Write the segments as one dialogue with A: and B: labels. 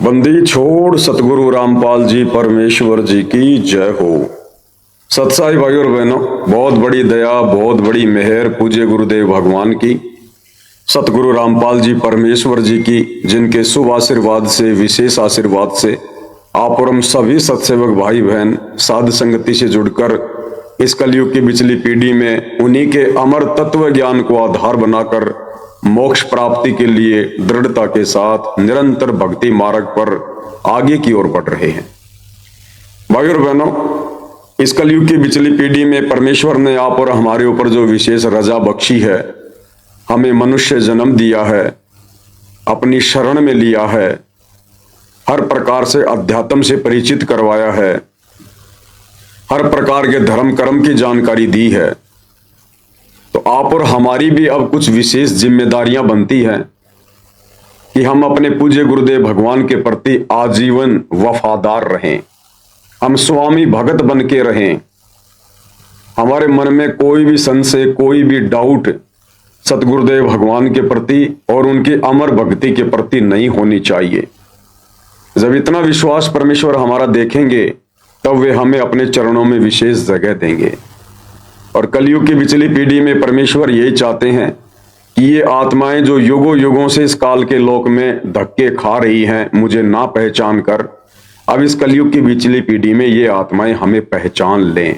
A: बंदी छोड़ सतगुरु रामपाल जी परमेश्वर जी की जय हो। सत्साई भाई और बहनों, बहुत बड़ी दया, बहुत बड़ी मेहर पूज्य गुरुदेव भगवान की, सतगुरु रामपाल जी परमेश्वर जी की, जिनके शुभ आशीर्वाद से, विशेष आशीर्वाद से आप और हम सभी सत्सेवक भाई बहन साध संगति से जुड़कर इस कलयुग की बिचली पीढ़ी में उन्हीं के अमर तत्व ज्ञान को आधार बनाकर मोक्ष प्राप्ति के लिए दृढ़ता के साथ निरंतर भक्ति मार्ग पर आगे की ओर बढ़ रहे हैं। भाई और बहनों, इस कलयुग की बिचली पीढ़ी में परमेश्वर ने आप और हमारे ऊपर जो विशेष रजा बख्शी है, हमें मनुष्य जन्म दिया है, अपनी शरण में लिया है, हर प्रकार से अध्यात्म से परिचित करवाया है, हर प्रकार के धर्म कर्म की जानकारी दी है। तो आप और हमारी भी अब कुछ विशेष जिम्मेदारियां बनती हैं कि हम अपने पूज्य गुरुदेव भगवान के प्रति आजीवन वफादार रहें, हम स्वामी भगत बन के रहें। हमारे मन में कोई भी संशय, कोई भी डाउट सतगुरुदेव भगवान के प्रति और उनकी अमर भक्ति के प्रति नहीं होनी चाहिए। जब इतना विश्वास परमेश्वर हमारा देखेंगे तब वे हमें अपने चरणों में विशेष जगह देंगे। और कलयुग की बिचली पीढ़ी में परमेश्वर यही चाहते हैं कि ये आत्माएं जो युगों युगों से इस काल के लोक में धक्के खा रही हैं, मुझे ना पहचान कर, अब इस कलयुग की बिचली पीढ़ी में ये आत्माएं हमें पहचान लें।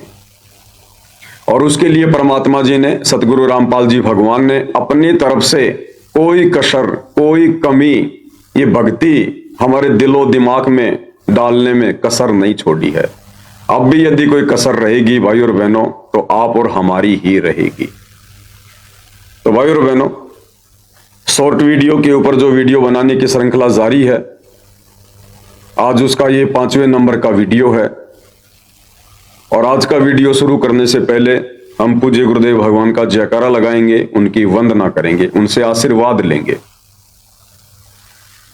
A: और उसके लिए परमात्मा जी ने, सतगुरु रामपाल जी भगवान ने अपनी तरफ से कोई कसर, कोई कमी, ये भक्ति हमारे दिलो दिमाग में डालने में कसर नहीं छोड़ी है। अब भी यदि कोई कसर रहेगी भाई और बहनों, तो आप और हमारी ही रहेगी। तो भाई और बहनों, शॉर्ट वीडियो के ऊपर जो वीडियो बनाने की श्रृंखला जारी है, आज उसका ये 5वें नंबर का वीडियो है। और आज का वीडियो शुरू करने से पहले हम पूज्य गुरुदेव भगवान का जयकारा लगाएंगे, उनकी वंदना करेंगे, उनसे आशीर्वाद लेंगे।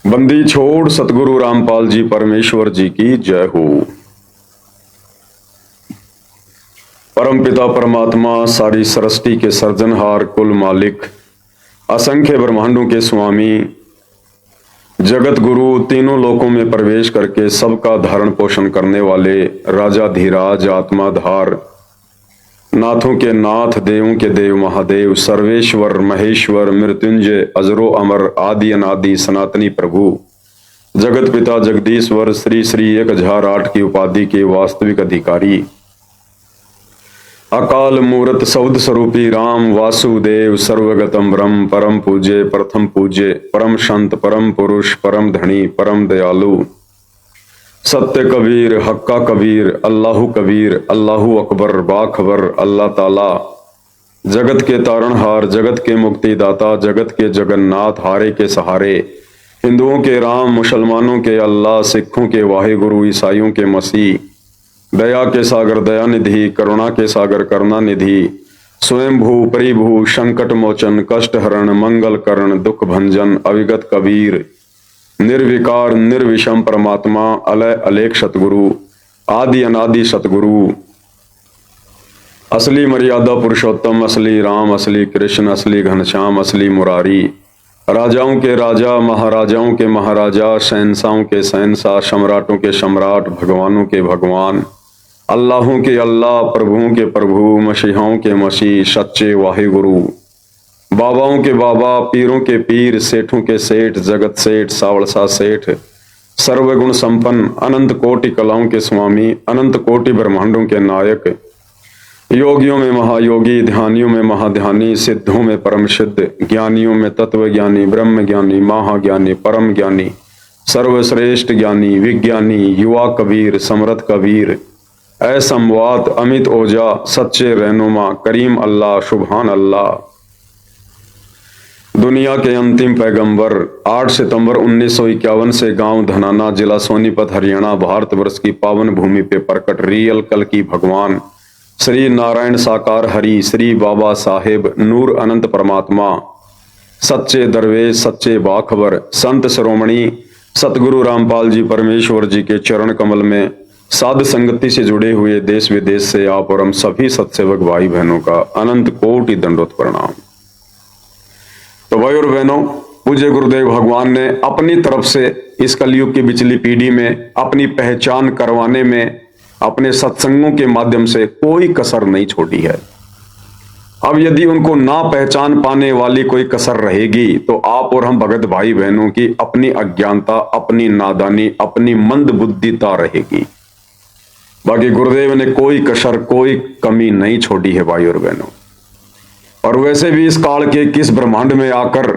A: बंदी छोड़ सतगुरु रामपाल जी परमेश्वर जी की जय हो। परम पिता परमात्मा, सारी सृष्टि के सर्जनहार, कुल मालिक, असंख्य ब्रह्मांडों के स्वामी, जगत गुरु, तीनों लोकों में प्रवेश करके सबका धारण पोषण करने वाले राजाधिराज, आत्माधार, नाथों के नाथ, देवों के देव महादेव, सर्वेश्वर महेश्वर, मृत्युंजय, अजरो अमर, आदि अनादि सनातनी प्रभु, जगत पिता जगदीश्वर, श्री श्री 1008 की उपाधि के वास्तविक अधिकारी, अकाल मूर्त सौद स्वरूपी राम वासुदेव, सर्वगतम ब्रह्म, परम पूज्य, प्रथम पूज्य, परम संत, परम पुरुष, परम धनी, परम दयालु, सत्य कबीर, हक्का कबीर, अल्लाहु कबीर, अल्लाहु अकबर, बाखबर, अल्लाह ताला, जगत के तारणहार, जगत के मुक्तिदाता, जगत के जगन्नाथ, हारे के सहारे, हिंदुओं के राम, मुसलमानों के अल्लाह, सिखों के वाहिगुरु, ईसाइयों के मसीह, दया के सागर दयानिधि, करुणा के सागर करुणानिधि, स्वयं भू परिभू, संकट मोचन, कष्ट हरण, मंगल करण, दुख भंजन, अविगत कबीर, निर्विकार निर्विषम परमात्मा, अलय अलेख सतगुरु, आदि अनादि सतगुरु, असली मर्यादा पुरुषोत्तम, असली राम, असली कृष्ण, असली घनश्याम, असली मुरारी, राजाओं के राजा, महाराजाओं के महाराजा, शहंशाहों के शहंशाह, सम्राटों के सम्राट, भगवानों के भगवान, अल्लाहों के अल्लाह, प्रभुओं के प्रभु, मसीहाओं के मसीह, सच्चे वाहिगुरु, बाबाओं के बाबा, पीरों के पीर, सेठों के सेठ, जगत सेठ, सावड़सा सेठ, सर्वगुण संपन्न, अनंत कोटि कलाओं के स्वामी, अनंत कोटि ब्रह्मांडों के नायक, योगियों में महायोगी, ध्यानियों में महाध्यानी, सिद्धों में परम सिद्ध, ज्ञानियों में तत्व ज्ञानी, ब्रह्म ज्ञानी, महाज्ञानी, परम ज्ञानी, सर्वश्रेष्ठ ज्ञानी, विज्ञानी, युवा कबीर, समर्थ कबीर, असंवाद, अमित ओजा, सच्चे रहनुमा, करीम अल्लाह, सुभान अल्लाह, दुनिया के अंतिम पैगंबर, 8 सितंबर 1951 से गांव धनाना, जिला सोनीपत, हरियाणा, भारतवर्ष की पावन भूमि पे प्रकट रियल कल की भगवान श्री नारायण साकार हरि, श्री बाबा साहेब नूर अनंत परमात्मा, सच्चे दरवेश, सच्चे बाखबर, संत शिरोमणि सतगुरु रामपाल जी परमेश्वर जी के चरण कमल में साध संगति से जुड़े हुए देश विदेश से आप और हम सभी सत्सेवक भाई बहनों का अनंत कोटि दंडोत प्रणाम। तो भाई और बहनों, पूज्य गुरुदेव भगवान ने अपनी तरफ से इस कलयुग की पिछली पीढ़ी में अपनी पहचान करवाने में अपने सत्संगों के माध्यम से कोई कसर नहीं छोड़ी है। अब यदि उनको ना पहचान पाने वाली कोई कसर रहेगी तो आप और हम भगत भाई बहनों की अपनी अज्ञानता, अपनी नादानी, अपनी मंद बुद्धिता रहेगी। बाकी गुरुदेव ने कोई कसर, कोई कमी नहीं छोड़ी है भाई और बहनों। और वैसे भी इस काल के किस ब्रह्मांड में आकर,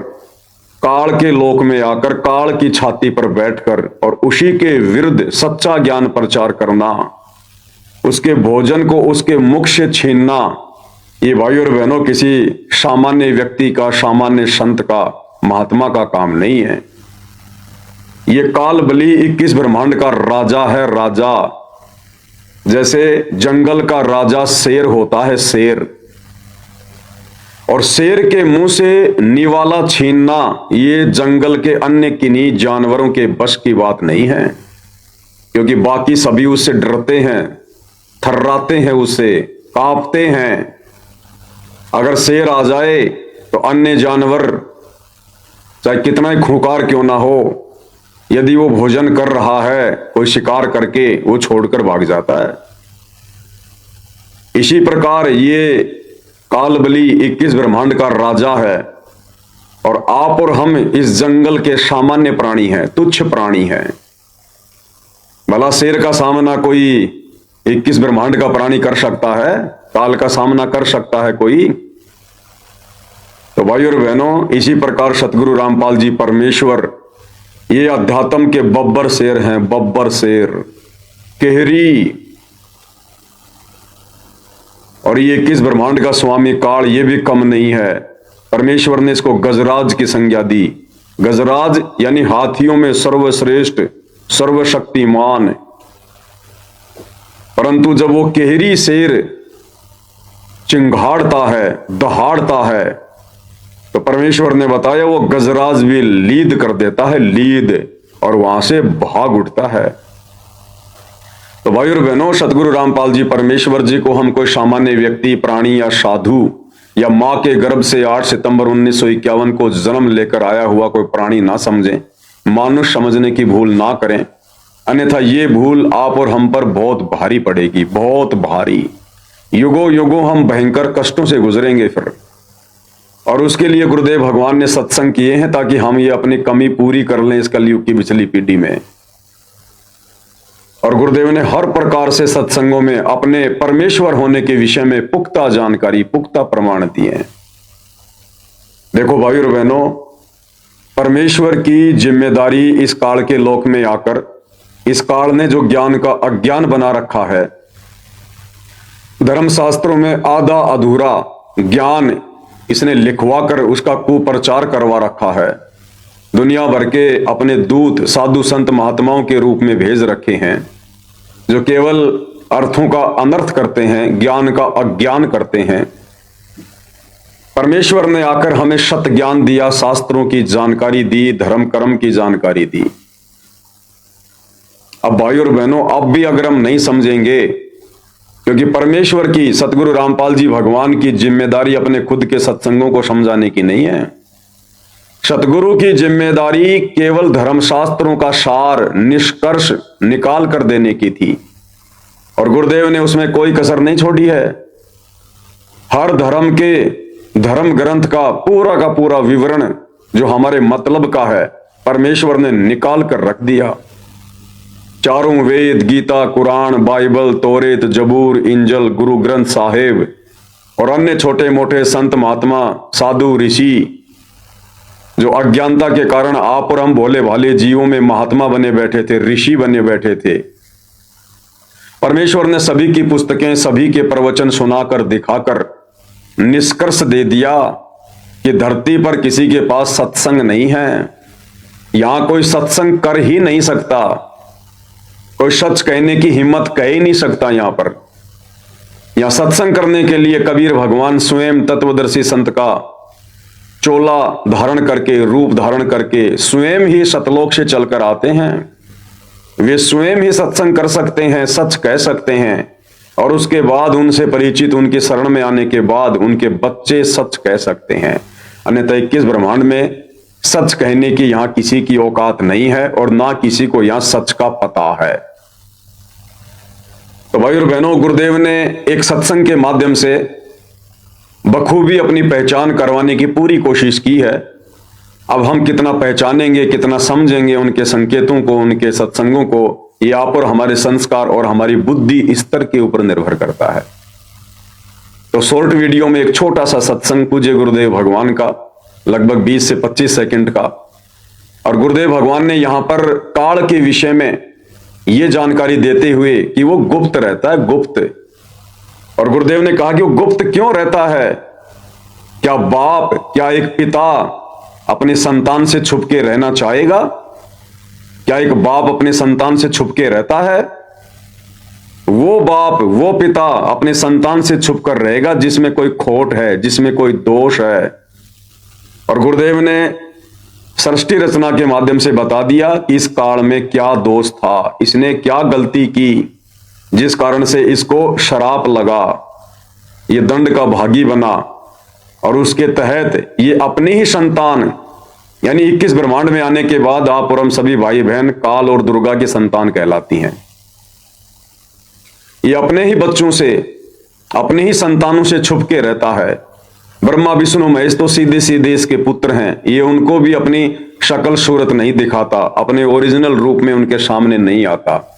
A: काल के लोक में आकर, काल की छाती पर बैठकर और उसी के विरुद्ध सच्चा ज्ञान प्रचार करना, उसके भोजन को उसके मुख से छीनना, ये भाई और बहनों किसी सामान्य व्यक्ति का, सामान्य संत का, महात्मा का काम नहीं है। ये काल बलि 21 ब्रह्मांड का राजा है, राजा। जैसे जंगल का राजा शेर होता है, शेर, और शेर के मुंह से निवाला छीनना ये जंगल के अन्य किन्हीं जानवरों के बस की बात नहीं है, क्योंकि बाकी सभी उससे डरते हैं, थर्राते हैं, उससे कांपते हैं। अगर शेर आ जाए तो अन्य जानवर चाहे कितना ही खूंखार क्यों ना हो, यदि वो भोजन कर रहा है, कोई शिकार करके, वो छोड़कर भाग जाता है। इसी प्रकार ये काल बलि 21 ब्रह्मांड का राजा है और आप और हम इस जंगल के सामान्य प्राणी हैं, तुच्छ प्राणी हैं। भला शेर का सामना कोई 21 ब्रह्मांड का प्राणी कर सकता है? काल का सामना कर सकता है कोई? तो भाई और बहनों, इसी प्रकार सतगुरु रामपाल जी परमेश्वर ये अध्यात्म के बब्बर शेर हैं, बब्बर शेर, केहरी। और ये 21 ब्रह्मांड का स्वामी काल ये भी कम नहीं है। परमेश्वर ने इसको गजराज की संज्ञा दी। गजराज यानी हाथियों में सर्वश्रेष्ठ, सर्वशक्तिमान। परंतु जब वो केहरी शेर चिंघाड़ता है, दहाड़ता है, तो परमेश्वर ने बताया वो गजराज भी लीद कर देता है, लीद, और वहां से भाग उठता है। तो भाई और बहनों, सतगुरु रामपाल जी परमेश्वर जी को हम कोई सामान्य व्यक्ति, प्राणी या साधु या मां के गर्भ से 8 सितंबर 1951 को जन्म लेकर आया हुआ कोई प्राणी ना समझें, मानुष समझने की भूल ना करें, अन्यथा ये भूल आप और हम पर बहुत भारी पड़ेगी, बहुत भारी। युगों युगों हम भयंकर कष्टों से गुजरेंगे फिर। और उसके लिए गुरुदेव भगवान ने सत्संग किए हैं ताकि हम ये अपनी कमी पूरी कर लें इस कलयुग की पिछली पीढ़ी में। और गुरुदेव ने हर प्रकार से सत्संगों में अपने परमेश्वर होने के विषय में पुख्ता जानकारी, पुख्ता प्रमाण दिए हैं। देखो भाई और बहनों, परमेश्वर की जिम्मेदारी इस काल के लोक में आकर, इस काल ने जो ज्ञान का अज्ञान बना रखा है, धर्मशास्त्रों में आधा अधूरा ज्ञान इसने लिखवा कर उसका कुप्रचार करवा रखा है। दुनिया भर के अपने दूत साधु संत महात्माओं के रूप में भेज रखे हैं, जो केवल अर्थों का अनर्थ करते हैं, ज्ञान का अज्ञान करते हैं। परमेश्वर ने आकर हमें सत ज्ञान दिया, शास्त्रों की जानकारी दी, धर्म कर्म की जानकारी दी। अब भाई और बहनों, अब भी अगर हम नहीं समझेंगे, क्योंकि परमेश्वर की, सतगुरु रामपाल जी भगवान की जिम्मेदारी अपने खुद के सत्संगों को समझाने की नहीं है। सतगुरु की जिम्मेदारी केवल धर्मशास्त्रों का सार, निष्कर्ष निकाल कर देने की थी, और गुरुदेव ने उसमें कोई कसर नहीं छोड़ी है। हर धर्म के धर्म ग्रंथ का पूरा विवरण जो हमारे मतलब का है, परमेश्वर ने निकाल कर रख दिया। चारों वेद, गीता, कुरान, बाइबल, तोरेत, जबूर, इंजल, गुरु ग्रंथ साहिब और अन्य छोटे मोटे संत महात्मा, साधु, ऋषि, जो अज्ञानता के कारण आप और हम भोले भाले जीवों में महात्मा बने बैठे थे, ऋषि बने बैठे थे, परमेश्वर ने सभी की पुस्तकें, सभी के प्रवचन सुनाकर, दिखाकर निष्कर्ष दे दिया कि धरती पर किसी के पास सत्संग नहीं है। यहां कोई सत्संग कर ही नहीं सकता, कोई सच कहने की हिम्मत कह ही नहीं सकता। यहां सत्संग करने के लिए कबीर भगवान स्वयं तत्वदर्शी संत का चोला धारण करके, रूप धारण करके स्वयं ही सतलोक से चलकर आते हैं। वे स्वयं ही सत्संग कर सकते हैं, सच कह सकते हैं, और उसके बाद उनसे परिचित, उनके शरण में आने के बाद उनके बच्चे सच कह सकते हैं। अन्यथा 21 ब्रह्मांड में सच कहने की यहां किसी की औकात नहीं है और ना किसी को यहां सच का पता है। तो भाई और बहनों, गुरुदेव ने एक सत्संग के माध्यम से बखूबी अपनी पहचान करवाने की पूरी कोशिश की है। अब हम कितना पहचानेंगे, कितना समझेंगे उनके संकेतों को, उनके सत्संगों को, ये आप और हमारे संस्कार और हमारी बुद्धि स्तर के ऊपर निर्भर करता है। तो शॉर्ट वीडियो में एक छोटा सा सत्संग पूज्य गुरुदेव भगवान का, लगभग 20 से 25 सेकंड का। और गुरुदेव भगवान ने यहां पर काल के विषय में यह जानकारी देते हुए कि वो गुप्त रहता है, गुप्त। और गुरुदेव ने कहा कि वो गुप्त क्यों रहता है? क्या बाप, क्या एक पिता अपने संतान से छुप के रहना चाहेगा? क्या एक बाप अपने संतान से छुप के रहता है? वो बाप, वो पिता अपने संतान से छुप कर रहेगा जिसमें कोई खोट है, जिसमें कोई दोष है। और गुरुदेव ने सृष्टि रचना के माध्यम से बता दिया कि इस काल में क्या दोष था, इसने क्या गलती की जिस कारण से इसको शराप लगा, ये दंड का भागी बना। और उसके तहत ये अपनी ही संतान, यानी 21 ब्रह्मांड में आने के बाद आप और हम सभी भाई बहन काल और दुर्गा की संतान कहलाती हैं। ये अपने ही बच्चों से, अपने ही संतानों से छुप के रहता है। ब्रह्मा विष्णु महेश तो सीधे सीधे इसके पुत्र हैं। ये उनको भी अपनी शक्ल सूरत नहीं दिखाता, अपने ओरिजिनल रूप में उनके सामने नहीं आता।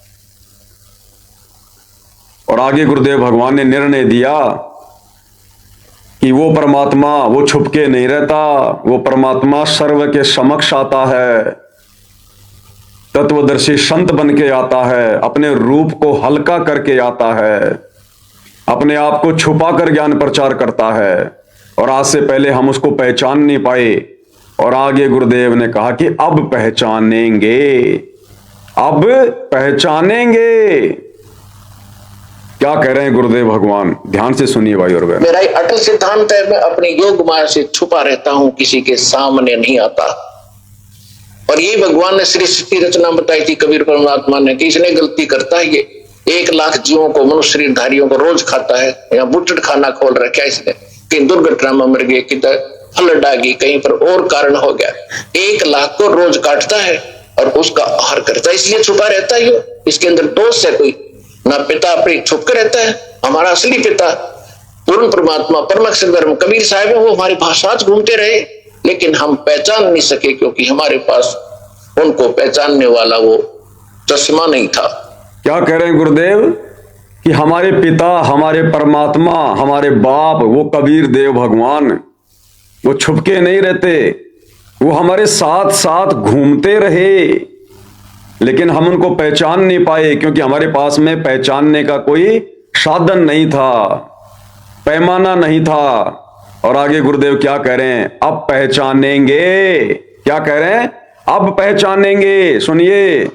A: और आगे गुरुदेव भगवान ने निर्णय दिया कि वो परमात्मा वो छुप के नहीं रहता, वो परमात्मा सर्व के समक्ष आता है, तत्वदर्शी संत बन के आता है, अपने रूप को हल्का करके आता है, अपने आप को छुपा कर ज्ञान प्रचार करता है। और आज से पहले हम उसको पहचान नहीं पाए। और आगे गुरुदेव ने कहा कि अब पहचानेंगे, अब पहचानेंगे। क्या कह रहे हैं गुरुदेव भगवान? ध्यान से सुनिए भाई और बहन।
B: मेरा अटल सिद्धांत है, मैं अपनी योग माया से छुपा रहता हूं, किसी के सामने नहीं आता। और ये भगवान ने सृष्टि रचना बताई थी कबीर परमात्मा ने कि इसने गलती करता है, ये 1 लाख जीवों को, मनुष्य शरीरधारियों को रोज खाता है। यहाँ बुटड़ खाना खोल रखा है इसने, कहीं दुर्घटना में मर गए, किधर फ्लड आ गई, कहीं पर और कारण हो गया। 1 लाख को रोज काटता है और उसका आहार करता है, इसलिए छुपा रहता है। इसके अंदर दोष है कोई ना? पिता अपनी छुप कर रहता है। हमारा असली पिता पूर्ण परमात्मा परम अक्षर ब्रह्म कबीर साहब है, वो हमारे पास घूमते रहे, लेकिन हम पहचान नहीं सके क्योंकि हमारे पास उनको पहचानने वाला वो चश्मा नहीं था।
A: क्या कह रहे हैं गुरुदेव कि हमारे पिता, हमारे परमात्मा, हमारे बाप, वो कबीर देव भगवान, वो छुपके नहीं रहते, वो हमारे साथ साथ घूमते रहे, लेकिन हम उनको पहचान नहीं पाए क्योंकि हमारे पास में पहचानने का कोई साधन नहीं था, पैमाना नहीं था। और आगे गुरुदेव क्या कह रहे हैं? अब पहचानेंगे। क्या कह रहे हैं? अब पहचानेंगे। सुनिए,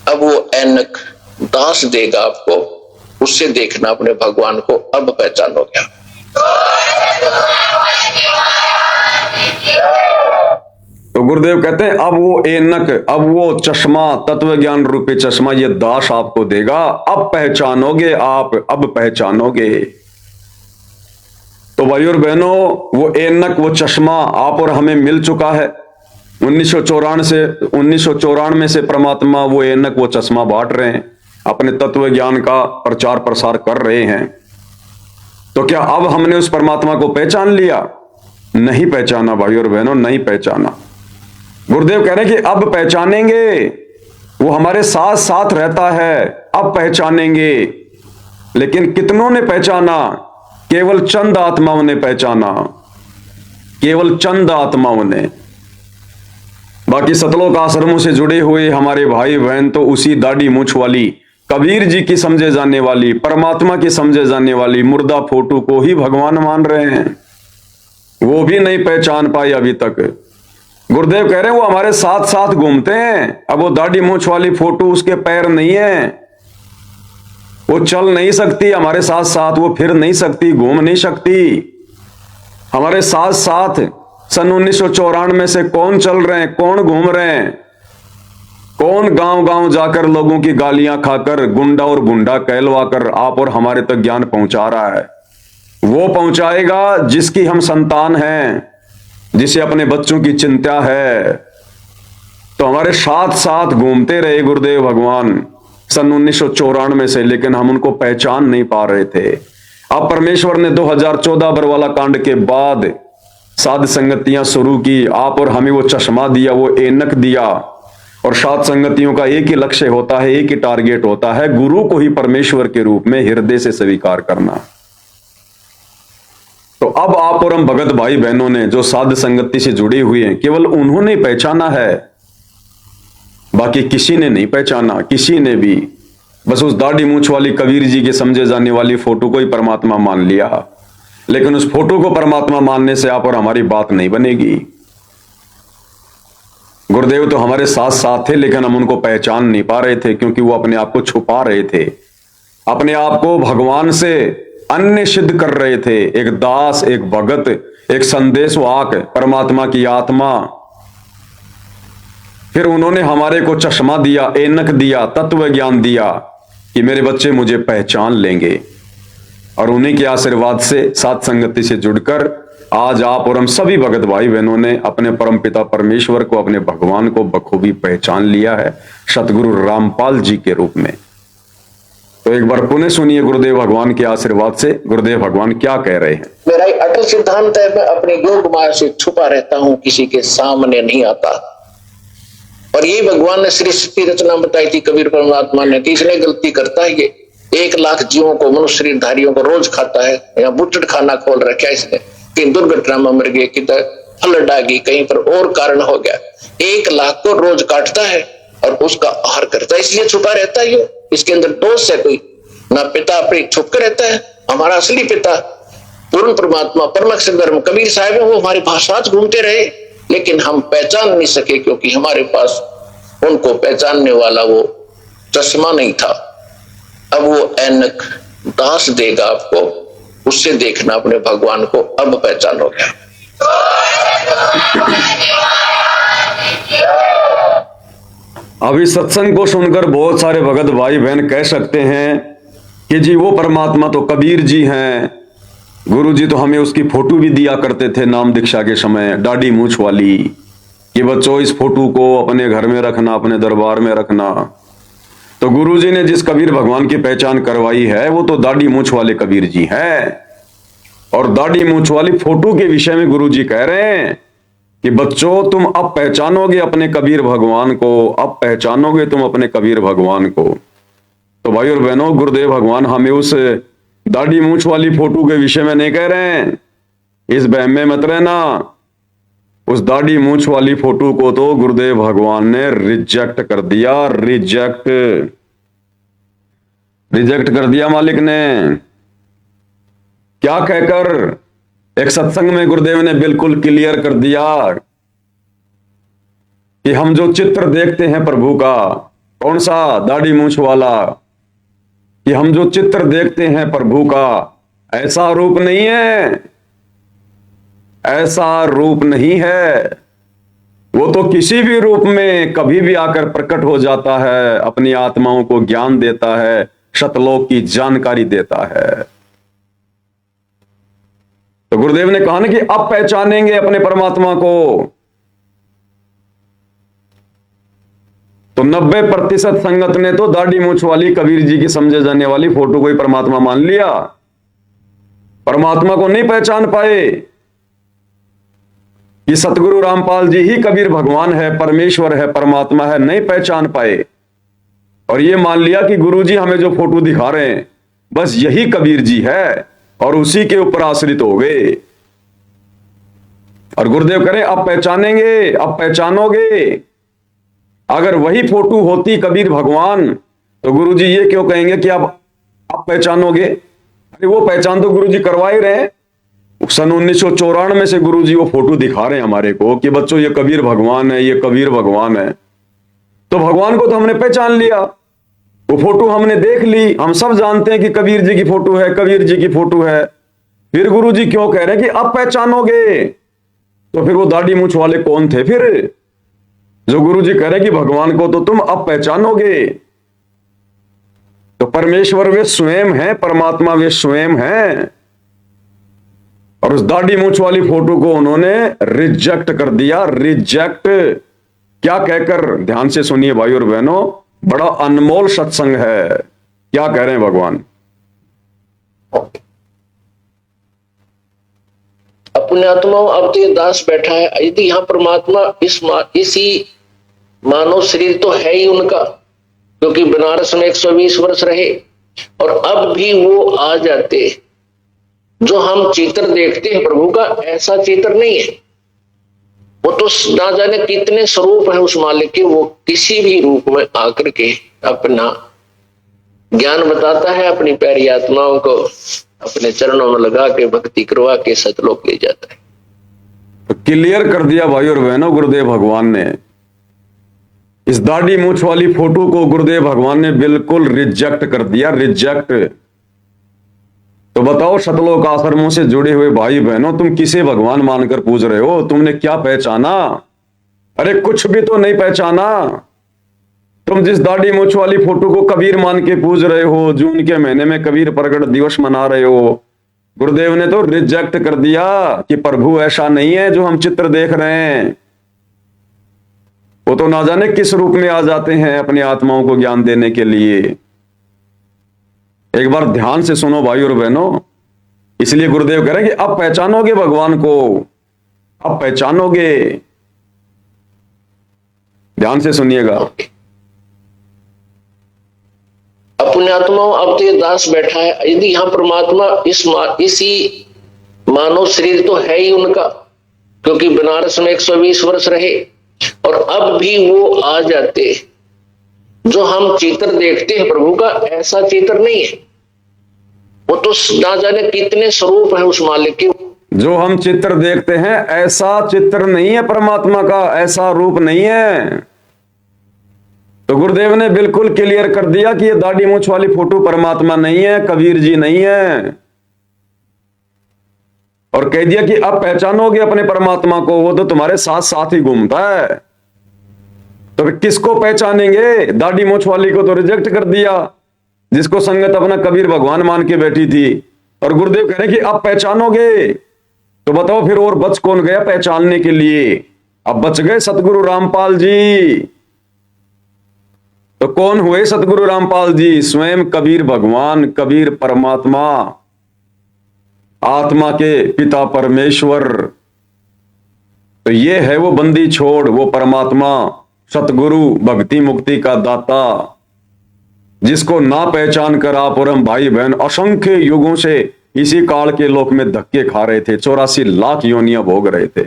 B: अब वो ऐनक दास देगा आपको, उससे देखना अपने भगवान को, अब पहचानोगे।
A: तो गुरुदेव कहते हैं अब वो ऐनक, अब वो चश्मा, तत्व ज्ञान रूपी चश्मा ये दास आपको देगा, अब पहचानोगे आप, अब पहचानोगे। तो भाई और बहनों, वो ऐनक, वो चश्मा आप और हमें मिल चुका है। 1994 से परमात्मा वो ऐनक, वो चश्मा बांट रहे हैं, अपने तत्व ज्ञान का प्रचार प्रसार कर रहे हैं। तो क्या अब हमने उस परमात्मा को पहचान लिया? नहीं पहचाना भाई और बहनों, नहीं पहचाना। गुरुदेव कह रहे हैं कि अब पहचानेंगे, वो हमारे साथ साथ रहता है, अब पहचानेंगे। लेकिन कितनों ने पहचाना? केवल चंद आत्माओं ने पहचाना, केवल चंद आत्माओं ने। बाकी सतलोक आश्रमों से जुड़े हुए हमारे भाई बहन तो उसी दाढ़ी मूछ वाली कबीर जी की समझे जाने वाली, परमात्मा की समझे जाने वाली मुर्दा फोटो को ही भगवान मान रहे हैं। वो भी नहीं पहचान पाए अभी तक। गुरुदेव कह रहे हैं वो हमारे साथ साथ घूमते हैं। अब वो दाढ़ी मूछ वाली फोटो, उसके पैर नहीं है, वो चल नहीं सकती हमारे साथ साथ, वो फिर नहीं सकती, घूम नहीं सकती हमारे साथ साथ। सन 1994 में से कौन चल रहे हैं, कौन घूम रहे हैं, कौन गांव गांव जाकर लोगों की गालियां खाकर, गुंडा और गुंडा कहलवाकर आप और हमारे तक ज्ञान पहुंचा रहा है? वो पहुंचाएगा जिसकी हम संतान हैं, जिसे अपने बच्चों की चिंता है, तो हमारे साथ साथ घूमते रहे गुरुदेव भगवान सन 1994 से, लेकिन हम उनको पहचान नहीं पा रहे थे। अब परमेश्वर ने 2014 बरवाला कांड के बाद साध संगतियां शुरू की, आप और हमें वो चश्मा दिया, वो ऐनक दिया, और साध संगतियों का एक ही लक्ष्य होता है, एक ही टारगेट होता है, गुरु को ही परमेश्वर के रूप में हृदय से स्वीकार करना। तो अब आप और हम भगत भाई बहनों ने जो साध संगति से जुड़े हुए हैं, केवल उन्होंने पहचाना है, बाकी किसी ने नहीं पहचाना। किसी ने भी बस उस दाढ़ी मूंछ वाली कबीर जी के समझे जाने वाली फोटो को ही परमात्मा मान लिया, लेकिन उस फोटो को परमात्मा मानने से आप और हमारी बात नहीं बनेगी। गुरुदेव तो हमारे साथ साथ थे, लेकिन हम उनको पहचान नहीं पा रहे थे, क्योंकि वो अपने आप को छुपा रहे थे, अपने आप को भगवान से अन्य सिद्ध कर रहे थे। एक दास, एक भगत, एक संदेशवाहक, परमात्मा की आत्मा। फिर उन्होंने हमारे को चश्मा दिया, ऐनक दिया, तत्व ज्ञान दिया कि मेरे बच्चे मुझे पहचान लेंगे, और उन्हीं के आशीर्वाद से साध संगति से जुड़कर आज आप और हम सभी भगत भाई बहनों ने अपने परमपिता परमेश्वर को, अपने भगवान को बखूबी पहचान लिया है, सतगुरु रामपाल जी के रूप में। तो एक बार पुनः सुनिए गुरुदेव भगवान के आशीर्वाद से गुरुदेव भगवान क्या कह रहे हैं।
B: मेरा एक अटल सिद्धांत है, मैं अपने योग माया से छुपा रहता हूं, किसी के सामने नहीं आता। और ये भगवान ने सृष्टि रचना बताई थी कबीर परमात्मा ने, कि इसने गलती करता है ये 1 लाख जीवों को, मनुष्य शरीरधारियों को रोज खाता है। यहाँ बुटड़ खाना खोल रखा है इसने, कहीं दुर्घटना में मर गए, किधर फ्लड आ गई, कहीं पर और कारण हो गया। 1 लाख को रोज काटता है और उसका आहार करता है, इसलिए छुपा रहता है ये। इसके अंदर दोष है कोई ना, पिता अपने छुप कर रहता है। हमारा असली पिता पूर्ण परमात्मा परमक्षर कबीर साहब है, वो हमारे पास घूमते रहे, लेकिन हम पहचान नहीं सके, क्योंकि हमारे पास उनको पहचानने वाला वो चश्मा नहीं था। अब वो ऐनक दास देगा आपको, उससे देखना अपने भगवान को, अब पहचान हो गया।
A: अभी सत्संग को सुनकर बहुत सारे भगत भाई बहन कह सकते हैं कि जी वो परमात्मा तो कबीर जी हैं, गुरु जी तो हमें उसकी फोटो भी दिया करते थे नाम दीक्षा के समय, दाढ़ी मूंछ वाली, कि बच्चों इस फोटो को अपने घर में रखना, अपने दरबार में रखना। तो गुरु जी ने जिस कबीर भगवान की पहचान करवाई है, वो तो दाढ़ी मूंछ वाले कबीर जी हैं। और दाढ़ी मूंछ वाली फोटो के विषय में गुरु जी कह रहे हैं कि बच्चों तुम अब पहचानोगे अपने कबीर भगवान को, अब पहचानोगे तुम अपने कबीर भगवान को। तो भाई और बहनों, गुरुदेव भगवान हमें उस दाढ़ी मूंछ वाली फोटो के विषय में नहीं कह रहे हैं, इस बहम में मत रहना। उस दाढ़ी मूंछ वाली फोटो को तो गुरुदेव भगवान ने रिजेक्ट कर दिया, रिजेक्ट कर दिया मालिक ने। क्या कहकर? एक सत्संग में गुरुदेव ने बिल्कुल क्लियर कर दिया कि हम जो चित्र देखते हैं प्रभु का, कौन सा? दाढ़ी मूंछ वाला। कि हम जो चित्र देखते हैं प्रभु का, ऐसा रूप नहीं है, ऐसा रूप नहीं है। वो तो किसी भी रूप में कभी भी आकर प्रकट हो जाता है, अपनी आत्माओं को ज्ञान देता है, शतलोक की जानकारी देता है। तो गुरुदेव ने कहा ना कि अब पहचानेंगे अपने परमात्मा को। तो 90% संगत ने तो दाढ़ी मूंछ वाली कबीर जी की समझे जाने वाली फोटो को ही परमात्मा मान लिया, परमात्मा को नहीं पहचान पाए कि सतगुरु रामपाल जी ही कबीर भगवान है, परमेश्वर है, परमात्मा है, नहीं पहचान पाए। और ये मान लिया कि गुरु जी हमें जो फोटो दिखा रहे हैं बस यही कबीर जी है, और उसी के ऊपर आश्रित हो गए। और गुरुदेव करें अब पहचानेंगे, अब पहचानोगे। अगर वही फोटो होती कबीर भगवान, तो गुरु जी ये क्यों कहेंगे कि अब पहचानोगे? अरे वो पहचान तो गुरु जी करवा ही रहे हैं। सन 1994 से गुरु जी वो फोटो दिखा रहे हैं हमारे को कि बच्चों ये कबीर भगवान है, ये कबीर भगवान है। तो भगवान को तो हमने पहचान लिया, वो फोटो हमने देख ली, हम सब जानते हैं कि कबीर जी की फोटो है, कबीर जी की फोटो है। फिर गुरु जी क्यों कह रहे हैं कि अब पहचानोगे? तो फिर वो दाढ़ी मूंछ वाले कौन थे फिर, जो गुरु जी कह रहे कि भगवान को तो तुम अब पहचानोगे? तो परमेश्वर वे स्वयं है, परमात्मा वे स्वयं है। और उस दाढ़ी मूंछ वाली फोटो को उन्होंने रिजेक्ट कर दिया। रिजेक्ट क्या कहकर, ध्यान से सुनिए भाई और बहनों, बड़ा अनमोल सत्संग है। क्या कह रहे हैं भगवान?
B: अपने आत्माओं अब तो ये दास बैठा है, यदि यहाँ परमात्मा इसी मानव शरीर तो है ही उनका, क्योंकि बनारस में 120 वर्ष रहे, और अब भी वो आ जाते। जो हम चित्र देखते हैं प्रभु का, ऐसा चित्र नहीं है। वो तो ना जाने कितने स्वरूप है उस मालिक के, वो किसी भी रूप में आकर के अपना ज्ञान बताता है, अपनी प्यारी आत्माओं को अपने चरणों में लगा के भक्ति करवा के सतलोक ले जाता है।
A: तो क्लियर कर दिया भाई और बहनों गुरुदेव भगवान ने। इस दाढ़ी मूंछ वाली फोटो को गुरुदेव भगवान ने बिल्कुल रिजेक्ट कर दिया। रिजेक्ट। तो बताओ सतलोक आश्रमों से जुड़े हुए भाई बहनों, तुम किसे भगवान मानकर पूज रहे हो? तुमने क्या पहचाना? अरे कुछ भी तो नहीं पहचाना। तुम जिस दाढ़ी मूंछ वाली फोटो को कबीर मान के पूज रहे हो, जून के महीने में कबीर प्रगट दिवस मना रहे हो, गुरुदेव ने तो रिजेक्ट कर दिया कि प्रभु ऐसा नहीं है जो हम चित्र देख रहे हैं। वो तो ना जाने किस रूप में आ जाते हैं अपनी आत्माओं को ज्ञान देने के लिए। एक बार ध्यान से सुनो भाई और बहनों, इसलिए गुरुदेव कह रहे हैं कि अब पहचानोगे भगवान को, अब पहचानोगे। ध्यान से सुनिएगा।
B: अपने आत्माओं अब तो ये दास बैठा है, यदि यहाँ परमात्मा इसी मानव शरीर तो है ही उनका, क्योंकि बनारस में 120 वर्ष रहे, और अब भी वो आ जाते। जो हम चित्र देखते हैं प्रभु का, ऐसा चित्र नहीं है। वो तो ना जाने कितने स्वरूप है उस मालिक के।
A: जो हम चित्र देखते हैं ऐसा चित्र नहीं है परमात्मा का, ऐसा रूप नहीं है। तो गुरुदेव ने बिल्कुल क्लियर कर दिया कि ये दाढ़ी मूंछ वाली फोटो परमात्मा नहीं है, कबीर जी नहीं है। और कह दिया कि अब पहचानोगे अपने परमात्मा को, वो तो तुम्हारे साथ साथ ही घूमता है। तो फिर किसको पहचानेंगे? दाढ़ी मूंछ वाली को तो रिजेक्ट कर दिया, जिसको संगत अपना कबीर भगवान मान के बैठी थी। और गुरुदेव कह रहे कि अब पहचानोगे। तो बताओ फिर और बच कौन गया पहचानने के लिए? अब बच गए सतगुरु रामपाल जी। तो कौन हुए सतगुरु रामपाल जी? स्वयं कबीर भगवान, कबीर परमात्मा, आत्मा के पिता परमेश्वर। तो ये है वो बंदी छोड़, वो परमात्मा, सतगुरु, भक्ति मुक्ति का दाता, जिसको ना पहचान कर आप और हम भाई बहन असंख्य युगों से इसी काल के लोक में धक्के खा रहे थे, 84 लाख योनियां भोग रहे थे।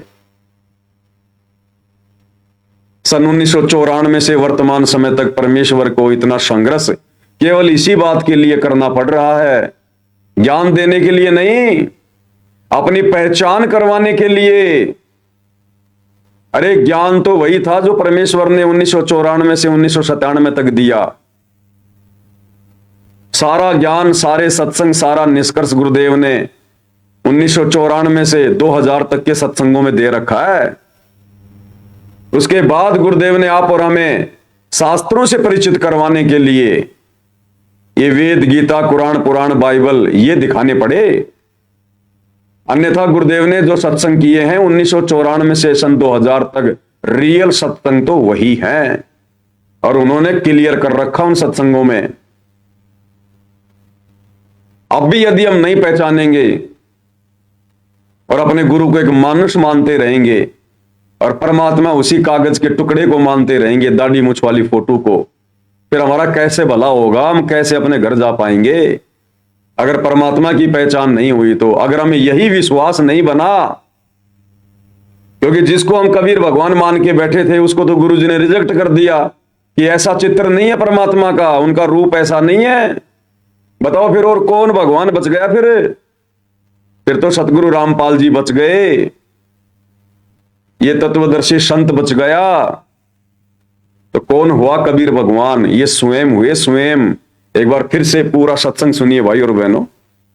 A: सन 1994 से वर्तमान समय तक परमेश्वर को इतना संघर्ष केवल इसी बात के लिए करना पड़ रहा है, ज्ञान देने के लिए नहीं, अपनी पहचान करवाने के लिए। अरे ज्ञान तो वही था जो परमेश्वर ने 1994 से 1997 तक दिया। सारा ज्ञान, सारे सत्संग, सारा निष्कर्ष गुरुदेव ने 1994 से 2000 तक के सत्संगों में दे रखा है। उसके बाद गुरुदेव ने आप और हमें शास्त्रों से परिचित करवाने के लिए ये वेद, गीता, कुरान, पुराण, बाइबल ये दिखाने पड़े। अन्यथा गुरुदेव ने जो सत्संग किए हैं 1994 से सन 2000 तक, रियल सत्संग तो वही हैं, और उन्होंने क्लियर कर रखा उन सत्संगों में। अब भी यदि हम नहीं पहचानेंगे और अपने गुरु को एक मानुष मानते रहेंगे और परमात्मा उसी कागज के टुकड़े को मानते रहेंगे, दाढ़ी मूंछ वाली फोटो को, फिर हमारा कैसे भला होगा? हम कैसे अपने घर जा पाएंगे अगर परमात्मा की पहचान नहीं हुई तो? अगर हमें यही विश्वास नहीं बना, क्योंकि जिसको हम कबीर भगवान मान के बैठे थे उसको तो गुरु जी ने रिजेक्ट कर दिया कि ऐसा चित्र नहीं है परमात्मा का, उनका रूप ऐसा नहीं है। बताओ फिर और कौन भगवान बच गया? फिर तो सतगुरु रामपाल जी बच गए, ये तत्वदर्शी संत बच गया। तो कौन हुआ कबीर भगवान? ये स्वयं हुए, स्वयं। एक बार फिर से पूरा सत्संग सुनिए भाई और बहनों।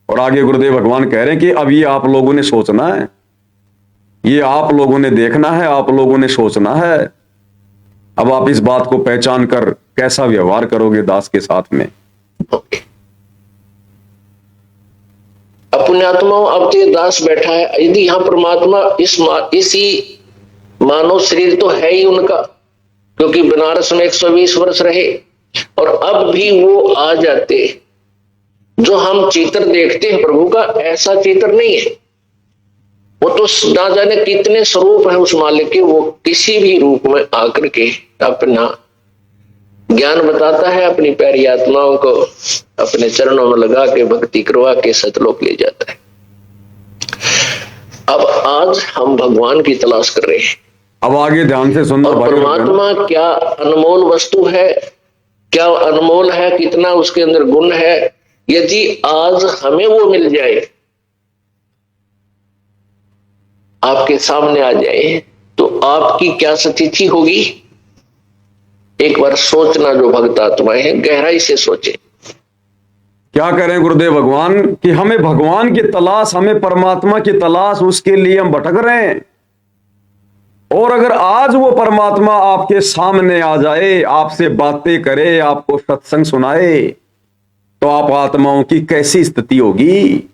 A: और आगे गुरुदेव भगवान कह रहे हैं कि अब ये आप लोगों ने सोचना है, ये आप लोगों ने देखना है, आप लोगों ने सोचना है। अब आप इस बात को पहचान कर कैसा व्यवहार करोगे दास के साथ में।
B: पुण्यात्माओं, अब तो ये दास बैठा है, यदि यहाँ परमात्मा इसी मानव शरीर तो है ही उनका, क्योंकि बनारस में 120 वर्ष रहे, और अब भी वो आ जाते। जो हम चित्र देखते हैं प्रभु का, ऐसा चित्र नहीं है। वो तो ना जाने कितने स्वरूप है उस मालिक के, वो किसी भी रूप में आकर के अपना ज्ञान बताता है, अपनी प्यारी आत्माओं को अपने चरणों में लगा के भक्ति करवा के सतलोक ले जाता है। अब आज हम भगवान की तलाश कर रहे हैं।
A: अब आगे ध्यान से सुनना।
B: और परमात्मा क्या अनमोल वस्तु है, क्या अनमोल है, कितना उसके अंदर गुण है। यदि आज हमें वो मिल जाए, आपके सामने आ जाए, तो आपकी क्या स्थिति होगी? एक बार सोचना, जो भक्त आत्माएं हैं गहराई से सोचे।
A: क्या करें गुरुदेव भगवान कि हमें भगवान की तलाश, हमें परमात्मा की तलाश, उसके लिए हम भटक रहे हैं। और अगर आज वो परमात्मा आपके सामने आ जाए, आपसे बातें करे, आपको सत्संग सुनाए, तो आप आत्माओं की कैसी स्थिति होगी?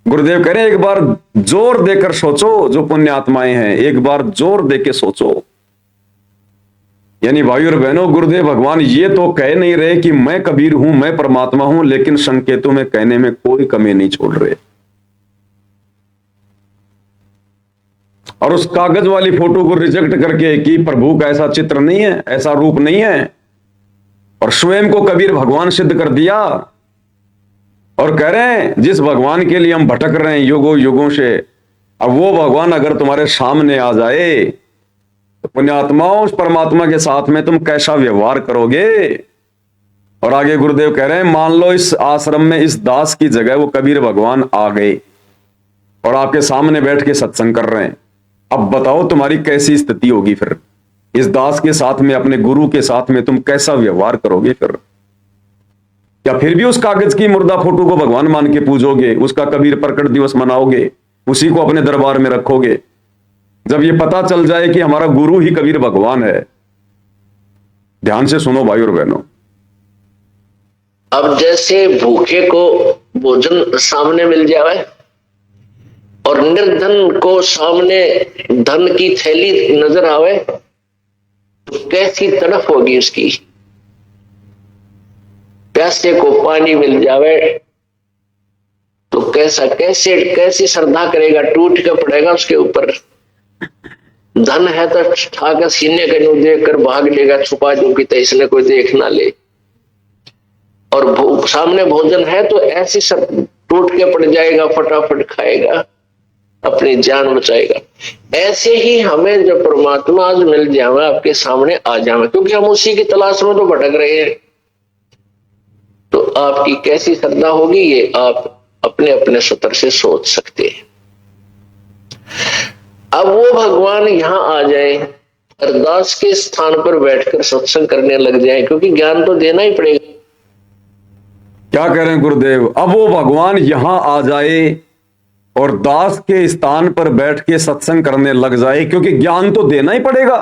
A: गुरुदेव कह रहे हैं एक बार जोर देकर सोचो, जो पुण्य आत्माएं हैं, एक बार जोर देके सोचो। यानी भाई और बहनों, गुरुदेव भगवान ये तो कह नहीं रहे कि मैं कबीर हूं, मैं परमात्मा हूं, लेकिन संकेतों में कहने में कोई कमी नहीं छोड़ रहे। और उस कागज वाली फोटो को रिजेक्ट करके कि प्रभु का ऐसा चित्र नहीं है, ऐसा रूप नहीं है, और स्वयं को कबीर भगवान सिद्ध कर दिया। और कह रहे हैं जिस भगवान के लिए हम भटक रहे हैं युगों युगों से, अब वो भगवान अगर तुम्हारे सामने आ जाए, तो पुण्यात्माओं उस परमात्मा के साथ में तुम कैसा व्यवहार करोगे? और आगे गुरुदेव कह रहे हैं, मान लो इस आश्रम में इस दास की जगह वो कबीर भगवान आ गए और आपके सामने बैठ के सत्संग कर रहे हैं। अब बताओ तुम्हारी कैसी स्थिति होगी? फिर इस दास के साथ में, अपने गुरु के साथ में तुम कैसा व्यवहार करोगे? फिर क्या फिर भी उस कागज की मुर्दा फोटो को भगवान मान के पूजोगे? उसका कबीर प्रकट दिवस मनाओगे? उसी को अपने दरबार में रखोगे? जब ये पता चल जाए कि हमारा गुरु ही कबीर भगवान है। ध्यान से सुनो भाई और बहनों।
B: अब जैसे भूखे को भोजन सामने मिल जाए और निर्धन को सामने धन की थैली नजर आवे, तो कैसी तड़फ होगी उसकी। प्यासे को पानी मिल जावे तो कैसी श्रद्धा करेगा, टूट के पड़ेगा उसके ऊपर। धन है तो ठाकर सीने के नु देख कर भाग लेगा, छुपा जो कि इसने कोई देख ना ले। और सामने भोजन है तो ऐसी सब टूट के पड़ जाएगा, फटाफट खाएगा, अपनी जान बचाएगा। ऐसे ही हमें जब परमात्मा आज मिल जावे, आपके सामने आ जावे, क्योंकि हम उसी की तलाश में तो भटक रहे हैं, तो आपकी कैसी श्रद्धा होगी ये आप अपने अपने स्तर से सोच सकते हैं। अब वो भगवान यहां आ जाए, अरदास के स्थान पर बैठकर सत्संग करने लग जाए, क्योंकि ज्ञान तो देना ही पड़ेगा।
A: क्या कह रहे हैं गुरुदेव? अब वो भगवान यहां आ जाए और दास के स्थान पर बैठ के सत्संग करने लग जाए, क्योंकि ज्ञान तो देना ही पड़ेगा,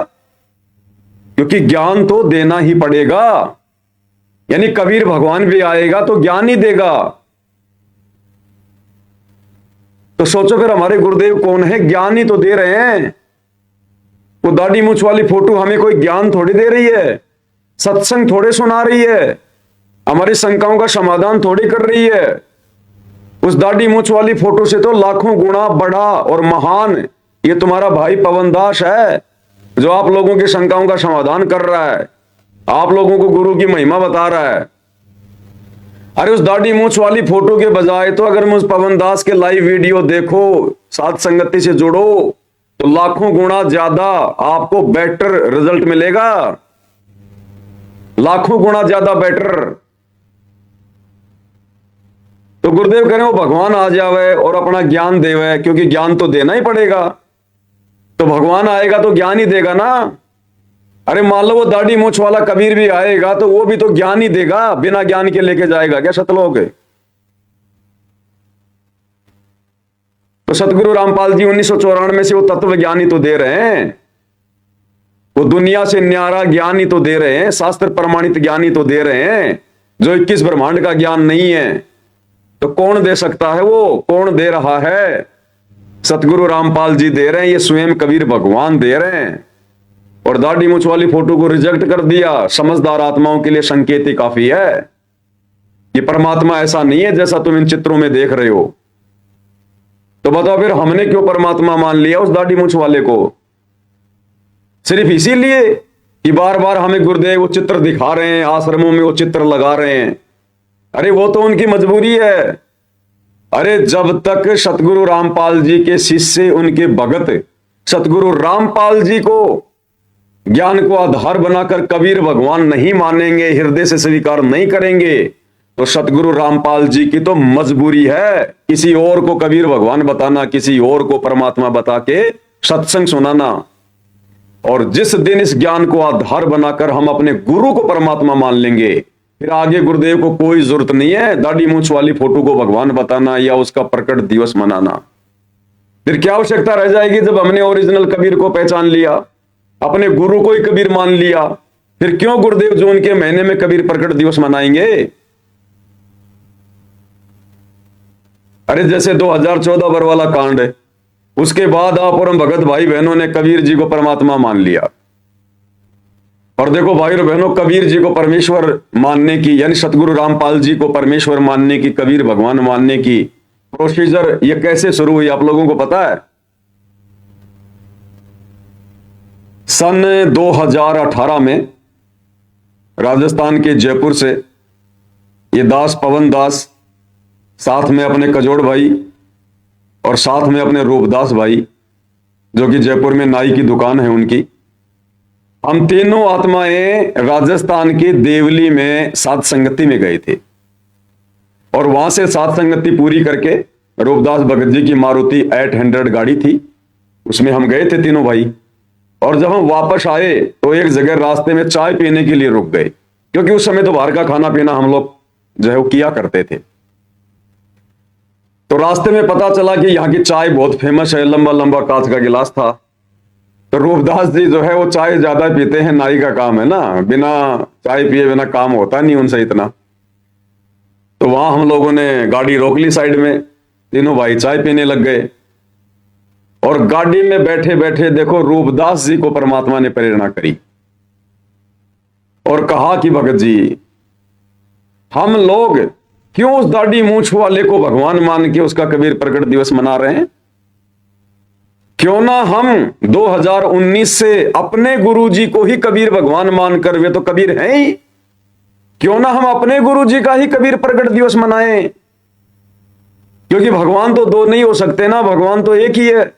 A: क्योंकि ज्ञान तो देना ही पड़ेगा। यानी कबीर भगवान भी आएगा तो ज्ञान ही देगा। तो सोचो फिर हमारे गुरुदेव कौन है? ज्ञान ही तो दे रहे हैं। वो दाढ़ी मूछ वाली फोटो हमें कोई ज्ञान थोड़ी दे रही है, सत्संग थोड़े सुना रही है, हमारी शंकाओं का समाधान थोड़ी कर रही है। उस दाढ़ी मूछ वाली फोटो से तो लाखों गुना बड़ा और महान ये तुम्हारा भाई पवन दास है, जो आप लोगों की शंकाओं का समाधान कर रहा है, आप लोगों को गुरु की महिमा बता रहा है। अरे उस दाढ़ी मूछ वाली फोटो के बजाय तो अगर मुझ पवन दास के लाइव वीडियो देखो, साथ संगति से जुड़ो, तो लाखों गुना ज्यादा आपको बेटर रिजल्ट मिलेगा, लाखों गुना ज्यादा बेटर। तो गुरुदेव कह रहे हो भगवान आ जावे और अपना ज्ञान देवे, क्योंकि ज्ञान तो देना ही पड़ेगा। तो भगवान आएगा तो ज्ञान ही देगा ना। अरे मान लो वो दाढ़ी मूछ वाला कबीर भी आएगा तो वो भी तो ज्ञान ही देगा, बिना ज्ञान के लेके जाएगा क्या सतलोक? तो सतगुरु रामपाल जी 1994 से वो तत्व ज्ञान ही तो दे रहे हैं, वो दुनिया से न्यारा ज्ञान ही तो दे रहे हैं, शास्त्र प्रमाणित ज्ञान ही तो दे रहे हैं, जो 21 ब्रह्मांड का ज्ञान नहीं है। तो कौन दे सकता है? वो कौन दे रहा है? सतगुरु रामपाल जी दे रहे हैं, ये स्वयं कबीर भगवान दे रहे हैं। और दाढ़ी मूछ वाली फोटो को रिजेक्ट कर दिया। समझदार आत्माओं के लिए संकेत ही काफी है। ये परमात्मा ऐसा नहीं है जैसा तुम इन चित्रों में देख रहे हो। तो बताओ फिर हमने क्यों परमात्मा मान लिया उस दाढ़ी मूछ वाले को? सिर्फ इसीलिए कि बार बार हमें गुरुदेव वो चित्र दिखा रहे हैं, आश्रमों में वो चित्र लगा रहे हैं। अरे वो तो उनकी मजबूरी है। अरे जब तक सतगुरु रामपाल जी के शिष्य, उनके भगत सतगुरु रामपाल जी को ज्ञान को आधार बनाकर कबीर भगवान नहीं मानेंगे, हृदय से स्वीकार नहीं करेंगे, तो सतगुरु रामपाल जी की तो मजबूरी है किसी और को कबीर भगवान बताना, किसी और को परमात्मा बता के सत्संग सुनाना। और जिस दिन इस ज्ञान को आधार बनाकर हम अपने गुरु को परमात्मा मान लेंगे, फिर आगे गुरुदेव को कोई जरूरत नहीं है दाढ़ी मूछ वाली फोटो को भगवान बताना या उसका प्रकट दिवस मनाना। फिर क्या आवश्यकता रह जाएगी जब हमने ओरिजिनल कबीर को पहचान लिया, अपने गुरु को ही कबीर मान लिया? फिर क्यों गुरुदेव जून के महीने में कबीर प्रकट दिवस मनाएंगे? अरे जैसे 2014 बरवाला कांड है, उसके बाद आप और हम भगत भाई बहनों ने कबीर जी को परमात्मा मान लिया। और देखो भाई और बहनों, कबीर जी को परमेश्वर मानने की, यानी सतगुरु रामपाल जी को परमेश्वर मानने की, कबीर भगवान मानने की प्रोसीजर ये कैसे शुरू हुई आप लोगों को पता है? सन 2018 में राजस्थान के जयपुर से ये दास पवन दास, साथ में अपने कजोड़ भाई और साथ में अपने रूपदास भाई, जो कि जयपुर में नाई की दुकान है उनकी, हम तीनों आत्माएं राजस्थान के देवली में साध संगति में गए थे। और वहां से साध संगति पूरी करके रूपदास भगत जी की मारुति 800 गाड़ी थी, उसमें हम गए थे तीनों भाई। और जब हम वापस आए तो एक जगह रास्ते में चाय पीने के लिए रुक गए, क्योंकि उस समय तो बाहर का खाना पीना हम लोग जो है वो किया करते थे। तो रास्ते में पता चला कि यहाँ की चाय बहुत फेमस है, लंबा लंबा कांच का गिलास था। तो रूपदास जी जो है वो चाय ज्यादा पीते हैं, नाई का काम है ना, बिना चाय पिए बिना काम होता नहीं उनसे इतना। तो वहां हम लोगों ने गाड़ी रोक ली साइड में, तीनों भाई चाय पीने लग गए। और गाड़ी में बैठे बैठे देखो रूपदास जी को परमात्मा ने प्रेरणा करी और कहा कि भगत जी, हम लोग क्यों उस दाढ़ी मूछ वाले को भगवान मान के उसका कबीर प्रकट दिवस मना रहे हैं? क्यों ना हम 2019 से अपने गुरु जी को ही कबीर भगवान मानकर, वे तो कबीर हैं ही, क्यों ना हम अपने गुरु जी का ही कबीर प्रकट दिवस मनाएं? क्योंकि भगवान तो दो नहीं हो सकते ना, भगवान तो एक ही है।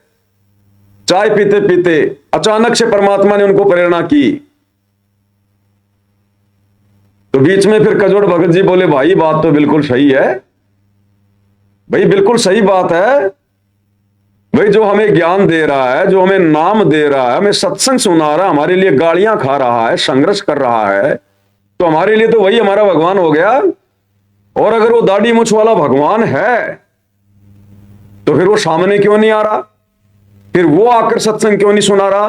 A: चाय पीते पीते अचानक से परमात्मा ने उनको प्रेरणा की। तो बीच में फिर कजोड़ भगत जी बोले, भाई बात तो बिल्कुल सही है, भाई बिल्कुल सही बात है भाई, जो हमें ज्ञान दे रहा है, जो हमें नाम दे रहा है, हमें सत्संग सुना रहा है, हमारे लिए गालियां खा रहा है, संघर्ष कर रहा है, तो हमारे लिए तो वही हमारा भगवान हो गया। और अगर वो दाढ़ी मूछ वाला भगवान है तो फिर वो सामने क्यों नहीं आ रहा? फिर वो आकर सत्संग क्यों नहीं सुना रहा?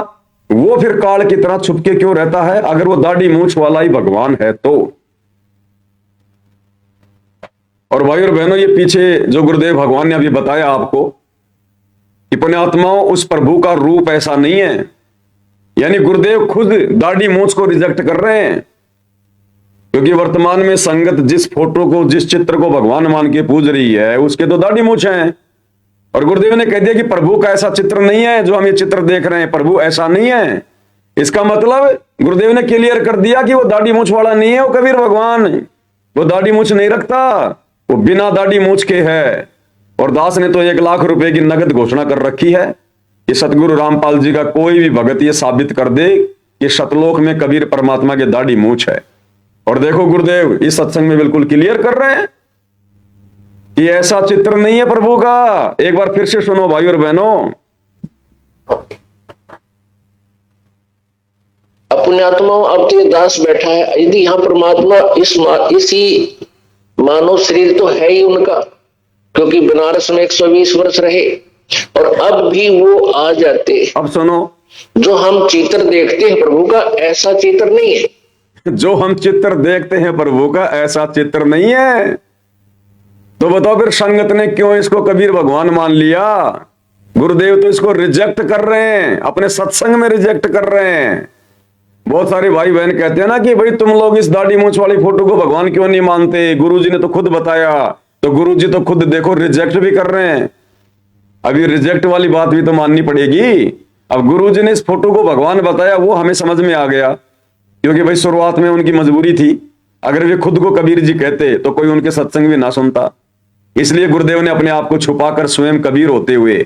A: वो फिर काल की तरह छुपके क्यों रहता है अगर वो दाढ़ी मूछ वाला ही भगवान है तो? और भाई और बहनों, ये पीछे जो गुरुदेव भगवान ने अभी बताया आपको कि पुण्यात्माओं, उस प्रभु का रूप ऐसा नहीं है। यानी गुरुदेव खुद दाढ़ी मूछ को रिजेक्ट कर रहे हैं, क्योंकि वर्तमान में संगत जिस फोटो को, जिस चित्र को भगवान मान के पूज रही है, उसके तो दाढ़ी मूछ हैं। और गुरुदेव ने कह दिया कि प्रभु का ऐसा चित्र नहीं है जो हम ये चित्र देख रहे हैं, प्रभु ऐसा नहीं है। इसका मतलब गुरुदेव ने क्लियर कर दिया कि वो दाढ़ी मूछ वाला नहीं है, वो कबीर भगवान, वो दाढ़ी मूछ नहीं रखता, वो बिना दाढ़ी मूछ के है। और दास ने तो 1 लाख रुपए की नगद घोषणा कर रखी है कि सतगुरु रामपाल जी का कोई भी भगत ये साबित कर दे कि सतलोक में कबीर परमात्मा के दाढ़ी मूछ है। और देखो गुरुदेव इस सत्संग में बिल्कुल क्लियर कर रहे हैं कि ऐसा चित्र नहीं है प्रभु का। एक बार फिर से सुनो भाई और बहनों,
B: अपने आत्माओं, अब तो ये दास बैठा है, यदि यहाँ परमात्मा इसी मानव शरीर तो है ही उनका, क्योंकि बनारस में 120 वर्ष रहे और अब भी वो आ जाते।
A: अब सुनो,
B: जो हम चित्र देखते हैं प्रभु का ऐसा चित्र नहीं है।
A: जो हम चित्र देखते हैं प्रभु का ऐसा चित्र नहीं है। तो बताओ फिर संगत ने क्यों इसको कबीर भगवान मान लिया? गुरुदेव तो इसको रिजेक्ट कर रहे हैं, अपने सत्संग में रिजेक्ट कर रहे हैं। बहुत सारे भाई बहन कहते हैं ना कि भाई तुम लोग इस दाढ़ी मूंछ वाली फोटो को भगवान क्यों नहीं मानते, गुरुजी ने तो खुद बताया। तो गुरुजी तो खुद देखो रिजेक्ट भी कर रहे हैं। अभी रिजेक्ट वाली बात भी तो माननी पड़ेगी। अब गुरुजी ने इस फोटो को भगवान बताया, वो हमें समझ में आ गया, क्योंकि भाई शुरुआत में उनकी मजबूरी थी। अगर वे खुद को कबीर जी कहते तो कोई उनके सत्संग भी ना सुनता। इसलिए गुरुदेव ने अपने आप को छुपाकर स्वयं कबीर होते हुए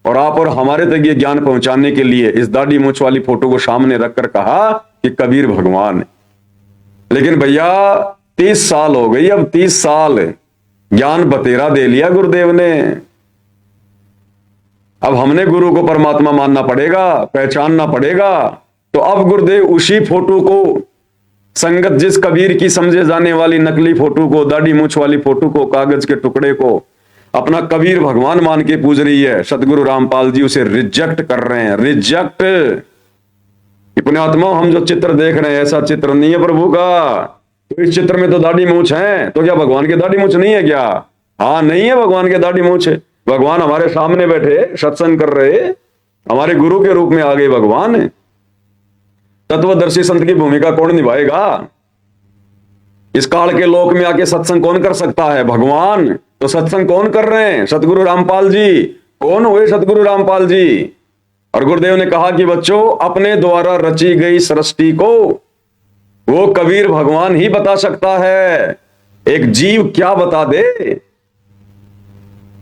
A: और आप और हमारे तक ये ज्ञान पहुंचाने के लिए इस दाढ़ी मूंछ वाली फोटो को सामने रखकर कहा कि कबीर भगवान। लेकिन भैया 30 साल हो गई, अब 30 साल ज्ञान बतेरा दे लिया गुरुदेव ने। अब हमने गुरु को परमात्मा मानना पड़ेगा, पहचानना पड़ेगा। तो अब गुरुदेव उसी फोटो को, संगत जिस कबीर की समझे जाने वाली नकली फोटो को, दाढ़ी मूंछ वाली फोटो को, कागज के टुकड़े को अपना कबीर भगवान मान के पूज रही है, सतगुरु रामपाल जी उसे रिजेक्ट कर रहे हैं। रिजेक्ट। पुण्यात्मा, हम जो चित्र देख रहे हैं ऐसा चित्र नहीं है प्रभु का। तो इस चित्र में तो दाढ़ी मूंछ है, तो क्या भगवान के दाढ़ी मूंछ नहीं है क्या? हाँ, नहीं है भगवान के दाढ़ी मूंछ। भगवान हमारे सामने बैठे सत्संग कर रहे, हमारे गुरु के रूप में आ गए भगवान। तत्वदर्शी संत की भूमिका कौन निभाएगा? इस काल के लोक में आके सत्संग कौन कर सकता है? भगवान। तो सत्संग कौन कर रहे हैं? सतगुरु रामपाल जी। कौन हुए सतगुरु रामपाल जी? और गुरुदेव ने कहा कि बच्चों, अपने द्वारा रची गई सृष्टि को वो कबीर भगवान ही बता सकता है। एक जीव क्या बता दे?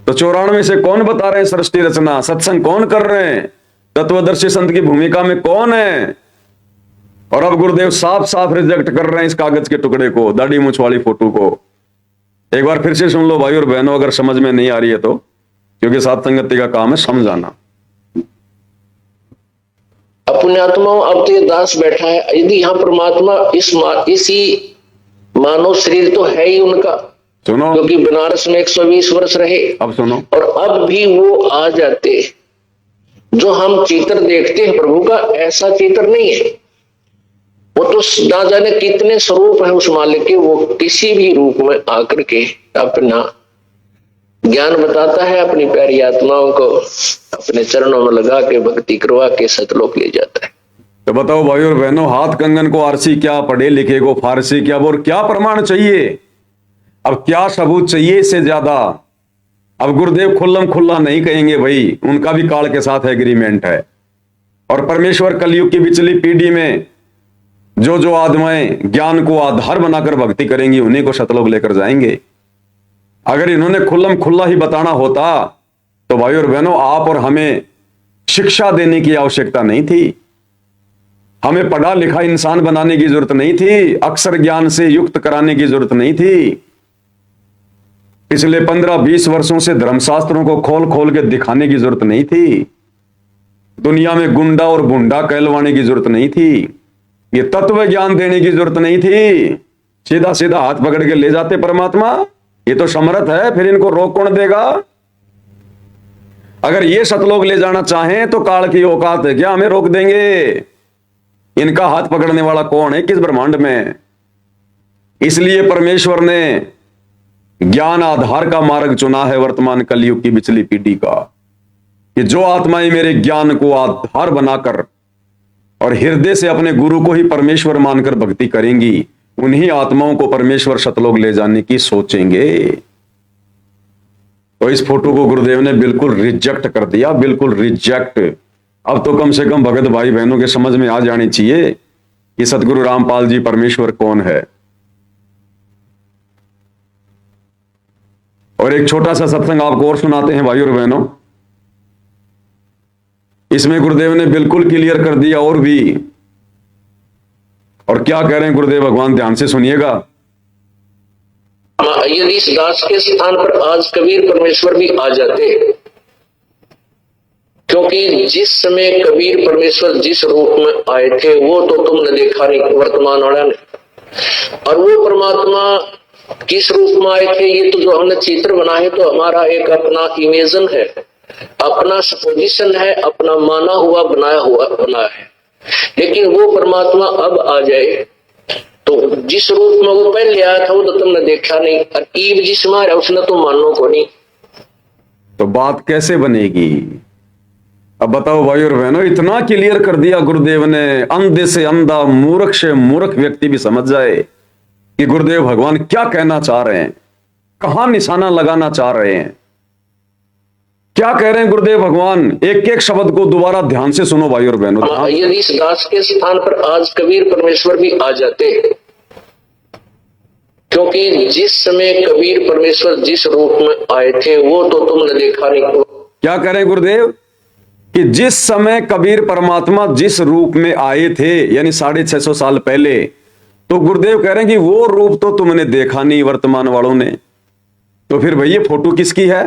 A: तो 94 से कौन बता रहे हैं सृष्टि रचना? सत्संग कौन कर रहे हैं? तत्वदर्शी संत की भूमिका में कौन है? और अब गुरुदेव साफ साफ रिजेक्ट कर रहे हैं इस कागज के टुकड़े को, दाढ़ी मूंछ वाली फोटो को। एक बार फिर से सुन लो भाई और बहनों, अगर समझ में नहीं आ रही है तो, क्योंकि साथ संगति का काम है समझाना।
B: अपने आत्माओं, अब तो ये दास बैठा है, यदि यहाँ परमात्मा इसी मानव शरीर तो है ही उनका,
A: सुनो,
B: क्योंकि बनारस में 120 वर्ष रहे।
A: अब सुनो,
B: और अब भी वो आ जाते। जो हम चित्र देखते हैं प्रभु का, ऐसा चित्र नहीं है। वो तो ना जाने कितने स्वरूप है उस मालिक के, वो किसी भी रूप में आकर के अपना ज्ञान बताता है, अपनी प्यारी आत्माओं को अपने चरणों में लगा के भक्ति करवा के सतलोक ले जाता है।
A: तो बताओ भाई और बहनों, हाथ कंगन को आरसी क्या, पढ़े लिखे को फारसी क्या, और क्या प्रमाण चाहिए? अब क्या सबूत चाहिए इससे ज्यादा? अब गुरुदेव खुल्लम खुल्ला नहीं कहेंगे भाई, उनका भी काल के साथ एग्रीमेंट है। और परमेश्वर कलयुग की पिछली पीढ़ी में जो जो आत्माएं ज्ञान को आधार बनाकर भक्ति करेंगी, उन्हीं को सतलोक लेकर जाएंगे। अगर इन्होंने खुल्लम खुल्ला ही बताना होता तो भाई और बहनों, आप और हमें शिक्षा देने की आवश्यकता नहीं थी, हमें पढ़ा लिखा इंसान बनाने की जरूरत नहीं थी, अक्षर ज्ञान से युक्त कराने की जरूरत नहीं थी। पिछले 15-20 वर्षों से धर्मशास्त्रों को खोल खोल के दिखाने की जरूरत नहीं थी। दुनिया में गुंडा और बुंडा कहलवाने की जरूरत नहीं थी। ये तत्व ज्ञान देने की जरूरत नहीं थी। सीधा सीधा हाथ पकड़ के ले जाते परमात्मा। ये तो समर्थ है, फिर इनको रोक कौन देगा? अगर ये सतलोक ले जाना चाहें तो काल की औकात है क्या हमें रोक देंगे? इनका हाथ पकड़ने वाला कौन है किस ब्रह्मांड में? इसलिए परमेश्वर ने ज्ञान आधार का मार्ग चुना है वर्तमान कलयुग की पिछली पीढ़ी का, कि जो आत्माएं मेरे ज्ञान को आधार बनाकर और हृदय से अपने गुरु को ही परमेश्वर मानकर भक्ति करेंगी, उन्हीं आत्माओं को परमेश्वर सतलोक ले जाने की सोचेंगे। तो इस फोटो को गुरुदेव ने बिल्कुल रिजेक्ट कर दिया, बिल्कुल रिजेक्ट। अब तो कम से कम भगत भाई बहनों के समझ में आ जानी चाहिए कि सतगुरु रामपाल जी परमेश्वर कौन है। और एक छोटा सा सत्संग आपको और सुनाते हैं भाई और बहनों। इसमें गुरुदेव ने बिल्कुल क्लियर कर दिया और भी। और क्या कह रहे हैं गुरुदेव भगवान, ध्यान से सुनिएगा।
B: यदि इस दास के स्थान पर आज कबीर परमेश्वर भी आ जाते, क्योंकि जिस समय कबीर परमेश्वर जिस रूप में आए थे वो तो तुमने देखा नहीं वर्तमान वाला ने, और वो परमात्मा किस रूप में आए थे ये तो जो हमने चित्र बनाए तो हमारा एक अपना इमेजन है, अपना सपोजिशन है, अपना माना हुआ बना है। लेकिन वो परमात्मा अब आ जाए तो जिस रूप में वो पहले आया था वो तो तुमने देखा नहीं, और ईब जिसमें आ रहा उसने तुम मानो को नहीं।
A: तो बात कैसे बनेगी? अब बताओ भाई और बहनों, इतना क्लियर कर दिया गुरुदेव ने, अंधे से अंधा, मूर्ख से मूर्ख व्यक्ति भी समझ जाए कि गुरुदेव भगवान क्या कहना चाह रहे हैं, कहां निशाना लगाना चाह रहे हैं, क्या कह रहे हैं गुरुदेव भगवान। एक एक शब्द को दोबारा ध्यान से सुनो भाई और बहनों।
B: यदि इस दास के स्थान पर आज कबीर परमेश्वर भी आ जाते, क्योंकि जिस समय कबीर परमेश्वर जिस रूप में आए थे वो तो तुमने देखा नहीं।
A: क्या कह रहे हैं गुरुदेव कि जिस समय कबीर परमात्मा जिस रूप में आए थे, यानी 650 साल पहले, तो गुरुदेव कह रहे हैं कि वो रूप तो तुमने देखा नहीं वर्तमान वालों ने। तो फिर भाई ये फोटो किसकी है?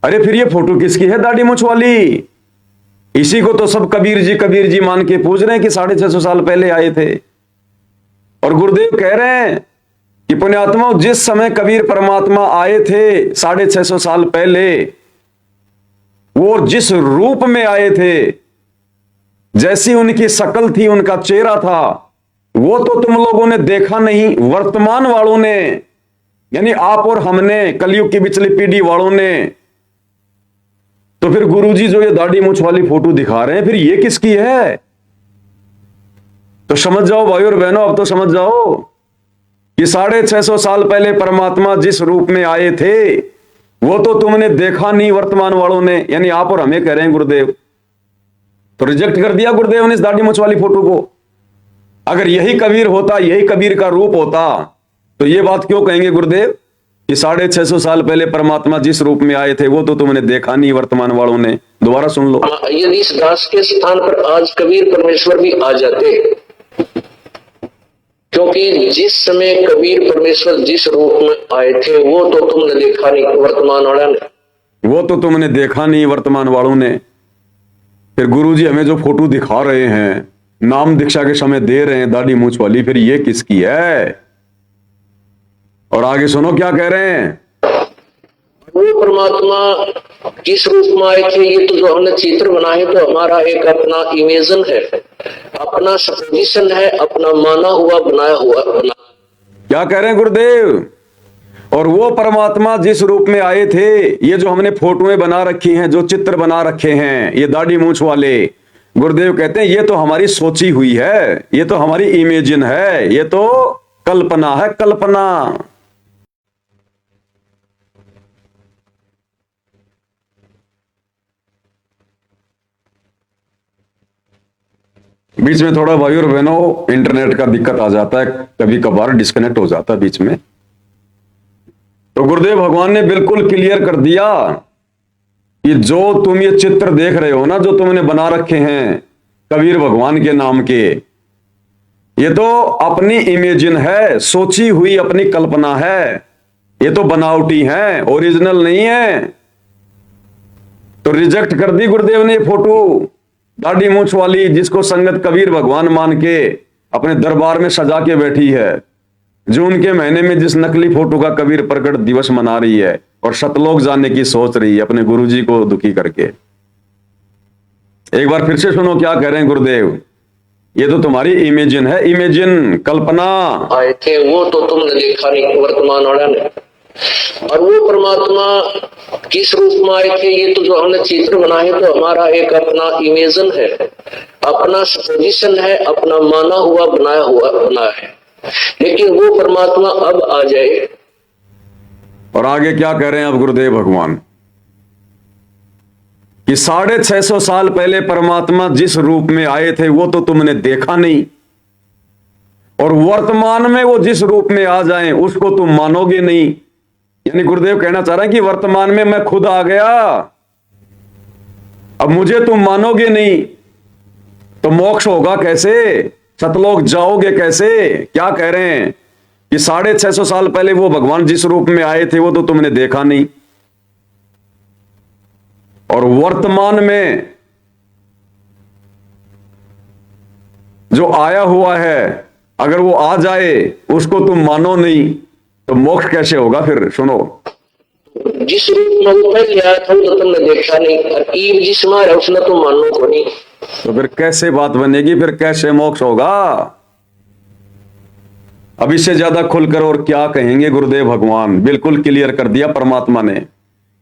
A: अरे फिर ये फोटो किसकी है दाढ़ी मूंछ वाली? इसी को तो सब कबीर जी मान के पूछ रहे हैं कि 650 साल पहले आए थे। और गुरुदेव कह रहे हैं कि पुण्यात्मा जिस समय कबीर परमात्मा आए थे 650 साल पहले, वो जिस रूप में आए थे, जैसी उनकी शक्ल थी, उनका चेहरा था, वो तो तुम लोगों ने देखा नहीं वर्तमान वालों ने, यानी आप और हमने, कलयुग की पिछली पीढ़ी वालों ने। तो फिर गुरुजी जो ये दाढ़ी मूंछ वाली फोटो दिखा रहे हैं, फिर ये किसकी है? तो समझ जाओ भाई और बहनों, अब तो समझ जाओ कि 650 साल पहले परमात्मा जिस रूप में आए थे वो तो तुमने देखा नहीं वर्तमान वालों ने, यानी आप और हमें कह रहे हैं गुरुदेव। तो रिजेक्ट कर दिया गुरुदेव ने इस दाढ़ी मूंछ वाली फोटो को। अगर यही कबीर होता, यही कबीर का रूप होता, तो ये बात क्यों कहेंगे गुरुदेव कि 650 साल पहले परमात्मा जिस रूप में आए थे वो तो तुमने देखा नहीं वर्तमान वालों ने। दोबारा सुन लो।
B: यदि इस दास के स्थान पर आज कबीर परमेश्वर भी आ जाते, क्योंकि जिस समय कबीर परमेश्वर जिस रूप में आए थे वो तो तुमने देखा नहीं वर्तमान वालों ने,
A: वो तो तुमने देखा नहीं वर्तमान वालों ने। फिर गुरुजी हमें जो फोटो दिखा रहे हैं, नाम दीक्षा के समय दे रहे हैं दाढ़ी मूंछ वाली, फिर ये किसकी है? और आगे सुनो क्या कह रहे हैं।
B: वो परमात्मा किस रूप में आए थे, ये तो जो हमने चित्र बनाए तो हमारा एक अपना इमेजन है, अपना सपोजिशन है, अपना माना हुआ बनाया हुआ
A: क्या कह रहे हैं गुरुदेव? और वो परमात्मा जिस रूप में आए थे, ये जो हमने फोटोएं बना रखी हैं, जो चित्र बना रखे हैं, ये दाढ़ी मूंछ वाले, गुरुदेव कहते हैं ये तो हमारी सोची हुई है, ये तो हमारी इमेजिन है, ये तो कल्पना है, कल्पना। बीच में थोड़ा भाई और बहनों इंटरनेट का दिक्कत आ जाता है, कभी कभार डिस्कनेक्ट हो जाता है बीच में। तो गुरुदेव भगवान ने बिल्कुल क्लियर कर दिया कि जो तुम ये चित्र देख रहे हो ना, जो तुमने बना रखे हैं कबीर भगवान के नाम के, ये तो अपनी इमेजिन है, सोची हुई अपनी कल्पना है, ये तो बनावटी है, ओरिजिनल नहीं है। तो रिजेक्ट कर दी गुरुदेव ने फोटो दाढ़ी मूंछ वाली, जिसको संगत कबीर भगवान मान के अपने दरबार में सजा के बैठी है, जो उनके महीने में जिस नकली फोटो का कबीर प्रकट दिवस मना रही है और शतलोक जाने की सोच रही है अपने गुरुजी को दुखी करके। एक बार फिर से सुनो क्या कह रहे हैं गुरुदेव। ये तो तुम्हारी इमेजिन है, इमेजिन, कल्पना।
B: आए थे वो तो तुमने देखा नहीं वर्तमान वाला ने, और वो परमात्मा किस रूप में आए थे, ये तो जो हमने चित्र बनाए तो हमारा एक अपना इमेजन है, अपना सपोजिशन है, अपना माना हुआ बनाया हुआ बना है। लेकिन वो परमात्मा अब आ जाए।
A: और आगे क्या कह रहे हैं अब गुरुदेव भगवान कि 650 साल पहले परमात्मा जिस रूप में आए थे वो तो तुमने देखा नहीं, और वर्तमान में वो जिस रूप में आ जाएं उसको तुम मानोगे नहीं। यानी गुरुदेव कहना चाह रहे हैं कि वर्तमान में मैं खुद आ गया, अब मुझे तुम मानोगे नहीं, तो मोक्ष होगा कैसे, सतलोक जाओगे कैसे? क्या कह रहे हैं कि 650 साल पहले वो भगवान जिस रूप में आए थे वो तो तुमने देखा नहीं, और वर्तमान में जो आया हुआ है अगर वो आ जाए उसको तुम मानो नहीं, तो मोक्ष कैसे होगा? फिर सुनो।
B: जिस रूप में वो पहले आया था वो तुमने देखा नहीं, और ईब जिसमें है उसने तुम मानो को नहीं।
A: तो फिर कैसे बात बनेगी, फिर कैसे मोक्ष होगा? अब इससे ज्यादा खुलकर और क्या कहेंगे गुरुदेव भगवान, बिल्कुल क्लियर कर दिया परमात्मा ने।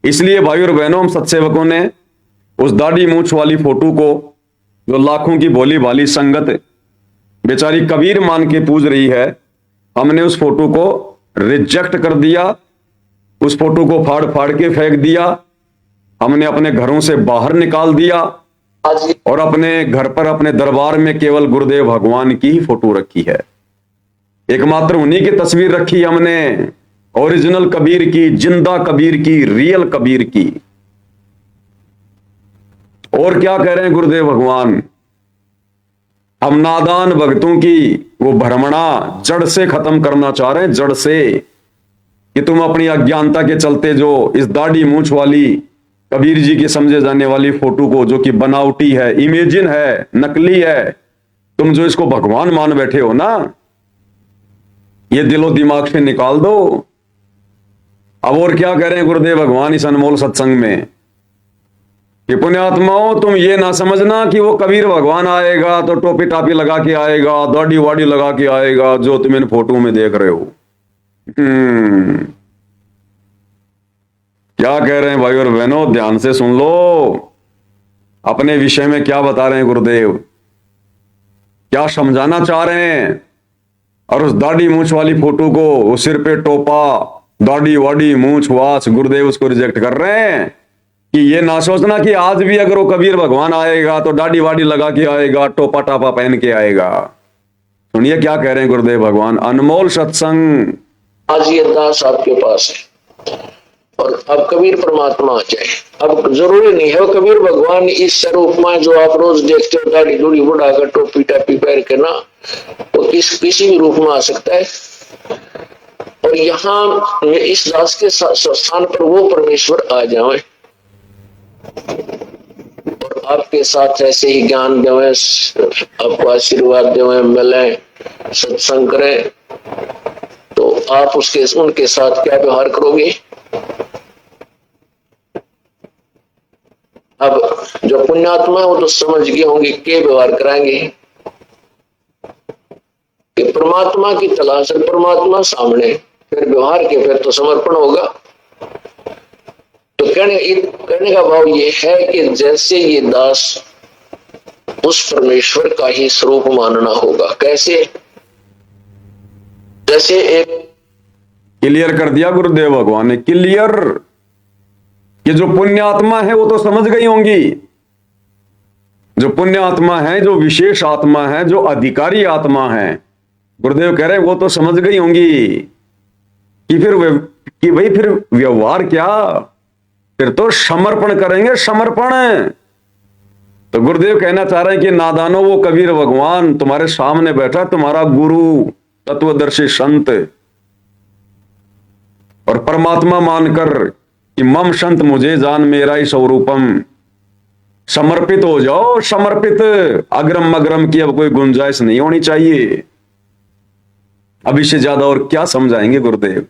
A: इसलिए भाई और बहनों, हम सत्सेवकों ने उस दाढ़ी मूछ वाली फोटो को, जो लाखों की भोली भाली संगत बेचारी कबीर मान के पूज रही है, हमने उस फोटो को रिजेक्ट कर दिया, उस फोटो को फाड़ फाड़ के फेंक दिया, हमने अपने घरों से बाहर निकाल दिया और अपने घर पर, अपने दरबार में केवल गुरुदेव भगवान की ही फोटो रखी है। एकमात्र उन्हीं की तस्वीर रखी हमने, ओरिजिनल कबीर की, जिंदा कबीर की, रियल कबीर की। और क्या कह रहे हैं गुरुदेव भगवान, हम नादान भक्तों की वो भ्रमणा जड़ से खत्म करना चाह रहे हैं, जड़ से, कि तुम अपनी अज्ञानता के चलते जो इस दाढ़ी मूछ वाली कबीर जी की समझे जाने वाली फोटो को, जो कि बनावटी है, इमेजिन है, नकली है, तुम जो इसको भगवान मान बैठे हो ना, ये दिलो दिमाग से निकाल दो। अब और क्या कह रहे हैं गुरुदेव भगवान इस अनमोल सत्संग में, कि पुण्यात्माओं, तुम ये ना समझना कि वो कबीर भगवान आएगा तो टोपी टापी लगा के आएगा, दाढ़ी वाड़ी लगा के आएगा, जो तुम इन फोटो में देख रहे हो। क्या कह रहे हैं भाई और बहनों, ध्यान से सुन लो, अपने विषय में क्या बता रहे हैं गुरुदेव, क्या समझाना चाह रहे हैं। और उस दाढ़ी मूछ वाली फोटो को, उस सिर पे टोपा, दाढ़ी वाड़ी, मूछ वाछ, गुरुदेव उसको रिजेक्ट कर रहे हैं कि ये ना सोचना कि आज भी अगर वो कबीर भगवान आएगा तो दाढ़ी वाड़ी लगा के आएगा, टोपा टापा पहन के आएगा। सुनिए क्या कह रहे हैं गुरुदेव भगवान, अनमोल सत्संग।
B: आज ये दास आपके पास है और अब कबीर परमात्मा आ जाए। अब जरूरी नहीं है वो कबीर भगवान इस स्वरूप में जो आप रोज देखते हो, दाढ़ी दूढ़ी बढ़ाकर टोपी टापी पहन के ना, वो किसी भी रूप में आ सकता है। और यहाँ इस दास के स्थान पर वो परमेश्वर आ जाए और आपके साथ ऐसे ही ज्ञान देवे, आपको आशीर्वाद देवे, मिले, सत्संग करें, तो आप उनके साथ क्या व्यवहार करोगे। अब जो पुण्यात्मा है वो तो समझ गए होंगे क्या व्यवहार कराएंगे, कि परमात्मा की तलाश है, परमात्मा सामने, फिर व्यवहार के फिर तो समर्पण होगा। तो कहने का भाव ये है कि जैसे ये दास उस परमेश्वर का ही स्वरूप मानना होगा। कैसे, जैसे एक
A: क्लियर कर दिया गुरुदेव भगवान ने, क्लियर, कि जो पुण्यात्मा है वो तो समझ गई होंगी, जो पुण्यात्मा है, जो विशेष आत्मा है, जो अधिकारी आत्मा है, गुरुदेव कह रहे हैं वो तो समझ गई होंगी कि भाई फिर व्यवहार क्या, फिर तो समर्पण करेंगे, समर्पण। तो गुरुदेव कहना चाह रहे हैं कि नादानो, वो कबीर भगवान तुम्हारे सामने बैठा, तुम्हारा गुरु, तत्वदर्शी संत, और परमात्मा मानकर कि मम संत मुझे जान मेरा ही स्वरूपम, समर्पित हो जाओ, समर्पित, अग्रम अग्रम की अब कोई गुंजाइश नहीं होनी चाहिए। अब इससे ज्यादा और क्या समझाएंगे गुरुदेव।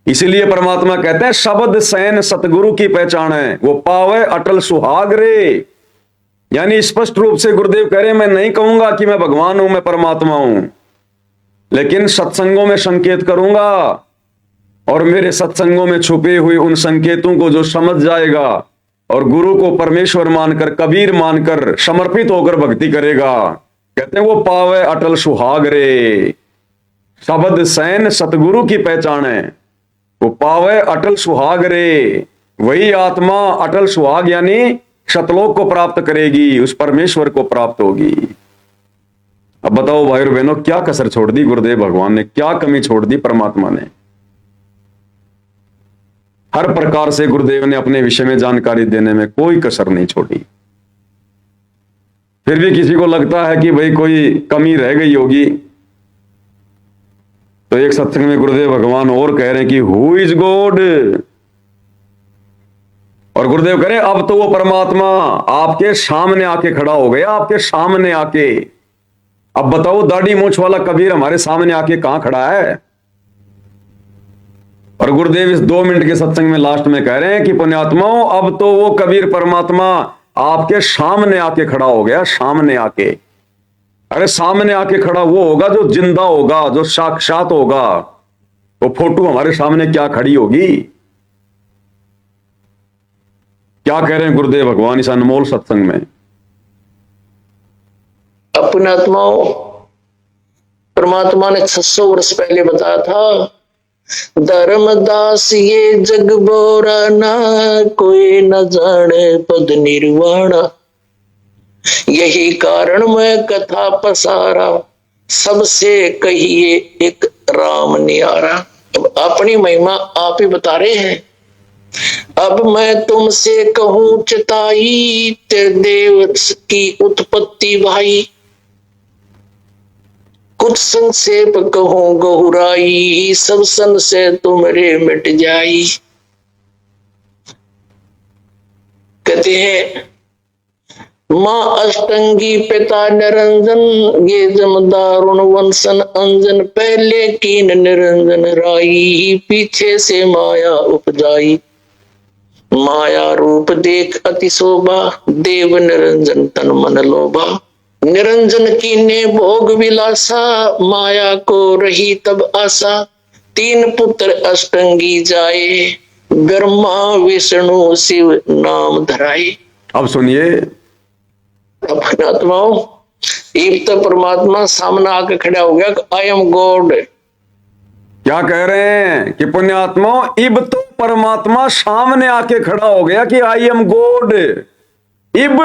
A: इसीलिए परमात्मा कहते हैं शब्द सैन सतगुरु की पहचान है, वो पावे अटल सुहाग रे। यानी स्पष्ट रूप से गुरुदेव कह रहे हैं, मैं नहीं कहूंगा कि मैं भगवान हूं, मैं परमात्मा हूं, लेकिन सत्संगों में संकेत करूंगा, और मेरे सत्संगों में छुपे हुए उन संकेतों को जो समझ जाएगा और गुरु को परमेश्वर मानकर, कबीर मानकर समर्पित होकर भक्ति करेगा, कहते हैं वो पावे अटल सुहाग रे। शब्द सैन सतगुरु की पहचान है, वो पावे अटल सुहाग रे। वही आत्मा अटल सुहाग यानी शतलोक को प्राप्त करेगी, उस परमेश्वर को प्राप्त होगी। अब बताओ भाई और बहनों, क्या कसर छोड़ दी गुरुदेव भगवान ने, क्या कमी छोड़ दी परमात्मा ने। हर प्रकार से गुरुदेव ने अपने विषय में जानकारी देने में कोई कसर नहीं छोड़ी। फिर भी किसी को लगता है कि भाई कोई कमी रह गई होगी, तो एक सत्संग में गुरुदेव भगवान और कह रहे हैं कि हु इज गॉड, और गुरुदेव कह रहे हैं अब तो वो परमात्मा आपके सामने आके खड़ा हो गया, आपके सामने आके। अब बताओ, दाढ़ी मूछ वाला कबीर हमारे सामने आके कहां खड़ा है। और गुरुदेव इस 2 मिनट के सत्संग में लास्ट में कह रहे हैं कि पुण्यात्माओं, अब तो वो कबीर परमात्मा आपके सामने आके खड़ा हो गया, सामने आके। अरे सामने आके खड़ा वो होगा जो जिंदा होगा, जो साक्षात होगा। वो फोटो हमारे सामने क्या खड़ी होगी? क्या कह रहे हैं गुरुदेव भगवान इस अनमोल सत्संग में?
B: अपने आत्माओं, परमात्मा ने 600 वर्ष पहले बताया था, धर्मदास ये जग बोरा ना, कोई न जाने पद निर्वाणा। यही कारण मैं कथा पसारा, सबसे कहिए एक राम न्यारा। अब अपनी महिमा आप ही बता रहे हैं। अब मैं तुमसे कहूं चिताई, ते देव की उत्पत्ति भाई। कुछ संक्षेप कहूं गहुराई, सब संशय तुमरे मिट जाई। कहते हैं मां अष्टंगी पिता निरंजन, ये जमदारुण वंशन अंजन। पहले कीन निरंजन राई, पीछे से माया उपजाई। माया रूप देख अति शोभा, देव निरंजन तन मन लोभा। निरंजन कीने भोग विलासा, माया को रही तब आशा। 3 पुत्र अष्टंगी जाए, ब्रह्मा विष्णु शिव नाम धराए।
A: अब सुनिए,
B: अपने आत्माओं, एक तो परमात्मा सामने आके खड़ा हो गया, आई एम गॉड।
A: क्या कह रहे हैं कि पुण्यात्मा, इब तो परमात्मा सामने आके खड़ा हो गया कि आई एम गॉड। इब,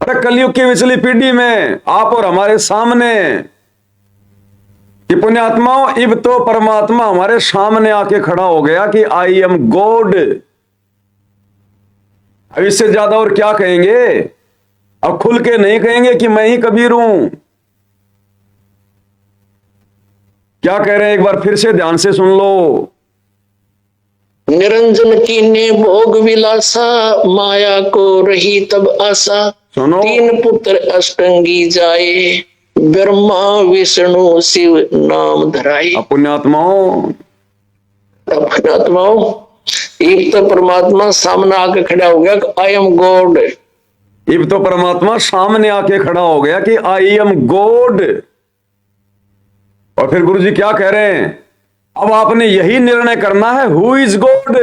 A: अरे कलयुग की पिछली पीढ़ी में आप और हमारे सामने कि पुण्यात्माओं, इब तो परमात्मा हमारे सामने आके खड़ा हो गया कि आई एम गॉड। अब इससे ज्यादा और क्या कहेंगे? अब खुल के नहीं कहेंगे कि मैं ही कबीर हूं। क्या कह रहे हैं एक बार फिर से ध्यान से सुन लो।
B: निरंजन कीने भोग विलासा, माया को रही तब आशा।
A: सुनो,
B: 3 पुत्र अष्टंगी जाए, ब्रह्मा विष्णु शिव नाम धराए।
A: पुण्यात्माओं,
B: अपनात्माओं, एक तो परमात्मा सामने आके खड़ा हो गया, आई एम गॉड।
A: इब तो परमात्मा सामने आके खड़ा हो गया कि आई एम गॉड। और फिर गुरु जी क्या कह रहे हैं? अब आपने यही निर्णय करना है, हु इज गॉड।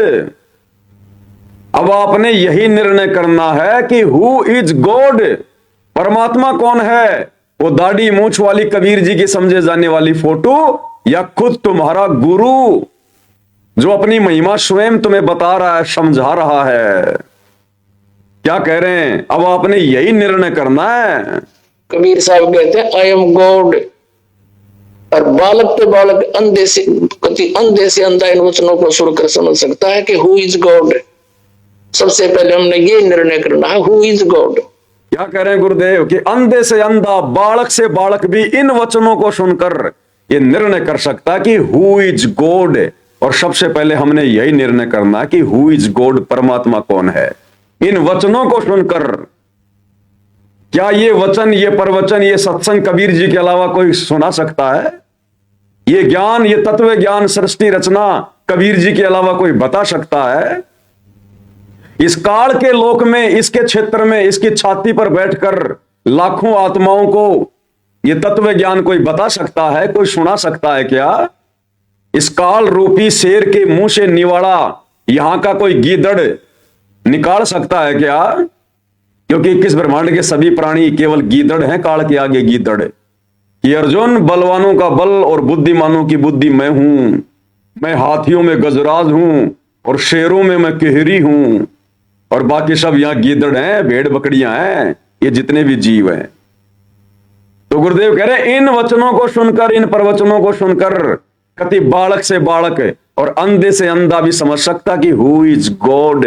A: अब आपने यही निर्णय करना है कि हु इज गॉड, परमात्मा कौन है? वो दाढ़ी मूंछ वाली कबीर जी की समझे जाने वाली फोटो, या खुद तुम्हारा गुरु जो अपनी महिमा स्वयं तुम्हें बता रहा है, समझा रहा है? क्या कह रहे हैं? अब आपने यही निर्णय करना है।
B: कबीर साहब कहते हैं आई एम गॉड। और बालक तो बालक अंधे से अंधा इन वचनों को सुनकर समझ सकता है कि हु इज गॉड। सबसे पहले हमने ये निर्णय करना है, हु इज गॉड।
A: क्या कह रहे हैं गुरुदेव कि अंधे से अंधा, बालक से बालक भी इन वचनों को सुनकर ये निर्णय कर सकता है कि हु इज गॉड। और सबसे पहले हमने यही निर्णय करना है कि हु इज गॉड, परमात्मा कौन है। इन वचनों को सुनकर, क्या ये वचन, ये प्रवचन, ये सत्संग कबीर जी के अलावा कोई सुना सकता है? ये ज्ञान, ये तत्व ज्ञान, सृष्टि रचना कबीर जी के अलावा कोई बता सकता है? इस काल के लोक में, इसके क्षेत्र में, इसकी छाती पर बैठकर लाखों आत्माओं को ये तत्व ज्ञान कोई बता सकता है, कोई सुना सकता है क्या? इस काल रूपी शेर के मुंह से निवाड़ा यहां का कोई गीदड़ निकाल सकता है क्या? क्योंकि 21 ब्रह्मांड के सभी प्राणी केवल गीदड़ हैं, काल के आगे गीदड़। कि अर्जुन, बलवानों का बल और बुद्धिमानों की बुद्धि मैं हूं। मैं हाथियों में गजराज हूं और शेरों में मैं केहरी हूं, और बाकी सब यहां गीदड़ हैं, भेड़ बकरियां हैं, ये जितने भी जीव हैं। तो गुरुदेव कह रहे इन वचनों को सुनकर, इन प्रवचनों को सुनकर कति बालक से बालक और अंधे से अंधा भी समझ सकता कि हु इज गॉड।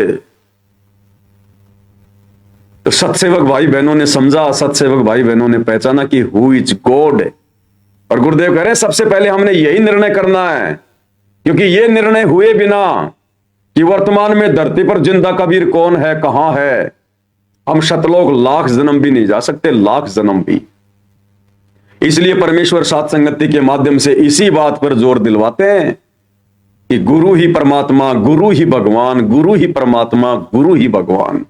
A: तो सत्सेवक भाई बहनों ने समझा, सत्सेवक भाई बहनों ने पहचाना कि हु इज गॉड। और गुरुदेव कह रहे सबसे पहले हमने यही निर्णय करना है, क्योंकि यह निर्णय हुए बिना कि वर्तमान में धरती पर जिंदा कबीर कौन है, कहां है, हम शतलोक लाख जन्म भी नहीं जा सकते, लाख जन्म भी। इसलिए परमेश्वर साथ संगति के माध्यम से इसी बात पर जोर दिलवाते हैं कि गुरु ही परमात्मा, गुरु ही भगवान, गुरु ही परमात्मा, गुरु ही भगवान।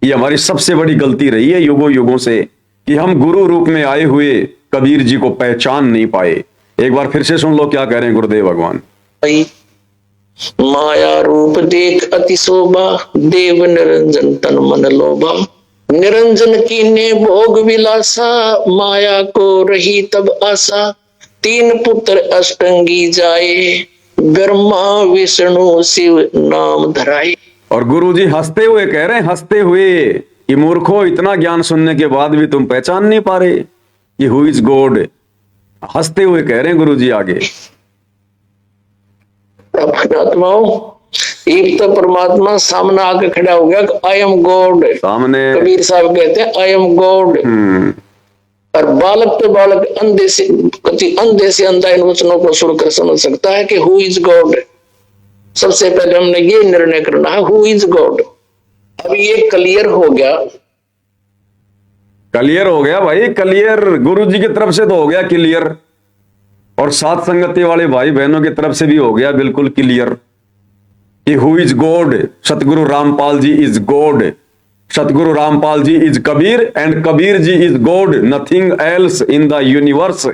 A: ये हमारी सबसे बड़ी गलती रही है युगों युगों से, कि हम गुरु रूप में आए हुए कबीर जी को पहचान नहीं पाए। एक बार फिर से सुन लो क्या कह रहे हैं गुरुदेव भगवान।
B: माया रूप देख अति शोभा, देव निरंजन तन मन लोभा। निरंजन की ने भोग विलासा, माया को रही तब आशा। तीन पुत्र अष्टंगी जाए, ब्रह्मा विष्णु शिव नाम धराए।
A: और गुरु जी हंसते हुए कह रहे हैं, हंसते हुए, कि मूर्खो, इतना ज्ञान सुनने के बाद भी तुम पहचान नहीं पा रहे कि हु इज गॉड। हंसते हुए कह रहे हैं गुरु जी आगे।
B: आत्माओं, एक तो परमात्मा सामने आके खड़ा हो गया, आई एम गॉड।
A: सामने
B: कबीर साहब कहते हैं आई एम गॉड। और बालक तो बालक अंधे से अंधा इन वचनों को सुनकर समझ सकता है कि हु इज गॉड। सबसे पहले हमने ये निर्णय करना है हु इज गॉड। अब ये क्लियर हो गया,
A: क्लियर हो गया भाई, क्लियर गुरु जी की तरफ से तो हो गया क्लियर, और साथ संगति वाले भाई बहनों की तरफ से भी हो गया बिल्कुल क्लियर कि who is God. Satguru Rampal ji is God, Satguru Rampal ji is Kabir and Kabir ji is God, nothing else in the universe.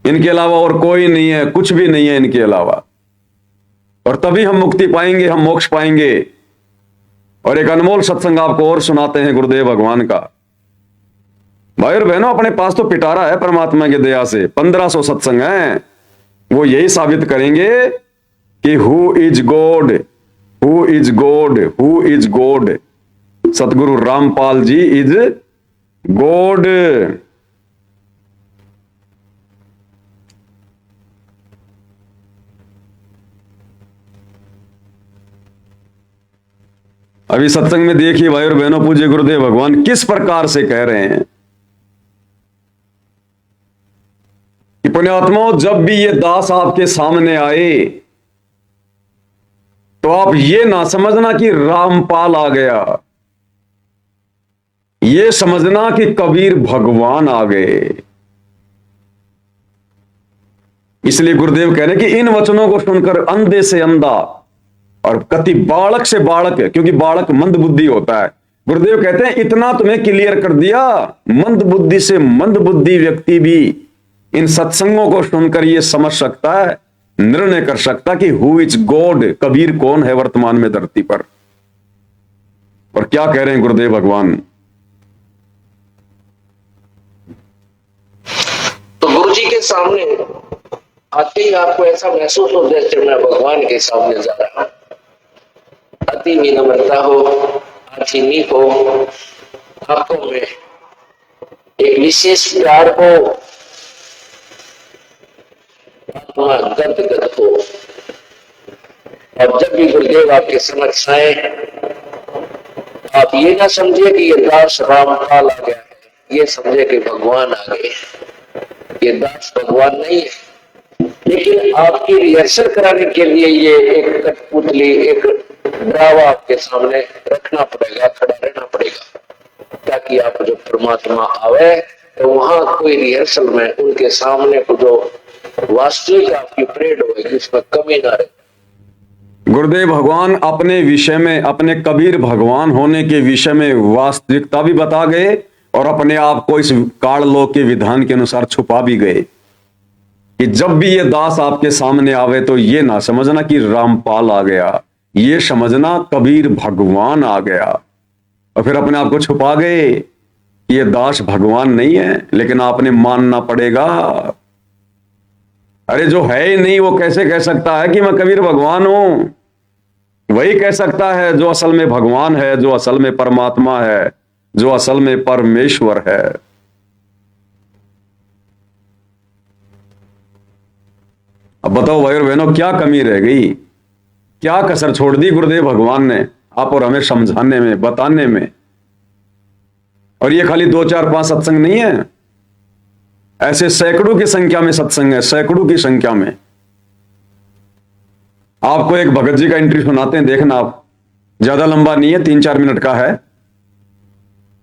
A: इनके अलावा और कोई नहीं है, कुछ भी नहीं है इनके अलावा। और तभी हम मुक्ति पाएंगे, हम मोक्ष पाएंगे। और एक अनमोल सत्संग आपको और सुनाते हैं गुरुदेव भगवान का। भाई और बहनों, अपने पास तो पिटारा है परमात्मा की दया से, 1500 सत्संग हैं, वो यही साबित करेंगे कि who is God, who is God, who is God. Satguru Rampal ji is God. अभी सत्संग में देखिए भाई और बहनों, पूज्य गुरुदेव भगवान किस प्रकार से कह रहे हैं कि पुण्यात्माओं, जब भी ये दास आपके सामने आए तो आप ये ना समझना कि रामपाल आ गया, ये समझना कि कबीर भगवान आ गए। इसलिए गुरुदेव कह रहे हैं कि इन वचनों को सुनकर अंधे से अंधा और कति बालक से बालक, क्योंकि बालक मंद बुद्धि होता है, गुरुदेव कहते हैं इतना तुम्हें क्लियर कर दिया, मंद बुद्धि से मंद बुद्धि व्यक्ति भी इन सत्संगों को सुनकर यह समझ सकता है, निर्णय कर सकता कि हु इज गॉड, कबीर कौन है वर्तमान में धरती पर। और क्या कह रहे हैं गुरुदेव भगवान।
B: तो गुरु जी के सामने आते ही आपको ऐसा महसूस हो जैसे मैं भगवान के सामने जा रहा हूं। अति विनम्रता हो, अति हो, आंखों में एक विशेष प्यार हो, आत्मा गदगद हो। और जब भी गुरुदेव आपके समक्ष आए, आप ये ना समझिए कि ये दास रामपाल आ गया है, ये समझे कि भगवान आ गए। ये दास भगवान नहीं है, लेकिन आपकी रिहर्सल कराने के लिए ये एक कठपुतली, एक ड्रावा आपके सामने रखना पड़ेगा, खड़ा रहना पड़ेगा, ताकि आप जो परमात्मा आवे तो वहां कोई रिहर्सल में उनके सामने को जो वास्तविक आपकी परेड होगी उसमें कमी ना रहे।
A: गुरुदेव भगवान अपने विषय में, अपने कबीर भगवान होने के विषय में वास्तविकता भी बता गए और अपने आप को इस काललोक के विधान के अनुसार छुपा भी गए कि जब भी ये दास आपके सामने आवे तो ये ना समझना कि रामपाल आ गया, ये समझना कबीर भगवान आ गया। और फिर अपने आप को छुपा गए कि ये दास भगवान नहीं है, लेकिन आपने मानना पड़ेगा। अरे जो है ही नहीं वो कैसे कह सकता है कि मैं कबीर भगवान हूं। वही कह सकता है जो असल में भगवान है, जो असल में परमात्मा है, जो असल में परमेश्वर है। अब बताओ भाई और बहनों, क्या कमी रह गई, क्या कसर छोड़ दी गुरुदेव भगवान ने आप और हमें समझाने में, बताने में। और ये खाली 2 4 5 सत्संग नहीं है, ऐसे सैकड़ों की संख्या में सत्संग है, सैकड़ों की संख्या में। आपको एक भगत जी का एंट्री सुनाते हैं, देखना आप, ज्यादा लंबा नहीं है, 3 4 मिनट का है।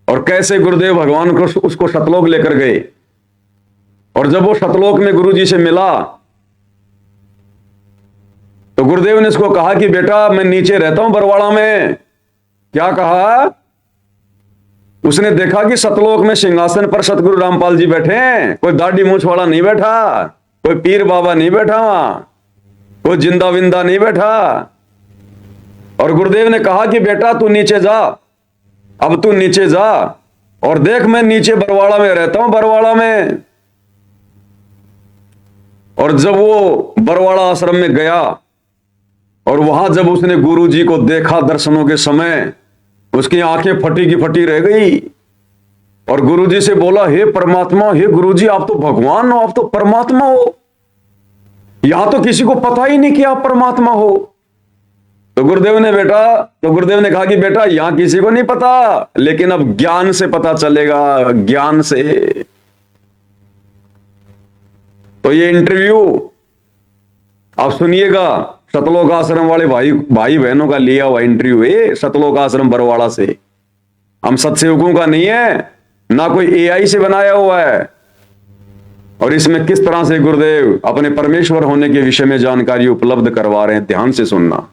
A: और कैसे गुरुदेव भगवान को उसको सतलोक लेकर गए, और जब वो सतलोक में गुरु जी से मिला तो गुरुदेव ने इसको कहा कि बेटा मैं नीचे रहता हूं बरवाड़ा में। क्या कहा उसने देखा कि सतलोक में सिंहासन पर सतगुरु रामपाल जी बैठे हैं, कोई दाढ़ी मूछ वाला नहीं बैठा, कोई पीर बाबा नहीं बैठा वहां, कोई जिंदा विंदा नहीं बैठा। और गुरुदेव ने कहा कि बेटा तू नीचे जा, अब तू नीचे जा और देख मैं नीचे बरवाड़ा में रहता हूं, बरवाड़ा में। और जब वो बरवाड़ा आश्रम में गया और वहां जब उसने गुरु जी को देखा दर्शनों के समय, उसकी आंखें फटी की फटी रह गई और गुरु जी से बोला, हे परमात्मा, हे गुरु जी, आप तो भगवान हो, आप तो परमात्मा हो, यहां तो किसी को पता ही नहीं कि आप परमात्मा हो। तो गुरुदेव ने कहा कि बेटा यहां किसी को नहीं पता, लेकिन अब ज्ञान से पता चलेगा, ज्ञान से। तो ये इंटरव्यू आप सुनिएगा, सतलोक आश्रम वाले भाई बहनों का लिया हुआ इंटरव्यू है, सतलोक आश्रम बरवाड़ा से। हम सत्सेवकों का नहीं है, ना कोई एआई से बनाया हुआ है। और इसमें किस तरह से गुरुदेव अपने परमेश्वर होने के विषय में जानकारी उपलब्ध करवा रहे हैं, ध्यान से सुनना।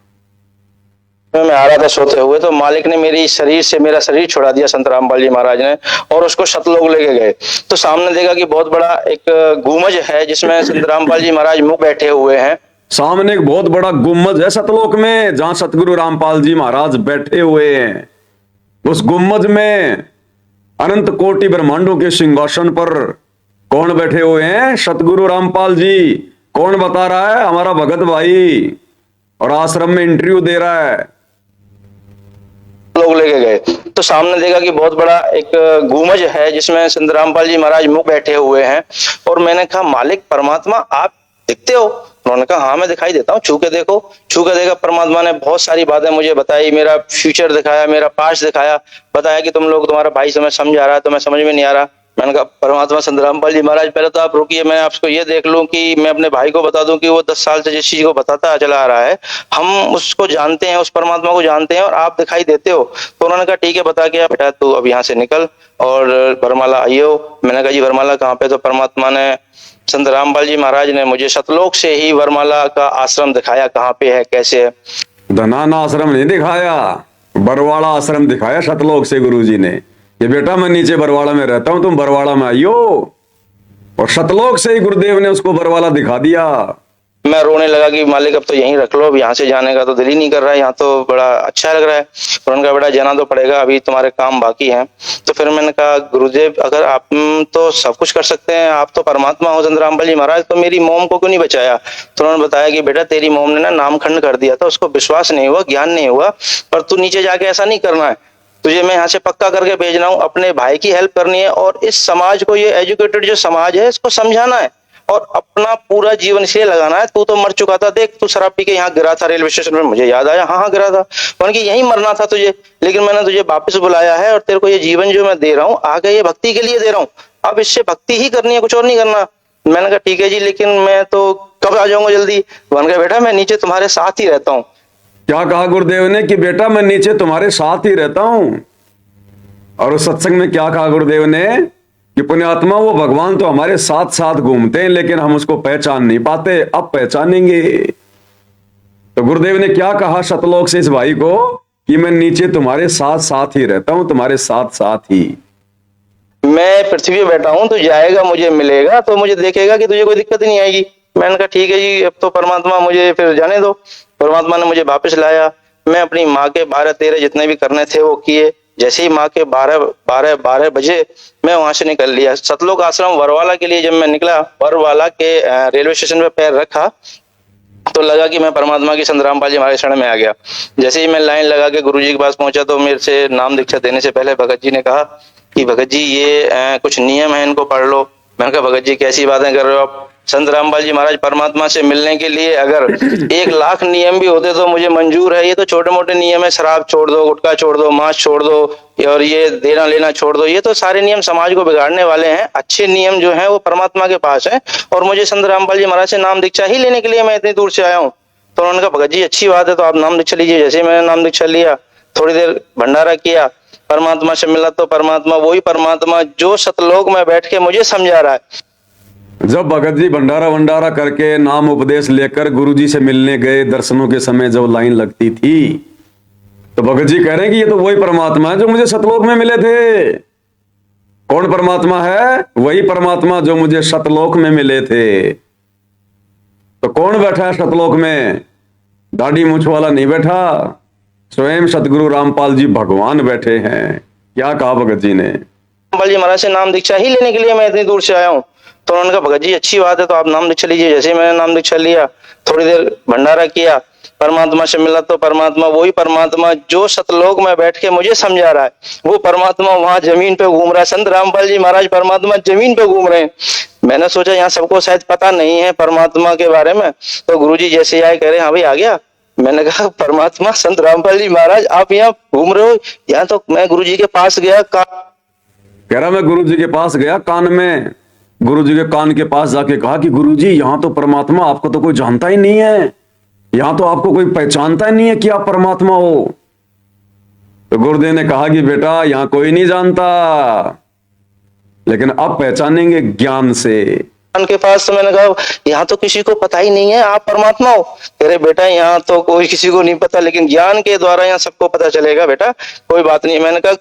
C: मैं आ रहा था सोते हुए, तो मालिक ने मेरा शरीर छुड़ा दिया संत रामपाल जी महाराज ने, और उसको सतलोक लेके गए। तो सामने देखा कि बहुत बड़ा एक गुमज है जिसमें संत रामपाल जी महाराज मुख बैठे हुए हैं।
A: सामने एक बहुत बड़ा गुम्मज है सतलोक में, जहां सतगुरु रामपाल जी महाराज बैठे हुए हैं। उस गुम्मज में अनंत कोटि ब्रह्मांडों के सिंहासन पर कौन बैठे हुए हैं? सतगुरु रामपाल जी। कौन बता रहा है? हमारा भगत भाई, और आश्रम में इंटरव्यू दे रहा है।
C: लोग लेके गए तो सामने देखा कि बहुत बड़ा एक गुमज है जिसमें संत रामपाल जी महाराज मुख बैठे हुए हैं। और मैंने कहा, मालिक परमात्मा आप दिखते हो? उन्होंने कहा, हाँ मैं दिखाई देता हूँ, छू के देखो। छू के देखा, परमात्मा ने बहुत सारी बातें मुझे बताई, मेरा फ्यूचर दिखाया, मेरा पास्ट दिखाया, बताया कि तुम लोग, तुम्हारा भाई समय समझा रहा है, तुम्हें समझ में नहीं आ रहा। मैंने कहा, परमात्मा संत रामपाल जी महाराज पहले तो आप रुकिए, मैं आपको ये देख लूं कि मैं अपने भाई को बता दूं कि वो 10 साल से जिस चीज को बताता चला आ रहा है, हम उसको जानते हैं, उस परमात्मा को जानते हैं, और आप दिखाई देते हो। तो उन्होंने कहा, ठीक है, बता के बेटा तू अब यहाँ से निकल और बरमाला आइयो। मैंने कहा, जी बरमाला कहाँ पे? तो परमात्मा ने, संत रामपाल जी महाराज ने मुझे सतलोक से ही बरमाला का आश्रम दिखाया, कहाँ पे है, कैसे है।
A: धनाना आश्रम नहीं दिखाया, बरवाड़ा आश्रम दिखाया सतलोक से गुरु जी ने। ये बेटा मैं नीचे बरवाड़ा में रहता हूं, तुम बरवाड़ा में आइयो। और सतलोक से ही गुरुदेव ने उसको बरवाड़ा दिखा दिया।
C: मैं रोने लगा कि मालिक अब तो यहीं रख लो, अब यहाँ से जाने का तो दिल ही नहीं कर रहा है, यहाँ तो बड़ा अच्छा लग रहा है। और उनका, बेटा जाना तो पड़ेगा, अभी तुम्हारे काम बाकी हैं। तो फिर मैंने कहा, गुरुदेव अगर आप तो सब कुछ कर सकते हैं, आप तो परमात्मा हो संत रामपाल जी महाराज, तो मेरी मोम को क्यों नहीं बचाया? तो उन्होंने बताया कि बेटा तेरी मोम ने ना नामखंड कर दिया था, उसको विश्वास नहीं हुआ, ज्ञान नहीं हुआ, और तू नीचे जाके ऐसा नहीं करना है, तुझे मैं यहाँ से पक्का करके भेजना हूँ, अपने भाई की हेल्प करनी है, और इस समाज को, ये एजुकेटेड जो समाज है, इसको समझाना है, और अपना पूरा जीवन इसलिए लगाना है। तू तो मर चुका था, देख तू शराब पी के यहाँ गिरा था रेलवे स्टेशन में, मुझे याद आया, हाँ गिरा था, मैंने कि यहीं मरना था तुझे, लेकिन मैंने तुझे वापस बुलाया है, और तेरे को ये जीवन जो मैं दे रहा हूँ आगे, ये भक्ति के लिए दे रहा हूँ, अब इससे भक्ति ही करनी है, कुछ और नहीं करना। मैंने कहा, ठीक है जी, लेकिन मैं तो कब आ जाऊंगा जल्दी? मैंने कहा, बेटा मैं नीचे तुम्हारे साथ ही रहता हूँ।
A: क्या कहा गुरुदेव ने? कि बेटा मैं नीचे तुम्हारे साथ ही रहता हूं। और उस सत्संग में क्या कहा गुरुदेव ने? कि पुण्यात्मा, वो भगवान तो हमारे साथ साथ घूमते हैं, लेकिन हम उसको पहचान नहीं पाते, अब पहचानेंगे। तो गुरुदेव ने क्या कहा सतलोक से इस भाई को? कि मैं नीचे तुम्हारे साथ साथ ही रहता हूं, तुम्हारे साथ साथ ही।
C: मैं पृथ्वी पे बैठा हूं, तो जाएगा, मुझे मिलेगा, तो मुझे देखेगा कि तुझे कोई दिक्कत नहीं आएगी। मैंने कहा, ठीक है जी, अब तो परमात्मा मुझे फिर जाने दो। परमात्मा ने मुझे वापस लाया। मैं अपनी माँ के 12-13 जितने भी करने थे वो किए। जैसे ही माँ के 12 बजे मैं वहां से निकल लिया। सतलोक आश्रम बरवाला के लिए जब मैं निकला, बरवाला के रेलवे स्टेशन पे पैर रखा, तो लगा कि मैं परमात्मा की संत रामपाल जी हमारे शरण में आ गया। जैसे ही मैं लाइन लगा के गुरुजी के पास पहुंचा, तो मेरे से नाम दीक्षा देने से पहले भगत जी ने कहा कि भगत जी ये कुछ नियम है, इनको पढ़ लो। मैंने कहा, भगत जी कैसी बातें कर रहे हो आप? संत रामपाल जी महाराज परमात्मा से मिलने के लिए अगर 1 लाख नियम भी होते तो मुझे मंजूर है, ये तो छोटे मोटे नियम है, शराब छोड़ दो, गुटखा छोड़ दो, मांस छोड़ दो, और ये देना लेना छोड़ दो, ये तो सारे नियम समाज को बिगाड़ने वाले हैं। अच्छे नियम जो हैं वो परमात्मा के पास है, और मुझे संत रामपाल जी महाराज से नाम दीक्षा ही लेने के लिए मैं इतनी दूर से आया हूँ। तो उन्होंने कहा, भगत जी अच्छी बात है, तो आप नाम दीक्षा लीजिए। जैसे मैंने नाम दीक्षा लिया, थोड़ी देर भंडारा किया, परमात्मा से मिला, तो परमात्मा वही परमात्मा जो सतलोक में बैठ के मुझे समझा रहा है।
A: जब भगत जी भंडारा करके नाम उपदेश लेकर गुरुजी से मिलने गए, दर्शनों के समय जब लाइन लगती थी, तो भगत जी कह रहे हैं कि ये तो वही परमात्मा है जो मुझे सतलोक में मिले थे। कौन परमात्मा है? वही परमात्मा जो मुझे सतलोक में मिले थे। तो कौन बैठा है सतलोक में? दाढ़ी मूछ वाला नहीं बैठा, स्वयं सतगुरु रामपाल जी भगवान बैठे हैं। क्या कहा भगत जी ने?
C: रामपाल जी महाराज से नाम दीक्षा ही लेने के लिए मैं इतनी दूर से आया हूँ। तो उन्होंने कहा भगत जी अच्छी बात है, तो आप नाम दीक्षा लीजिए। जैसे ही मैंने नाम दीक्षा लिया, थोड़ी देर भंडारा किया, परमात्मा से मिला। तो परमात्मा वही परमात्मा जो सतलोक में बैठ के मुझे समझा रहा है, वो परमात्मा वहां जमीन पे घूम रहा है। संत रामपाल जी महाराज परमात्मा जमीन पे घूम रहे हैं। मैंने सोचा यहाँ सबको शायद पता नहीं है परमात्मा के बारे में। तो गुरुजी जैसे आए, कह रहे हाँ भाई आ गया। मैंने कहा परमात्मा संत रामपाल जी महाराज आप यहाँ घूम रहे हो? यहाँ तो मैं गुरुजी के पास गया,
A: कह रहा मैं गुरुजी के पास गया, कान में गुरुजी के कान के पास जाके कहा कि गुरुजी यहाँ तो परमात्मा आपको तो कोई जानता ही नहीं है, यहां तो आपको कोई पहचानता ही नहीं है कि आप परमात्मा हो। तो गुरुदेव ने कहा कि बेटा यहां कोई नहीं जानता, लेकिन अब पहचानेंगे ज्ञान से।
C: के पास तो मैंने कहा यहाँ तो किसी को पता ही नहीं है आप परमात्मा हो। कह रहे बेटा यहाँ तो कोई किसी को नहीं पता, लेकिन ज्ञान के द्वारा यहाँ सबको पता चलेगा बेटा, कोई बात नहीं। मैंने कहा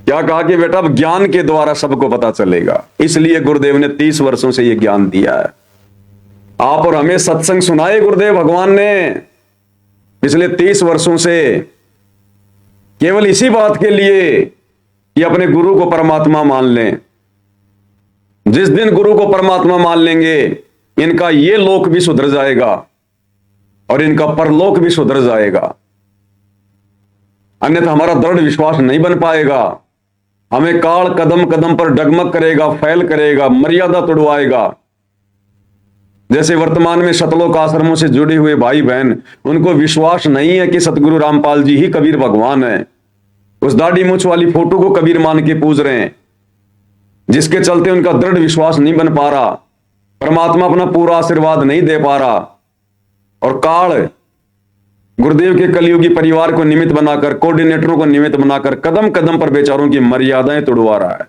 A: क्या कहा कि बेटा अब ज्ञान के द्वारा सबको पता चलेगा। इसलिए गुरुदेव ने 30 वर्षों से यह ज्ञान दिया है। आप और हमें सत्संग सुनाए गुरुदेव भगवान ने पिछले 30 वर्षों से, केवल इसी बात के लिए कि अपने गुरु को परमात्मा मान लें। जिस दिन गुरु को परमात्मा मान लेंगे, इनका ये लोक भी सुधर जाएगा और इनका परलोक भी सुधर जाएगा। अन्यथा हमारा दृढ़ विश्वास नहीं बन पाएगा। हमें काल कदम कदम पर डगमग करेगा, फैल करेगा, मर्यादा तोड़वाएगा। जैसे वर्तमान में सतलोक आश्रमों से जुड़े हुए भाई बहन, उनको विश्वास नहीं है कि सतगुरु रामपाल जी ही कबीर भगवान है। उस दाढ़ी मूछ वाली फोटो को कबीर मान के पूज रहे हैं, जिसके चलते उनका दृढ़ विश्वास नहीं बन पा रहा, परमात्मा अपना पूरा आशीर्वाद नहीं दे पा रहा। और काल गुरुदेव के कलयुगी परिवार को निमित्त बनाकर, कोऑर्डिनेटरों को निमित्त बनाकर कदम कदम पर बेचारों की मर्यादाएं तोड़वा रहा है।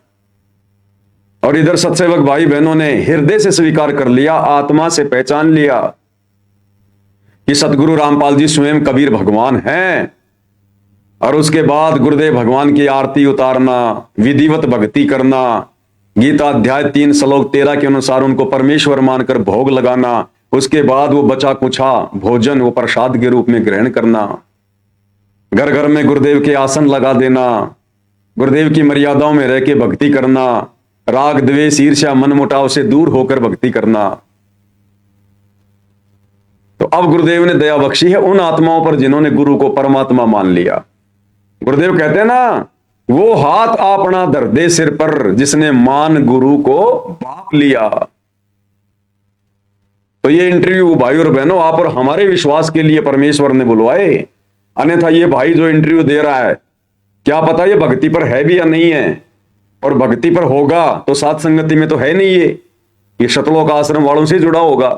A: और इधर सत्सेवक भाई बहनों ने हृदय से स्वीकार कर लिया, आत्मा से पहचान लिया कि सतगुरु रामपाल जी स्वयं कबीर भगवान हैं। और उसके बाद गुरुदेव भगवान की आरती उतारना, विधिवत भक्ति करना, गीता अध्याय 3 श्लोक 13 के अनुसार उनको परमेश्वर मानकर भोग लगाना, उसके बाद वो बचा कुछा भोजन वो प्रसाद के रूप में ग्रहण करना, घर घर में गुरुदेव के आसन लगा देना, गुरुदेव की मर्यादाओं में रह के भक्ति करना, राग द्वेष ईर्ष्या मन मुटाव से दूर होकर भक्ति करना। तो अब गुरुदेव ने दया बख्शी है उन आत्माओं पर जिन्होंने गुरु को परमात्मा मान लिया। गुरुदेव कहते हैं ना, वो हाथ आपना धर दे सिर पर जिसने मान गुरु को बाप लिया। तो ये इंटरव्यू भाई और बहनों आप और हमारे विश्वास के लिए परमेश्वर ने बुलवाए। अन्यथा ये भाई जो इंटरव्यू दे रहा है, क्या पता ये भक्ति पर है भी या नहीं है। और भक्ति पर होगा तो सात संगति में तो है नहीं, ये सतलोक आश्रम वालों से जुड़ा होगा।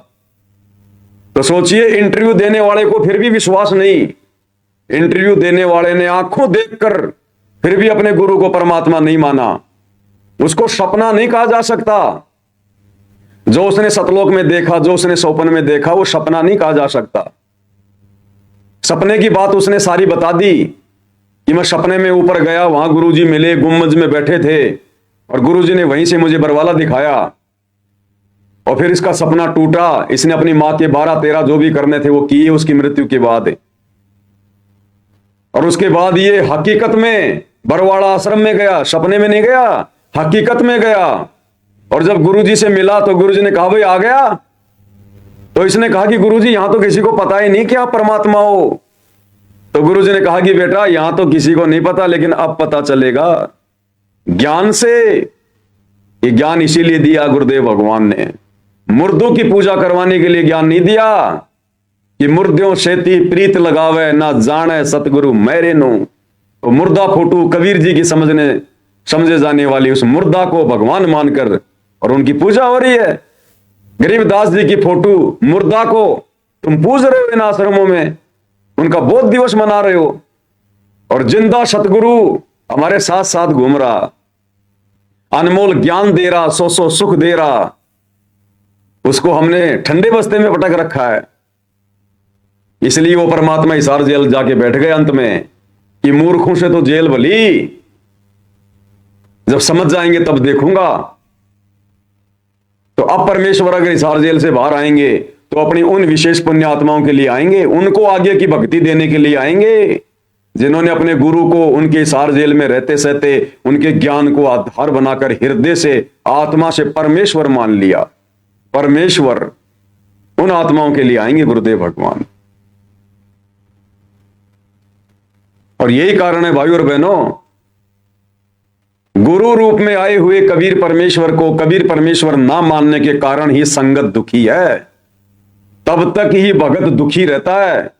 A: तो सोचिए, इंटरव्यू देने वाले को फिर भी विश्वास नहीं, इंटरव्यू देने वाले ने आंखों देखकर फिर भी अपने गुरु को परमात्मा नहीं माना। उसको सपना नहीं कहा जा सकता। जो उसने सतलोक में देखा, जो उसने स्वप्न में देखा, वो सपना नहीं कहा जा सकता। सपने की बात उसने सारी बता दी कि मैं सपने में ऊपर गया, वहां गुरुजी मिले, गुम्बज में बैठे थे और गुरुजी ने वहीं से मुझे बरवाला दिखाया और फिर इसका सपना टूटा। इसने अपनी मां के 12-13 जो भी करने थे वो किए उसकी मृत्यु के बाद। और उसके बाद ये हकीकत में बरवाड़ा आश्रम में गया, सपने में नहीं गया, हकीकत में गया। और जब गुरुजी से मिला तो गुरुजी ने कहा भाई आ गया। तो इसने कहा कि गुरुजी यहां तो किसी को पता ही नहीं कि आप परमात्मा हो। तो गुरुजी ने कहा कि बेटा यहां तो किसी को नहीं पता, लेकिन अब पता चलेगा ज्ञान से। ये ज्ञान इसीलिए दिया गुरुदेव भगवान ने, मुर्दों की पूजा करवाने के लिए ज्ञान नहीं दिया कि मुर्दों सेती प्रीत लगावे ना जाने सतगुरु मेरे नो। तो मुर्दा फोटो कबीर जी की समझे जाने वाली उस मुर्दा को भगवान मानकर और उनकी पूजा हो रही है। गरीबदास जी की फोटो मुर्दा को तुम पूज रहे हो इन आश्रमों में, उनका बोध दिवस मना रहे हो। और जिंदा सतगुरु हमारे साथ साथ घूम रहा, अनमोल ज्ञान दे रहा, सौ सुख दे रहा, उसको हमने ठंडे बस्ते में पटक रखा है। इसलिए वो परमात्मा हिसार जेल जाके बैठ गए अंत में कि मूर्खों से तो जेल भली, जब समझ जाएंगे तब देखूंगा। तो अब परमेश्वर अगर हिसार जेल से बाहर आएंगे तो अपनी उन विशेष पुण्य आत्माओं के लिए आएंगे, उनको आगे की भक्ति देने के लिए आएंगे, जिन्होंने अपने गुरु को उनके हिसार जेल में रहते सहते उनके ज्ञान को आधार बनाकर हृदय से आत्मा से परमेश्वर मान लिया। परमेश्वर उन आत्माओं के लिए आएंगे गुरुदेव भगवान। और यही कारण है भाइयों और बहनों, गुरु रूप में आए हुए कबीर परमेश्वर को कबीर परमेश्वर ना मानने के कारण ही संगत दुखी है। तब तक ही भगत दुखी रहता है,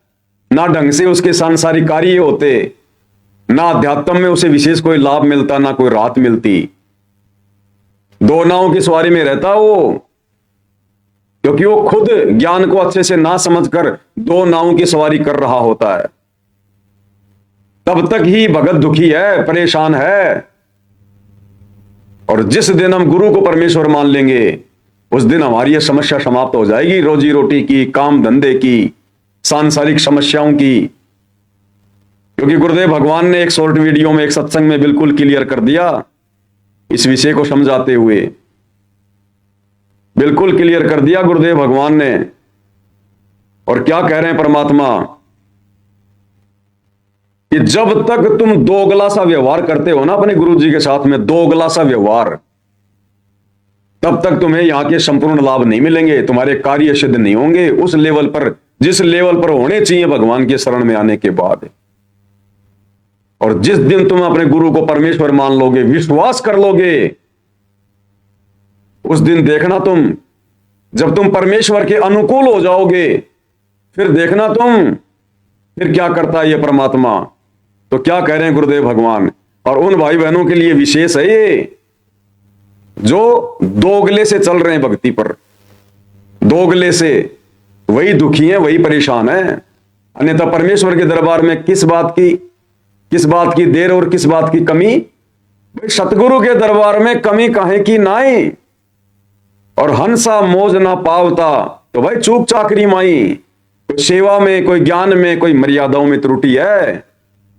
A: ना ढंग से उसके सांसारिक कार्य होते, ना अध्यात्म में उसे विशेष कोई लाभ मिलता, ना कोई राहत मिलती। दो नावों की सवारी में रहता वो, क्योंकि वो खुद ज्ञान को अच्छे से ना समझकर दो नावों की सवारी कर रहा होता है। तब तक ही भगत दुखी है, परेशान है। और जिस दिन हम गुरु को परमेश्वर मान लेंगे उस दिन हमारी यह समस्या समाप्त हो जाएगी, रोजी रोटी की, काम धंधे की, सांसारिक समस्याओं की। क्योंकि गुरुदेव भगवान ने एक शॉर्ट वीडियो में एक सत्संग में बिल्कुल क्लियर कर दिया, इस विषय को समझाते हुए बिल्कुल क्लियर कर दिया गुरुदेव भगवान ने। और क्या कह रहे हैं परमात्मा कि जब तक तुम दोगला सा व्यवहार करते हो ना अपने गुरु जी के साथ में, दोगला सा व्यवहार, तब तक तुम्हें यहां के संपूर्ण लाभ नहीं मिलेंगे, तुम्हारे कार्य सिद्ध नहीं होंगे उस लेवल पर जिस लेवल पर होने चाहिए भगवान के शरण में आने के बाद। और जिस दिन तुम अपने गुरु को परमेश्वर मान लोगे, विश्वास कर लोगे, उस दिन देखना तुम, जब तुम परमेश्वर के अनुकूल हो जाओगे, फिर देखना तुम फिर क्या करता है ये परमात्मा। तो क्या कह रहे हैं गुरुदेव भगवान, और उन भाई बहनों के लिए विशेष है ये जो दोगले से चल रहे हैं भक्ति पर, दोगले से, वही दुखी हैं, वही परेशान है। अन्यथा परमेश्वर के दरबार में किस बात की देर और किस बात की कमी। भाई सतगुरु के दरबार में कमी काहे की नाई, और हंसा मोज ना पावता, तो भाई चूक चाकरी माई, कोई सेवा में, कोई ज्ञान में, कोई मर्यादाओं में त्रुटि है।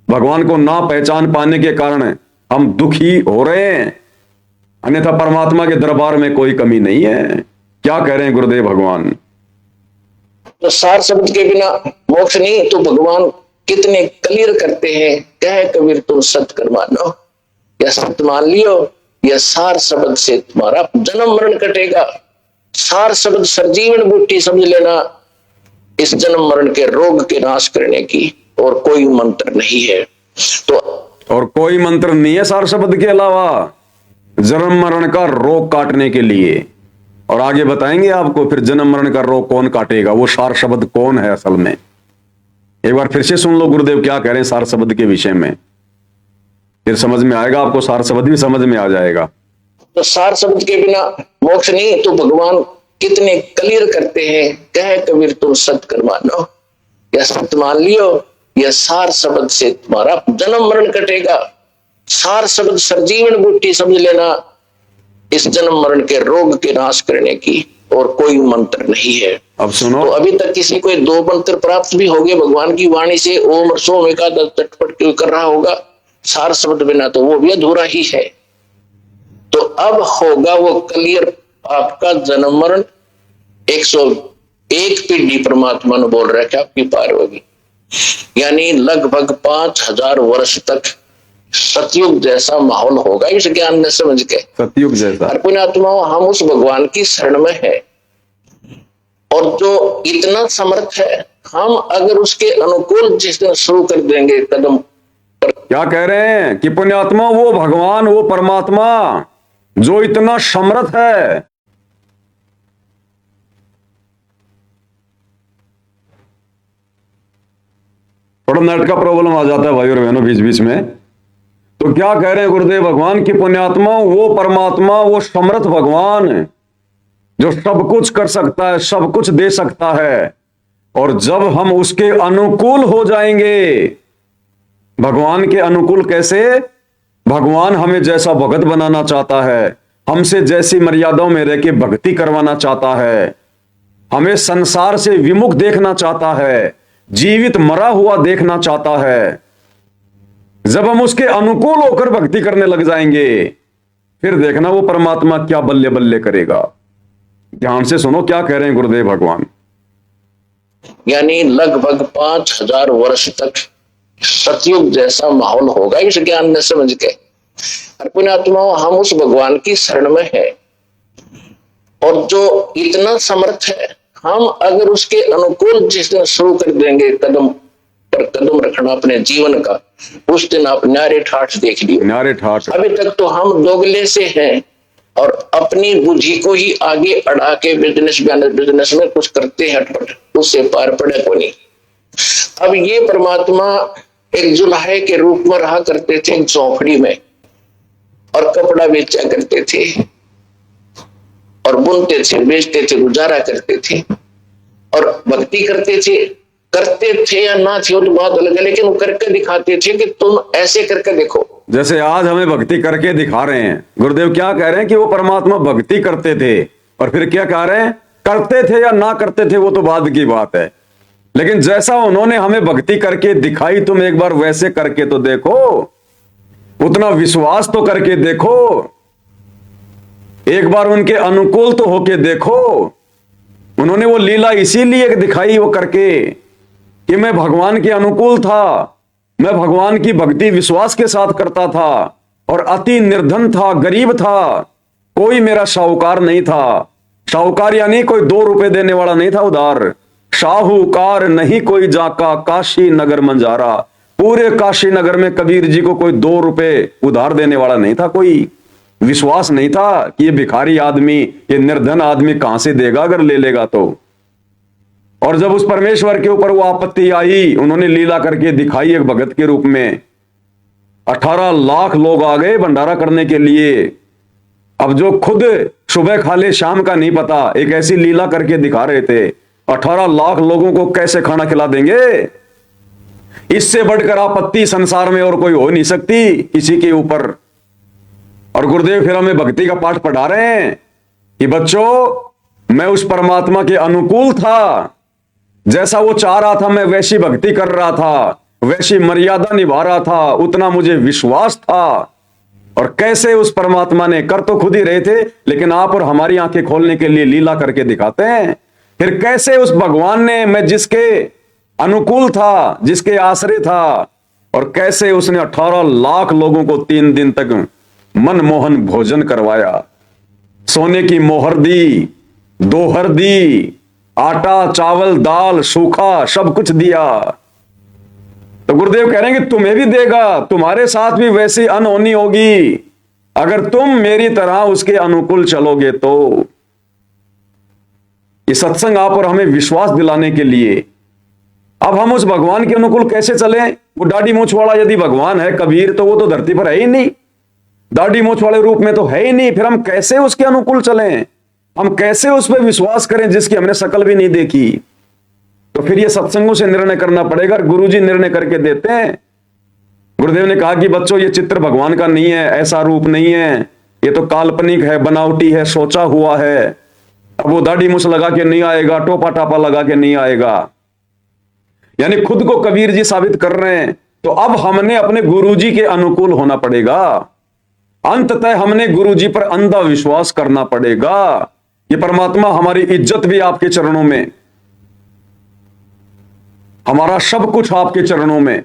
A: भगवान को ना पहचान पाने के कारण हम दुखी हो रहे हैं, अन्यथा परमात्मा के दरबार में कोई कमी नहीं है। क्या कह रहे हैं गुरुदेव भगवान,
B: तो सार शब्द के बिना मोक्ष नहीं, तो भगवान कितने क्लियर करते हैं, कह कबीर तुम सत कर मानो, या सत मान लियो, या सार शब्द से तुम्हारा जन्म मरण कटेगा। सार शब्द सरजीवन बूटी समझ लेना, इस जन्म मरण के रोग के नाश करने की और कोई मंत्र नहीं है। तो
A: और कोई मंत्र नहीं है सार शब्द के अलावा जन्म मरण का रोग काटने के लिए। और आगे बताएंगे आपको फिर जन्म मरण का रोग कौन काटेगा, वो सार शब्द कौन है असल में। एक बार फिर से सुन लो गुरुदेव क्या कह रहे हैं सार शब्द के विषय में, फिर समझ में आएगा आपको, सार शब्द भी समझ में आ जाएगा।
B: तो सार शब्द के बिना मोक्ष नहीं, तो भगवान कितने क्लियर करते हैं, कह कबीर तुम सत कर मानो, या सत मान लियो, या सार शब्द से तुम्हारा जन्म मरण कटेगा। सार शब्द सरजीवन बूटी समझ लेना, इस जन्म मरण के रोग के नाश करने की और कोई मंत्र नहीं है।
A: अब सुनो,
B: तो अभी तक किसी को 2 मंत्र प्राप्त भी हो गए भगवान की वाणी से, ओम सोम एकादश चटपट क्यों कर रहा होगा, सार शब्द बिना तो वो भी अधूरा ही है। तो अब होगा वो क्लियर आपका जन्म मरण। 101 पीढ़ी परमात्मा ने बोल रहा है कि आपकी पार होगी, यानी लगभग 5000 वर्ष तक सतयुग जैसा माहौल होगा इस ज्ञान ने समझ के।
A: सतयुग जैसा।
B: और पुण्यात्माओं, हम उस भगवान की शरण में है, और जो इतना समर्थ है, हम अगर उसके अनुकूल जिस दिन शुरू कर देंगे कदम पर।
A: क्या कह रहे हैं कि पुण्यात्मा वो भगवान, वो परमात्मा जो इतना समर्थ है, थोड़ा नेट का प्रॉब्लम आ जाता है भाई और बहनों बीच बीच में। तो क्या कह रहे हैं गुरुदेव भगवान की पुण्यात्मा वो परमात्मा, वो समर्थ भगवान जो सब कुछ कर सकता है, सब कुछ दे सकता है। और जब हम उसके अनुकूल हो जाएंगे, भगवान के अनुकूल कैसे, भगवान हमें जैसा भगत बनाना चाहता है, हमसे जैसी मर्यादाओं में रह के भक्ति करवाना चाहता है, हमें संसार से विमुख देखना चाहता है, जीवित मरा हुआ देखना चाहता है। जब हम उसके अनुकूल होकर भक्ति करने लग जाएंगे, फिर देखना वो परमात्मा क्या बल्ले बल्ले करेगा। ध्यान से सुनो क्या कह रहे हैं गुरुदेव भगवान।
B: यानी लगभग 5000 वर्ष तक सतयुग जैसा माहौल होगा इस ज्ञान में समझ के। और पुण्यात्माओं, हम उस भगवान की शरण में है और जो इतना समर्थ है, हम अगर उसके अनुकूल जिस दिन शुरू कर देंगे कदम पर कदम रखना अपने जीवन का, उस दिन आप न्यारे ठाठ देख लियो।
A: न्यारे ठाठ।
B: अभी तक तो हम दोगले से हैं और अपनी बुद्धि को ही आगे अड़ा के बिजनेस में कुछ करते हैं हटपट, उससे पार पड़े को नहीं। अब ये परमात्मा एक जुल्हे के रूप में रहा करते थे एक झोपड़ी में, और कपड़ा बेचा करते थे और बुनते थे, बेचते थे, गुजारा करते थे और भक्ति करते थे या ना थे वो तो बात अलग है, लेकिन वो करके दिखाते थे कि तुम ऐसे करके देखो।
A: जैसे आज हमें भक्ति करके दिखा रहे हैं। गुरुदेव क्या कह रहे हैं कि वो परमात्मा भक्ति करते थे, और फिर क्या कह रहे हैं, करते थे या ना करते थे वो तो बाद की बात है, लेकिन जैसा उन्होंने हमें भक्ति करके दिखाई, तुम एक बार वैसे करके तो देखो, उतना विश्वास तो करके देखो, एक बार उनके अनुकूल तो होके देखो। उन्होंने वो लीला इसीलिए दिखाई वो करके कि मैं भगवान के अनुकूल था, मैं भगवान की भक्ति विश्वास के साथ करता था और अति निर्धन था, गरीब था, कोई मेरा साहूकार नहीं था। साहूकार यानी कोई 2 रुपए देने वाला नहीं था उधार। साहूकार नहीं कोई जाका काशी नगर मंजारा। पूरे काशी नगर में कबीर जी को कोई 2 रुपए उधार देने वाला नहीं था। कोई विश्वास नहीं था कि ये भिखारी आदमी, ये निर्धन आदमी कहां से देगा अगर ले लेगा तो। और जब उस परमेश्वर के ऊपर वो आपत्ति आई, उन्होंने लीला करके दिखाई एक भगत के रूप में। 18 लाख लोग आ गए भंडारा करने के लिए। अब जो खुद सुबह खा ले शाम का नहीं पता, एक ऐसी लीला करके दिखा रहे थे। 18 लाख लोगों को कैसे खाना खिला देंगे? इससे बढ़कर आपत्ति संसार में और कोई हो नहीं सकती किसी के ऊपर। और गुरुदेव फिर हमें भक्ति का पाठ पढ़ा रहे हैं कि बच्चों, मैं उस परमात्मा के अनुकूल था, जैसा वो चाह रहा था मैं वैसी भक्ति कर रहा था, वैसी मर्यादा निभा रहा था, उतना मुझे विश्वास था। और कैसे उस परमात्मा ने, कर तो खुद ही रहे थे, लेकिन आप और हमारी आंखें खोलने के लिए लीला करके दिखाते हैं। फिर कैसे उस भगवान ने, मैं जिसके अनुकूल था, जिसके आश्रय था, और कैसे उसने 18 लाख लोगों को 3 दिन तक मनमोहन भोजन करवाया, सोने की मोहर दी, दोहर दी, आटा चावल दाल सूखा सब कुछ दिया। तो गुरुदेव कह रहे हैं कि तुम्हें भी देगा, तुम्हारे साथ भी वैसी अनहोनी होगी अगर तुम मेरी तरह उसके अनुकूल चलोगे तो। ये सत्संग आप और हमें विश्वास दिलाने के लिए। अब हम उस भगवान के अनुकूल कैसे चलें? वो दाढ़ी मूछ वाला यदि भगवान है कबीर, तो वो तो धरती पर है ही नहीं, दाढ़ी मूछ वाले रूप में तो है ही नहीं। फिर हम कैसे उसके अनुकूल चलें? हम कैसे उस पर विश्वास करें जिसकी हमने शकल भी नहीं देखी? तो फिर ये सत्संगों से निर्णय करना पड़ेगा। गुरुजी निर्णय करके देते हैं। गुरुदेव ने कहा कि बच्चों, ये चित्र भगवान का नहीं है, ऐसा रूप नहीं है, ये तो काल्पनिक है, बनावटी है, सोचा हुआ है। अब वो दाढ़ी मूछ लगा के नहीं आएगा, टोपा टापा लगा के नहीं आएगा। यानी खुद को कबीर जी साबित कर रहे हैं। तो अब हमने अपने गुरुजी के अनुकूल होना पड़ेगा। अंततः हमने गुरुजी पर अंधा विश्वास करना पड़ेगा। ये परमात्मा, हमारी इज्जत भी आपके चरणों में, हमारा सब कुछ आपके चरणों में,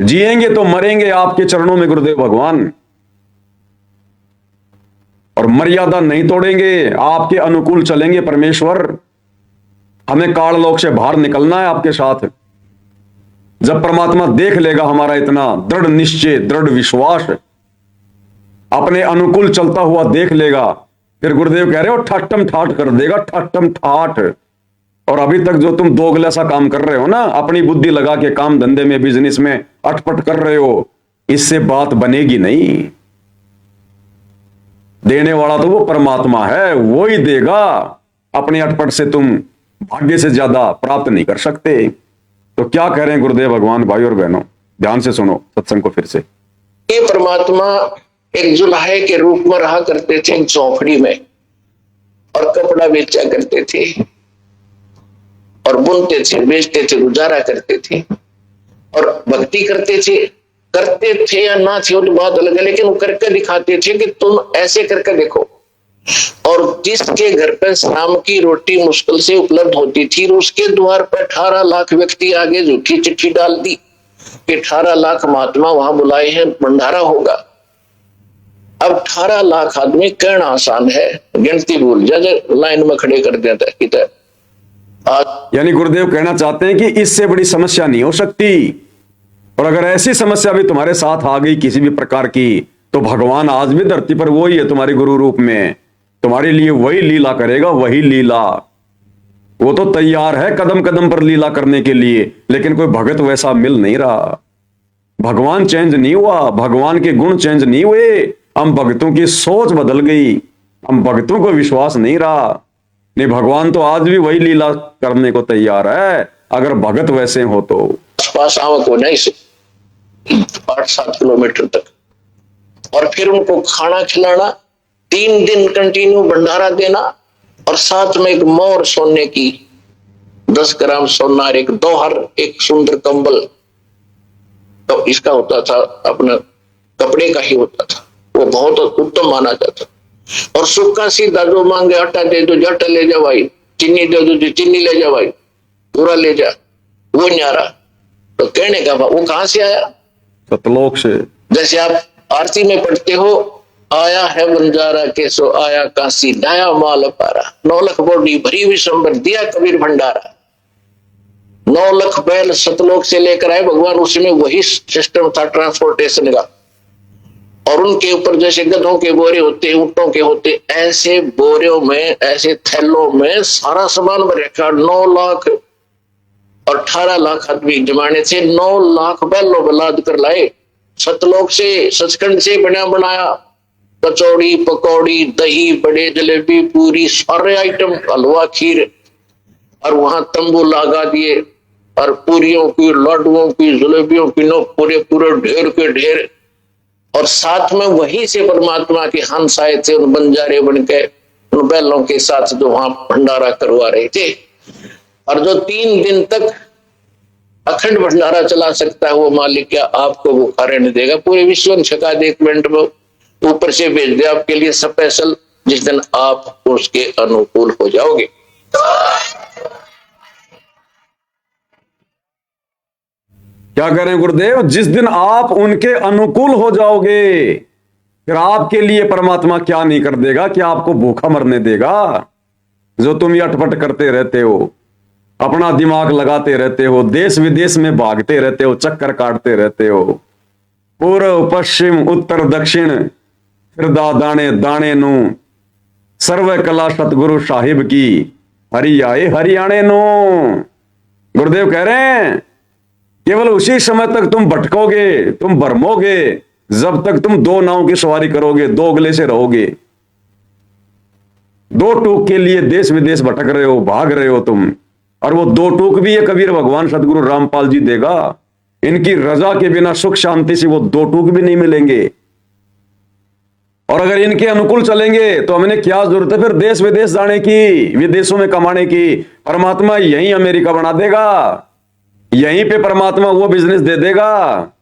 A: जिएंगे तो मरेंगे आपके चरणों में गुरुदेव भगवान। और मर्यादा नहीं तोड़ेंगे, आपके अनुकूल चलेंगे परमेश्वर। हमें काललोक से बाहर निकलना है आपके साथ। जब परमात्मा देख लेगा हमारा इतना दृढ़ निश्चय, दृढ़ विश्वास, अपने अनुकूल चलता हुआ देख लेगा, फिर गुरुदेव कह रहे हो ठाटम ठाट कर देगा, ठाटम ठाट। और अभी तक जो तुम दोगला सा काम कर रहे हो ना, अपनी बुद्धि लगा के काम धंधे में, बिजनेस में अटपट कर रहे हो, इससे बात बनेगी नहीं। देने वाला तो वो परमात्मा है, वो ही देगा। अपने अटपट से तुम भाग्य से ज्यादा प्राप्त नहीं कर सकते। तो क्या कह रहे हैं गुरुदेव भगवान? भाई और बहनों, ध्यान से सुनो सत्संग को फिर से।
B: ये परमात्मा एक जुल्हे के रूप में रहा करते थे झोपड़ी में और कपड़ा बेचा करते थे और बुनते थे, बेचते थे, गुजारा करते थे और भक्ति करते थे या ना थे वो तो बात अलग है, लेकिन वो करके दिखाते थे कि तुम ऐसे करके देखो। और जिसके घर पर शाम की रोटी मुश्किल से उपलब्ध होती थी, उसके द्वार पर 18 लाख व्यक्ति आगे झूठी चिट्ठी डाल दी कि 18 लाख महात्मा वहां बुलाए हैं, भंडारा होगा। अब 18 लाख आदमी कहना आसान है, गिनती भूल जाए, लाइन में खड़े कर देता किधर।
A: यानी गुरुदेव कहना चाहते हैं कि इससे बड़ी समस्या नहीं हो सकती, और अगर ऐसी समस्या भी तुम्हारे साथ आ गई किसी भी प्रकार की, तो भगवान आज भी धरती पर वही है तुम्हारे गुरु रूप में, तुम्हारे लिए वही लीला करेगा, वही लीला। वो तो तैयार है कदम कदम पर लीला करने के लिए, लेकिन कोई भगत वैसा मिल नहीं रहा। भगवान चेंज नहीं हुआ, भगवान के गुण चेंज नहीं हुए, हम भक्तों की सोच बदल गई, हम भक्तों को विश्वास नहीं रहा। नहीं, भगवान तो आज भी वही लीला करने को तैयार है, अगर भगत वैसे हो तो।
B: आसपास आवक हो जाए 8-7 किलोमीटर तक, और फिर उनको खाना खिलाना, 3 दिन कंटिन्यू भंडारा देना, और साथ में एक मोर सोने की 10 ग्राम सोना, एक दोहर, एक सुंदर कंबल, तो इसका होता था, अपना कपड़े का ही होता था, वो बहुत उत्तम माना जाता। और सूखा सीधा जो मांगे, आटा दे दो, आटा ले जा भाई, चीनी दे दो, चीनी ले जा भाई, पूरा ले जा, वो न्यारा। तो कहने का वो कहां से आया?
A: सतलोक से। जैसे
B: आप आरती में पढ़ते हो, आया है बंजारा के सो आया काशी, नया माल पारा, 9 लाख बोडी भरी विशंबर, दिया कबीर भंडारा। 9 लाख बैल सतलोक से लेकर आए भगवान, उसमें वही सिस्टम था ट्रांसपोर्टेशन का। और उनके ऊपर जैसे गधों के बोरे होते, ऊंटों के होते, ऐसे बोरियों में, ऐसे थैलों में सारा सामान भर रखा। 9 लाख और 18 लाख आदमी जमाने से 9 लाख बैलों को लाद कर लाए सतलोक से, सचखंड से बना बनाया। कचौड़ी, पकौड़ी, दही, बड़े, जलेबी, पूरी, सारे आइटम, हलवा, खीर, और वहां तंबू लगा दिए, और पूरियों की, लड्डुओं की, जलेबियों की, नो पूरे पूरे ढेर के ढेर। और साथ में वहीं से परमात्मा के हंस आए थे, उन बंजारे बन के, उन बैलों के साथ जो वहां भंडारा करवा रहे थे। और जो 3 दिन तक अखंड भंडारा चला सकता है, वो मालिक क्या आपको वो खाने नहीं देगा, पूरे विश्व में छका दे 1 मिनट में, ऊपर से भेज दे आपके लिए स्पेशल, जिस दिन आप उसके अनुकूल हो जाओगे।
A: क्या करें गुरुदेव? जिस दिन आप उनके अनुकूल हो जाओगे, फिर आपके लिए परमात्मा क्या नहीं कर देगा, क्या आपको भूखा मरने देगा? जो तुम ये अटपट करते रहते हो, अपना दिमाग लगाते रहते हो, देश विदेश में भागते रहते हो, चक्कर काटते रहते हो, पूर्व पश्चिम उत्तर दक्षिण फिरदा दाने दाने नू, सर्व कला सतगुरु साहिब की, हरि आए हरियाणे नो। गुरुदेव कह रहे हैं केवल उसी समय तक तुम भटकोगे, तुम भरमोगे, जब तक तुम 2 नाव की सवारी करोगे, 2 अगले से रहोगे। 2 टूक के लिए देश विदेश भटक रहे हो, भाग रहे हो तुम, और वो 2 टूक भी ये कबीर भगवान सतगुरु रामपाल जी देगा। इनकी रजा के बिना सुख शांति से वो 2 टूक भी नहीं मिलेंगे। और अगर इनके अनुकूल चलेंगे तो हमें क्या जरूरत है फिर देश विदेश जाने की, विदेशों में कमाने की? परमात्मा यहीं अमेरिका बना देगा, यहीं पे परमात्मा वो बिजनेस दे देगा।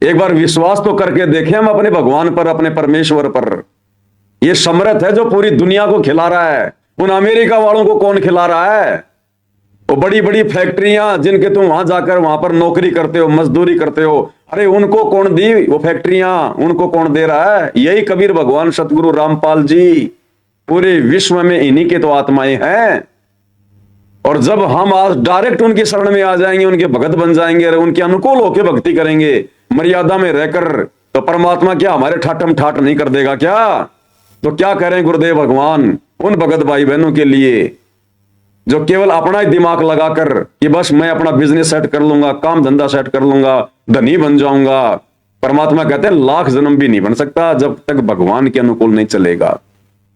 A: एक बार विश्वास तो करके देखें हम अपने भगवान पर, अपने परमेश्वर पर। ये समर्थ है जो पूरी दुनिया को खिला रहा है। उन अमेरिका वालों को कौन खिला रहा है? वो बड़ी बड़ी फैक्ट्रियां जिनके तुम वहां जाकर वहां पर नौकरी करते हो, मजदूरी करते हो, अरे उनको कौन दी वो फैक्ट्रियां? उनको कौन दे रहा है? यही कबीर भगवान सतगुरु रामपाल जी। पूरे विश्व में इन्हीं के तो आत्माएं हैं। और जब हम आज डायरेक्ट उनकी शरण में आ जाएंगे, उनके भगत बन जाएंगे, उनके अनुकूल होकर भक्ति करेंगे, मर्यादा में रहकर, तो परमात्मा क्या हमारे ठाठम ठाठ नहीं कर देगा क्या? तो क्या करें गुरुदेव भगवान उन भगत भाई बहनों के लिए जो केवल अपना ही दिमाग लगाकर कि बस मैं अपना बिजनेस सेट कर लूंगा, काम धंधा सेट कर लूंगा, धनी बन जाऊंगा। परमात्मा कहते हैं लाख जन्म भी नहीं बन सकता जब तक भगवान के अनुकूल नहीं चलेगा।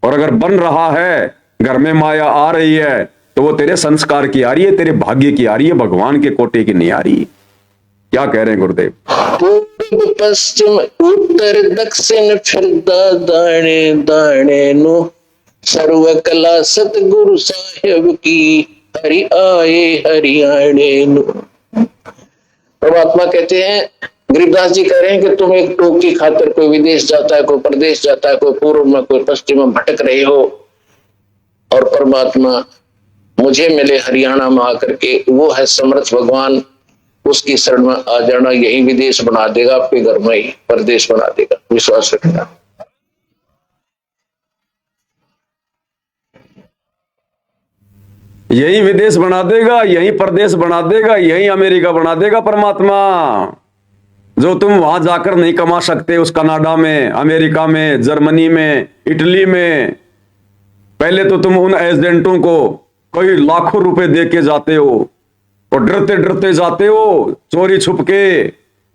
A: और अगर बन रहा है, घर में माया आ रही है, तो वो तेरे संस्कार की आ रही है, तेरे भाग्य की आ रही है, भगवान के कोटे की नहीं आ रही। क्या कह रहे हैं गुरुदेव?
B: पूर्व पश्चिम उत्तर दक्षिण फिरदा दाणे दाणे नो, सर्व कला सतगुरु साहिब की, हरि आए हरियाणे नु। परमात्मा कहते हैं, गरीबदास जी कह रहे हैं कि तुम एक टोक की खातिर कोई विदेश जाता है, कोई प्रदेश जाता है, कोई पूर्व में कोई पश्चिम में भटक रहे हो, और परमात्मा मुझे मिले हरियाणा में आकर के, वो है समर्थ भगवान, उसकी शरण में आ जाना, यही विदेश बना देगा, आपके घर में ही प्रदेश बना देगा। विश्वास रखना।
A: यही विदेश बना देगा, यही प्रदेश बना देगा, यही अमेरिका बना देगा परमात्मा। जो तुम वहां जाकर नहीं कमा सकते, उस कनाडा में, अमेरिका में, जर्मनी में, इटली में, पहले तो तुम उन एजेंटों को कई लाखों रुपए दे के जाते हो, और डरते डरते जाते हो, चोरी छुप के,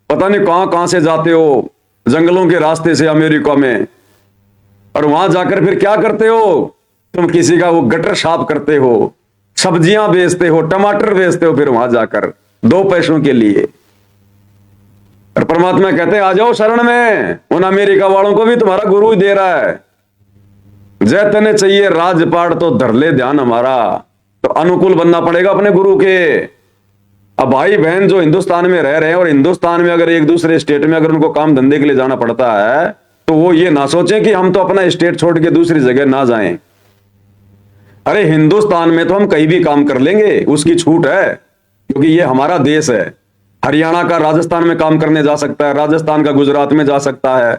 A: पता नहीं कहां कहां से जाते हो, जंगलों के रास्ते से अमेरिका में, और वहां जाकर फिर क्या करते हो, तुम किसी का वो गटर साफ करते हो, सब्जियां बेचते हो, टमाटर बेचते हो, फिर वहां जाकर 2 पैसों के लिए। और परमात्मा कहते हैं आ जाओ शरण में। उन अमेरिका वालों को भी तुम्हारा गुरु ही दे रहा है। जय तने चाहिए राजपाट तो धर ले ध्यान हमारा। तो अनुकूल बनना पड़ेगा अपने गुरु के। अब भाई बहन जो हिंदुस्तान में रह रहे हैं, और हिंदुस्तान में अगर एक दूसरे स्टेट में अगर उनको काम धंधे के लिए जाना पड़ता है, तो वो ये ना सोचें कि हम तो अपना स्टेट छोड़ के दूसरी जगह ना जाएं। अरे हिंदुस्तान में तो हम कहीं भी काम कर लेंगे, उसकी छूट है, क्योंकि ये हमारा देश है। हरियाणा का राजस्थान में काम करने जा सकता है, राजस्थान का गुजरात में जा सकता है,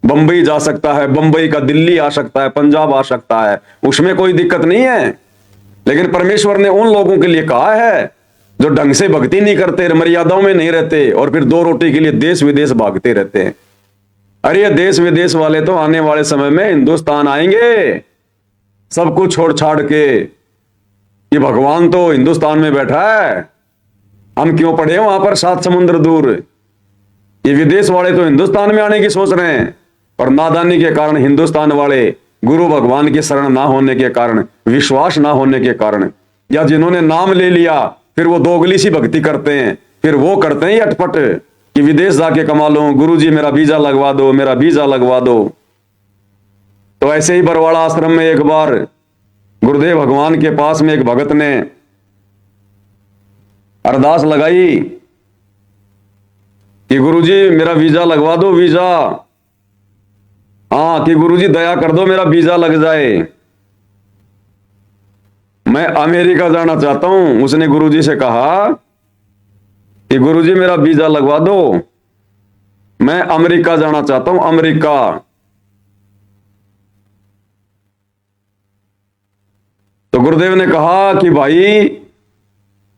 A: बंबई जा सकता है, बंबई का दिल्ली आ सकता है, पंजाब आ सकता है, उसमें कोई दिक्कत नहीं है। लेकिन परमेश्वर ने उन लोगों के लिए कहा है जो ढंग से भक्ति नहीं करते, मर्यादाओं में नहीं रहते, और फिर 2 रोटी के लिए देश विदेश भागते रहते हैं। अरे ये देश विदेश वाले तो आने वाले समय में हिंदुस्तान आएंगे, सब कुछ छोड़ छाड़ के। ये भगवान तो हिंदुस्तान में बैठा है, हम क्यों पड़े वहां पर 7 समुद्र दूर। ये विदेश वाले तो हिंदुस्तान में आने की सोच रहे हैं, और नादानी के कारण हिंदुस्तान वाले गुरु भगवान की शरण ना होने के कारण, विश्वास ना होने के कारण, या जिन्होंने नाम ले लिया फिर वो दोगली सी भक्ति करते हैं, फिर वो करते हैं अटपट कि विदेश जाके कमा लो, गुरु जी मेरा वीजा लगवा दो, मेरा वीजा लगवा दो। तो ऐसे ही बरवाड़ा आश्रम में एक बार गुरुदेव भगवान के पास में एक भगत ने अरदास लगाई कि गुरुजी मेरा वीजा लगवा दो, वीजा, हाँ, कि गुरुजी दया कर दो मेरा वीजा लग जाए, मैं अमेरिका जाना चाहता हूं। उसने गुरुजी से कहा कि गुरुजी मेरा वीजा लगवा दो, मैं अमेरिका जाना चाहता हूं, अमेरिका। तो गुरुदेव ने कहा कि भाई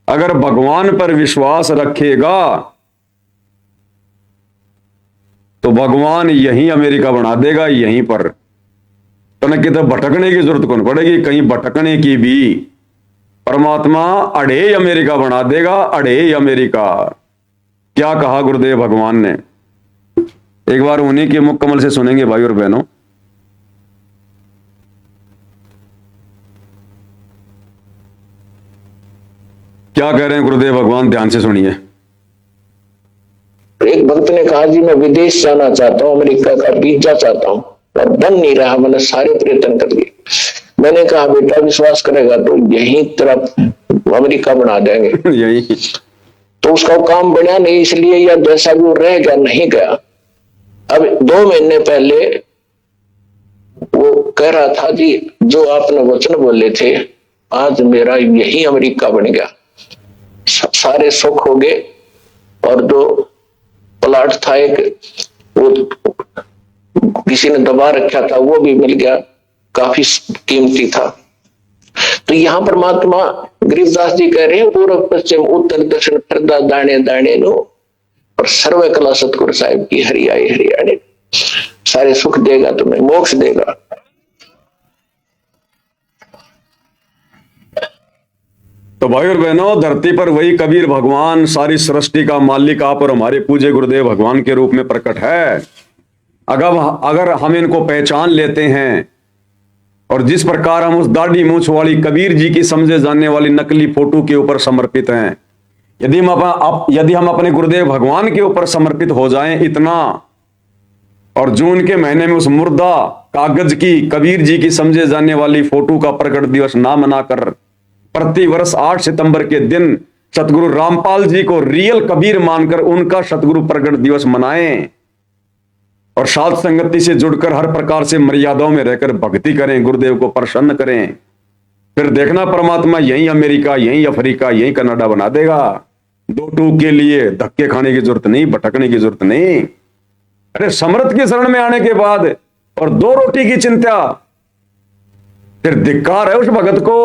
A: अगर भगवान पर विश्वास रखेगा तो भगवान यहीं अमेरिका बना देगा, यहीं पर। तो न किधर भटकने की जरूरत कौन पड़ेगी, कहीं भटकने की भी परमात्मा अड़े अमेरिका बना देगा, अड़े अमेरिका। क्या कहा गुरुदेव भगवान ने, एक बार उन्हीं के मुख कमल से सुनेंगे भाई और बहनों। क्या कह रहे हैं गुरुदेव भगवान, ध्यान से सुनिए।
B: एक भक्त ने कहा जी मैं विदेश जाना चाहता हूँ, अमेरिका का वीजा चाहता हूँ, पर बन नहीं रहा, मैंने सारे प्रयत्न कर लिए। मैंने कहा बेटा विश्वास करेगा तो यहीं तरफ अमेरिका बना देंगे।
A: यही
B: तो उसका काम बना नहीं, इसलिए या जैसा भी वो रह गया, नहीं गया। अब 2 महीने पहले वो कह रहा था जी जो आपने वचन बोले थे, आज मेरा यही अमेरिका बन गया, सारे सुख हो गए, और जो प्लाट था एक वो किसी ने दबा रखा था वो भी मिल गया, काफी कीमती था। तो यहाँ परमात्मा गरीबदास जी कह रहे हैं पूर्व पश्चिम उत्तर दक्षिण फिरदा दाने दाने नो, और सर्व कला सतगुरु साहिब की हरियाई हरियाणे, सारे सुख देगा तुम्हें, मोक्ष देगा।
A: तो भाई और बहनों, धरती पर वही कबीर भगवान, सारी सृष्टि का मालिक आप और हमारे पूज्य गुरुदेव भगवान के रूप में प्रकट है। अगर हम इनको पहचान लेते हैं, और जिस प्रकार हम उस दाढ़ी मूंछ वाली कबीर जी की समझे जाने वाली नकली फोटो के ऊपर समर्पित हैं, यदि हम अपने गुरुदेव भगवान के ऊपर समर्पित हो जाएं इतना, और जून के महीने में उस मुर्दा कागज की कबीर जी की समझे जाने वाली फोटो का प्रकट दिवस ना मनाकर प्रति वर्ष 8 सितंबर के दिन सतगुरु रामपाल जी को रियल कबीर मानकर उनका सतगुरु प्रगट दिवस मनाएं और साध संगति से जुड़कर हर प्रकार से मर्यादाओं में रहकर भक्ति करें, गुरुदेव को प्रसन्न करें। फिर देखना परमात्मा यहीं अमेरिका, यहीं अफ्रीका, यहीं कनाडा बना देगा। 2 टूक के लिए धक्के खाने की जरूरत नहीं, भटकने की जरूरत नहीं। अरे समर्थ की शरण में आने के बाद और 2 रोटी की चिंता, फिर धिक्कार है उस भगत को।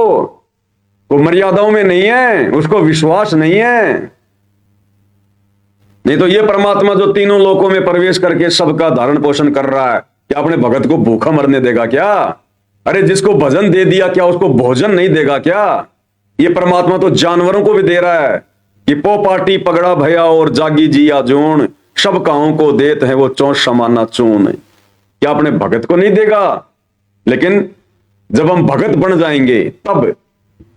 A: वो मर्यादाओं में नहीं है, उसको विश्वास नहीं है। नहीं तो ये परमात्मा जो तीनों लोकों में प्रवेश करके सबका धारण पोषण कर रहा है, क्या अपने भगत को भूखा मरने देगा क्या? अरे जिसको भजन दे दिया क्या उसको भोजन नहीं देगा क्या? ये परमात्मा तो जानवरों को भी दे रहा है कि पो पाटी पगड़ा भया और जागी जिया जोन, सब काहों को देत है वो चौंस समाना चून। क्या अपने भगत को नहीं देगा? लेकिन जब हम भगत बन जाएंगे तब,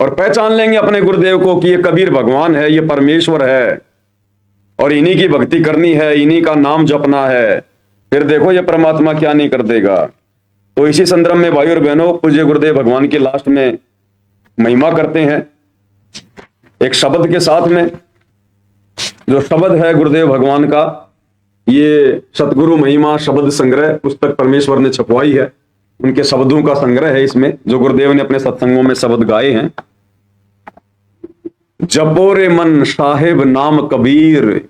A: और पहचान लेंगे अपने गुरुदेव को कि ये कबीर भगवान है, ये परमेश्वर है और इन्हीं की भक्ति करनी है, इन्हीं का नाम जपना है, फिर देखो ये परमात्मा क्या नहीं कर देगा। तो इसी संदर्भ में भाई और बहनों, पूज्य गुरुदेव भगवान की लास्ट में महिमा करते हैं एक शब्द के साथ में। जो शब्द है गुरुदेव भगवान का, ये सतगुरु महिमा शब्द संग्रह पुस्तक परमेश्वर ने छपवाई है। उनके शब्दों का संग्रह है इसमें, जो गुरुदेव ने अपने सत्संगों में शब्द गाए हैं। जपोरे मन साहेब नाम कबीर,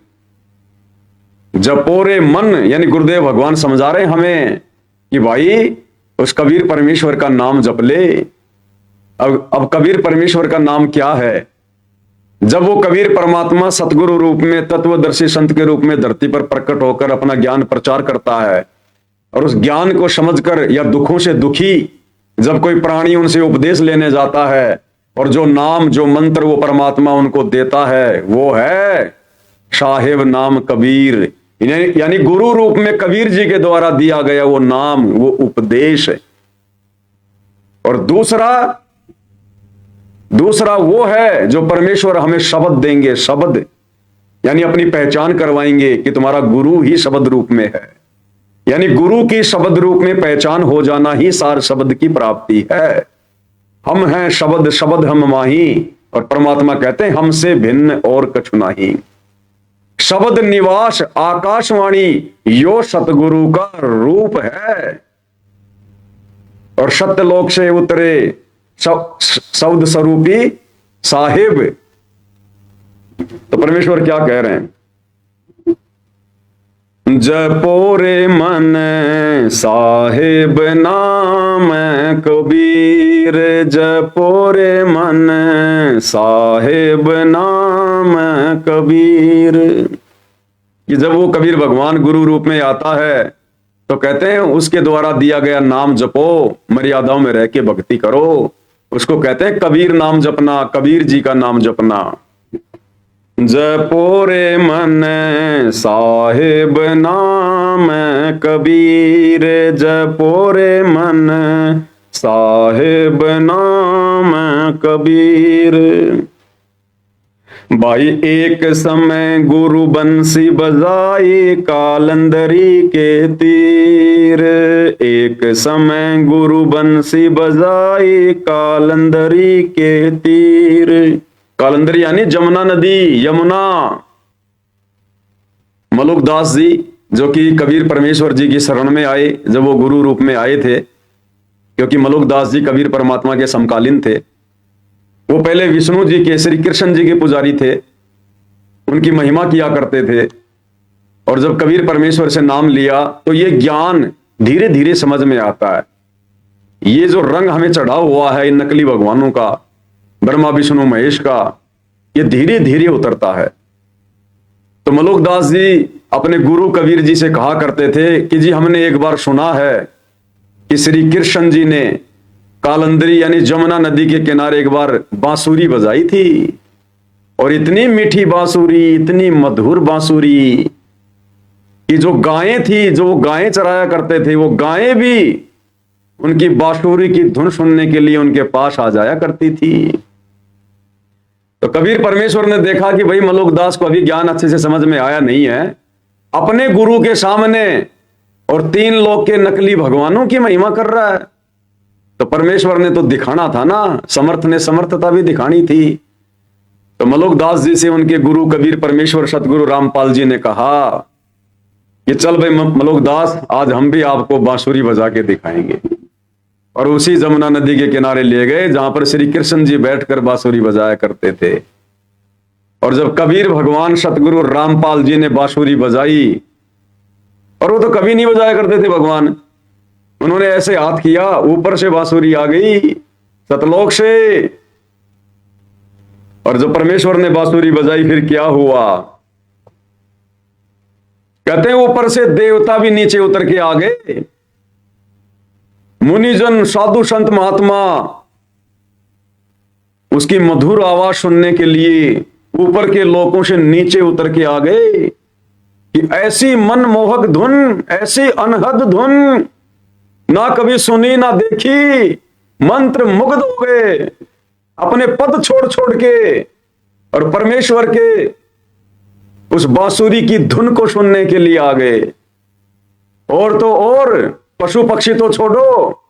A: जपोरे मन यानी गुरुदेव भगवान समझा रहे हैं हमें कि भाई उस कबीर परमेश्वर का नाम जप ले। अब कबीर परमेश्वर का नाम क्या है? जब वो कबीर परमात्मा सतगुरु रूप में, तत्वदर्शी संत के रूप में धरती पर प्रकट होकर अपना ज्ञान प्रचार करता है और उस ज्ञान को समझकर या दुखों से दुखी जब कोई प्राणी उनसे उपदेश लेने जाता है और जो नाम जो मंत्र वो परमात्मा उनको देता है वो है साहेब नाम कबीर, यानी गुरु रूप में कबीर जी के द्वारा दिया गया वो नाम, वो उपदेश है। और दूसरा वो है जो परमेश्वर हमें शब्द देंगे, शब्द यानी अपनी पहचान करवाएंगे कि तुम्हारा गुरु ही शब्द रूप में है। यानी गुरु की शब्द रूप में पहचान हो जाना ही सार शब्द की प्राप्ति है। हम हैं शब्द, शब्द हम माही, और परमात्मा कहते हैं हमसे भिन्न और कछु नहीं। शब्द निवास आकाशवाणी यो सतगुरु का रूप है, और सत्यलोक से उतरे शब्द स्वरूपी साहिब। तो परमेश्वर क्या कह रहे हैं? जपोरे मन साहिब नाम कबीर, जपोरे मन साहिब नाम कबीर। कि जब वो कबीर भगवान गुरु रूप में आता है तो कहते हैं उसके द्वारा दिया गया नाम जपो, मर्यादाओं में रह के भक्ति करो। उसको कहते हैं कबीर नाम जपना, कबीर जी का नाम जपना। जपोरे मन साहिब नाम कबीर, जपोरे मन साहिब नाम कबीर। भाई एक समय गुरु बंसी बजाई कालंदरी के तीर, एक समय गुरु बंसी बजाई कालंदरी के तीर। कालंदरी यानी जमुना नदी, यमुना। मलुकदास जी जो कि कबीर परमेश्वर जी की शरण में आए जब वो गुरु रूप में आए थे, क्योंकि मलुकदास जी कबीर परमात्मा के समकालीन थे। वो पहले विष्णु जी के, श्री कृष्ण जी के पुजारी थे, उनकी महिमा किया करते थे। और जब कबीर परमेश्वर से नाम लिया तो ये ज्ञान धीरे धीरे समझ में आता है। ये जो रंग हमें चढ़ा हुआ है इन नकली भगवानों का, ब्रह्मा विष्णु महेश का, ये धीरे धीरे उतरता है। तो मलुकदास जी अपने गुरु कबीर जी से कहा करते थे कि जी हमने एक बार सुना है कि श्री कृष्ण जी ने कालंदरी यानी जमुना नदी के किनारे एक बार बांसुरी बजाई थी, और इतनी मीठी बांसुरी, इतनी मधुर बांसुरी कि जो गायें थी, जो गायें चराया करते थे, वो गायें भी उनकी बांसुरी की धुन सुनने के लिए उनके पास आ जाया करती थी। तो कबीर परमेश्वर ने देखा कि भाई मलुकदास को अभी ज्ञान अच्छे से समझ में आया नहीं है, अपने गुरु के सामने और 3 लोक के नकली भगवानों की महिमा कर रहा है। तो परमेश्वर ने तो दिखाना था ना, समर्थ ने समर्थता भी दिखानी थी। तो मलोकदास जी से उनके गुरु कबीर परमेश्वर सतगुरु रामपाल जी ने कहा कि चल भाई मलोकदास, आज हम भी आपको बांसुरी बजा के दिखाएंगे। और उसी जमुना नदी के किनारे ले गए जहां पर श्री कृष्ण जी बैठकर बांसुरी बजाया करते थे। और जब कबीर भगवान सतगुरु रामपाल जी ने बांसुरी बजाई, और वो तो कभी नहीं बजाया करते थे भगवान, उन्होंने ऐसे हाथ किया, ऊपर से बांसुरी आ गई सतलोक से। और जब परमेश्वर ने बांसुरी बजाई फिर क्या हुआ? कहते हैं ऊपर से देवता भी नीचे उतर के आ गए। मुनिजन, साधु, संत, महात्मा उसकी मधुर आवाज सुनने के लिए ऊपर के लोकों से नीचे उतर के आ गए कि ऐसी मनमोहक धुन, ऐसी अनहद धुन ना कभी सुनी ना देखी। मंत्र मुग्ध हो गए, अपने पद छोड़ छोड़ के और परमेश्वर के उस बांसुरी की धुन को सुनने के लिए आ गए। और तो और पशु पक्षी तो छोड़ो,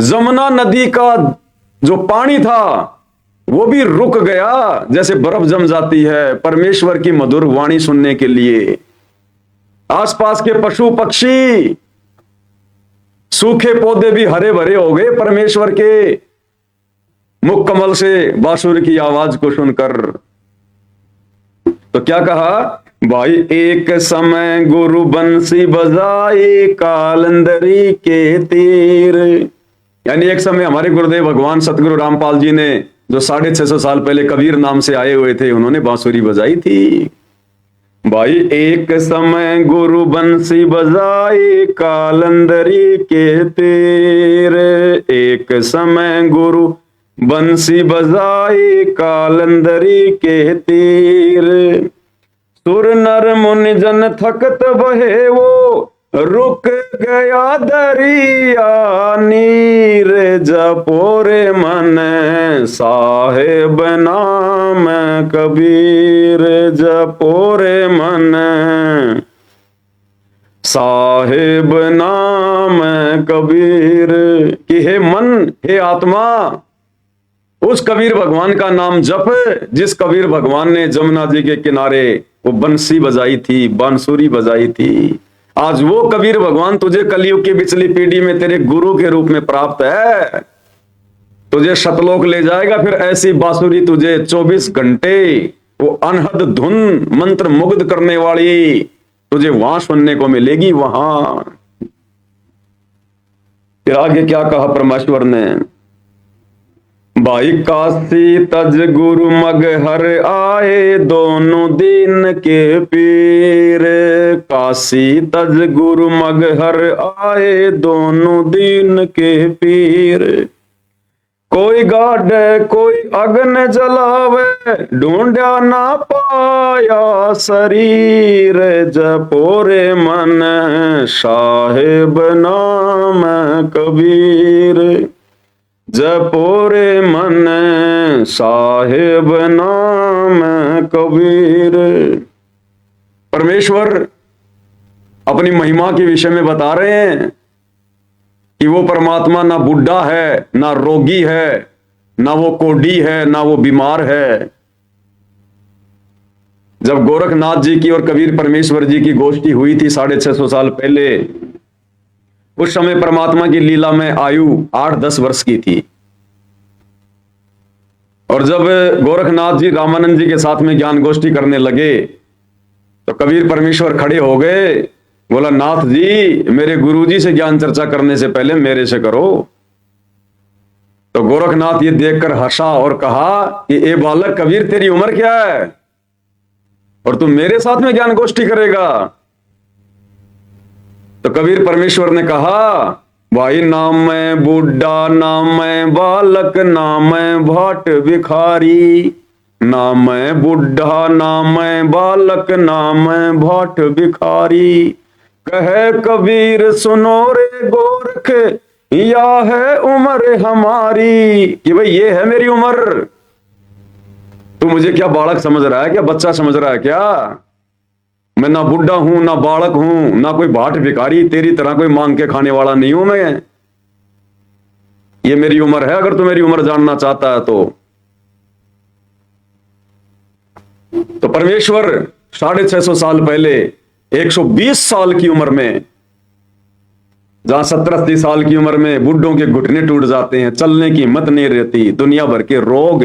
A: जमुना नदी का जो पानी था वो भी रुक गया, जैसे बर्फ जम जाती है परमेश्वर की मधुर वाणी सुनने के लिए। आसपास के पशु पक्षी, सूखे पौधे भी हरे भरे हो गए परमेश्वर के मुख कमल से बांसुरी की आवाज को सुनकर। तो क्या कहा भाई, एक समय गुरु बंसी बजाए कालंदरी के तीर। यानी एक समय हमारे गुरुदेव भगवान सतगुरु रामपाल जी ने, जो 650 साल पहले कबीर नाम से आए हुए थे, उन्होंने बांसुरी बजाई थी। भाई एक समय गुरु बंसी बजाए कालंदरी के तीर, एक समय गुरु बंसी बजाए कालंदरी के तीर। सुर नर मुनि जन थकत बहे वो, रुक गया दरिया नीर। जपोरे मन साहेब नाम कबीर, जपोरे मन साहेब नाम कबीर। कि हे मन, हे आत्मा, उस कबीर भगवान का नाम जप जिस कबीर भगवान ने जमुना जी के किनारे वो बंसी बजाई थी, बांसुरी बजाई थी। आज वो कबीर भगवान तुझे कलयुग की पिछली पीढ़ी में तेरे गुरु के रूप में प्राप्त है, तुझे शतलोक ले जाएगा। फिर ऐसी बांसुरी तुझे 24 घंटे वो अनहद धुन मंत्र मुग्ध करने वाली तुझे वहां सुनने को मिलेगी। वहां फिर आगे क्या कहा परमेश्वर ने, भाई काशी तज गुरु मगहर आए दोनों दीन के पीर। काशी तज गुरु मगहर आए दोनों दीन के पीर। कोई गाड़े कोई अग्न जलावे, ढूंढा ना पाया शरीर। जपोरे मन साहेब नाम कबीर, जपोरे मन साहेब नाम कबीर। परमेश्वर अपनी महिमा के विषय में बता रहे हैं कि वो परमात्मा ना बुढ़ा है, ना रोगी है, ना वो कोढ़ी है, ना वो बीमार है। जब गोरखनाथ जी की और कबीर परमेश्वर जी की गोष्ठी हुई थी 650 साल पहले, उस समय परमात्मा की लीला में आयु 8-10 वर्ष की थी। और जब गोरखनाथ जी रामानंद जी के साथ में ज्ञान गोष्ठी करने लगे तो कबीर परमेश्वर खड़े हो गए, बोला नाथ जी मेरे गुरुजी से ज्ञान चर्चा करने से पहले मेरे से करो। तो गोरखनाथ ये देखकर हंसा और कहा कि ए बालक कबीर तेरी उम्र क्या है और तू मेरे साथ में ज्ञान गोष्ठी करेगा। तो कबीर परमेश्वर ने कहा, भाई नाम मैं बूढ़ा, नाम मैं बालक, नाम मैं भाट भिखारी। नाम मैं बूढ़ा, नाम मैं बालक, नाम मैं भाट भिखारी। कहे कबीर सुनो रे गोरख, या है उम्र हमारी। कि भाई ये है मेरी उम्र, तू मुझे क्या बालक समझ रहा है, क्या बच्चा समझ रहा है क्या? मैं ना बुढ़ा हूं, ना बालक हूं, ना कोई भाट भिखारी, तेरी तरह कोई मांग के खाने वाला नहीं हूं मैं। ये मेरी उम्र है, अगर तू मेरी उम्र जानना चाहता है तो परमेश्वर 650 साल पहले 120 साल की उम्र में, जहां 70-80 साल की उम्र में बुढ़ों के घुटने टूट जाते हैं, चलने की हिम्मत नहीं रहती, दुनिया भर के रोग,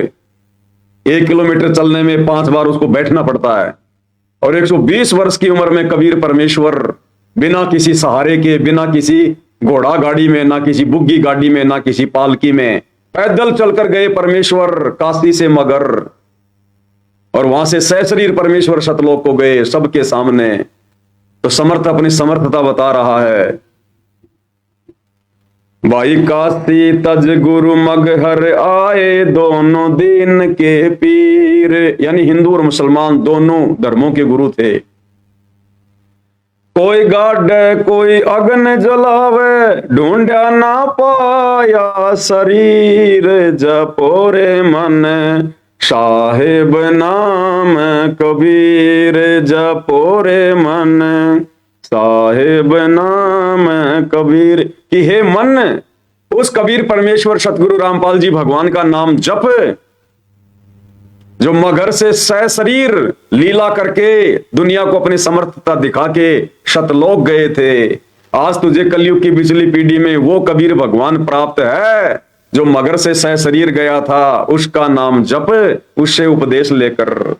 A: 1 किलोमीटर चलने में 5 बार उसको बैठना पड़ता है, और 120 वर्ष की उम्र में कबीर परमेश्वर बिना किसी सहारे के, बिना किसी घोड़ा गाड़ी में, ना किसी बुग्गी गाड़ी में, ना किसी पालकी में, पैदल चलकर गए परमेश्वर काशी से मगर, और वहां से सहशरीर परमेश्वर सतलोक को गए सबके सामने। तो समर्थ अपनी समर्थता बता रहा है। भाई काशी तज गुरु मगहर आए दोनों दीन के पीर, यानी हिंदू और मुसलमान दोनों धर्मों के गुरु थे। कोई गाड़े कोई अग्न जलावे, ढूंढा ना पाया शरीर, जपोरे मन साहेब नाम कबीर, जपोरे मन साहेब नाम कबीर। कि हे मन, उस कबीर परमेश्वर सतगुरु रामपाल जी भगवान का नाम जप, जो मगर से सहशरीर लीला करके दुनिया को अपनी समर्थता दिखा के सतलोक गए थे। आज तुझे कलयुग की बिजली पीढ़ी में वो कबीर भगवान प्राप्त है जो मगर से सहशरीर गया था, उसका नाम जप, उससे उपदेश लेकर।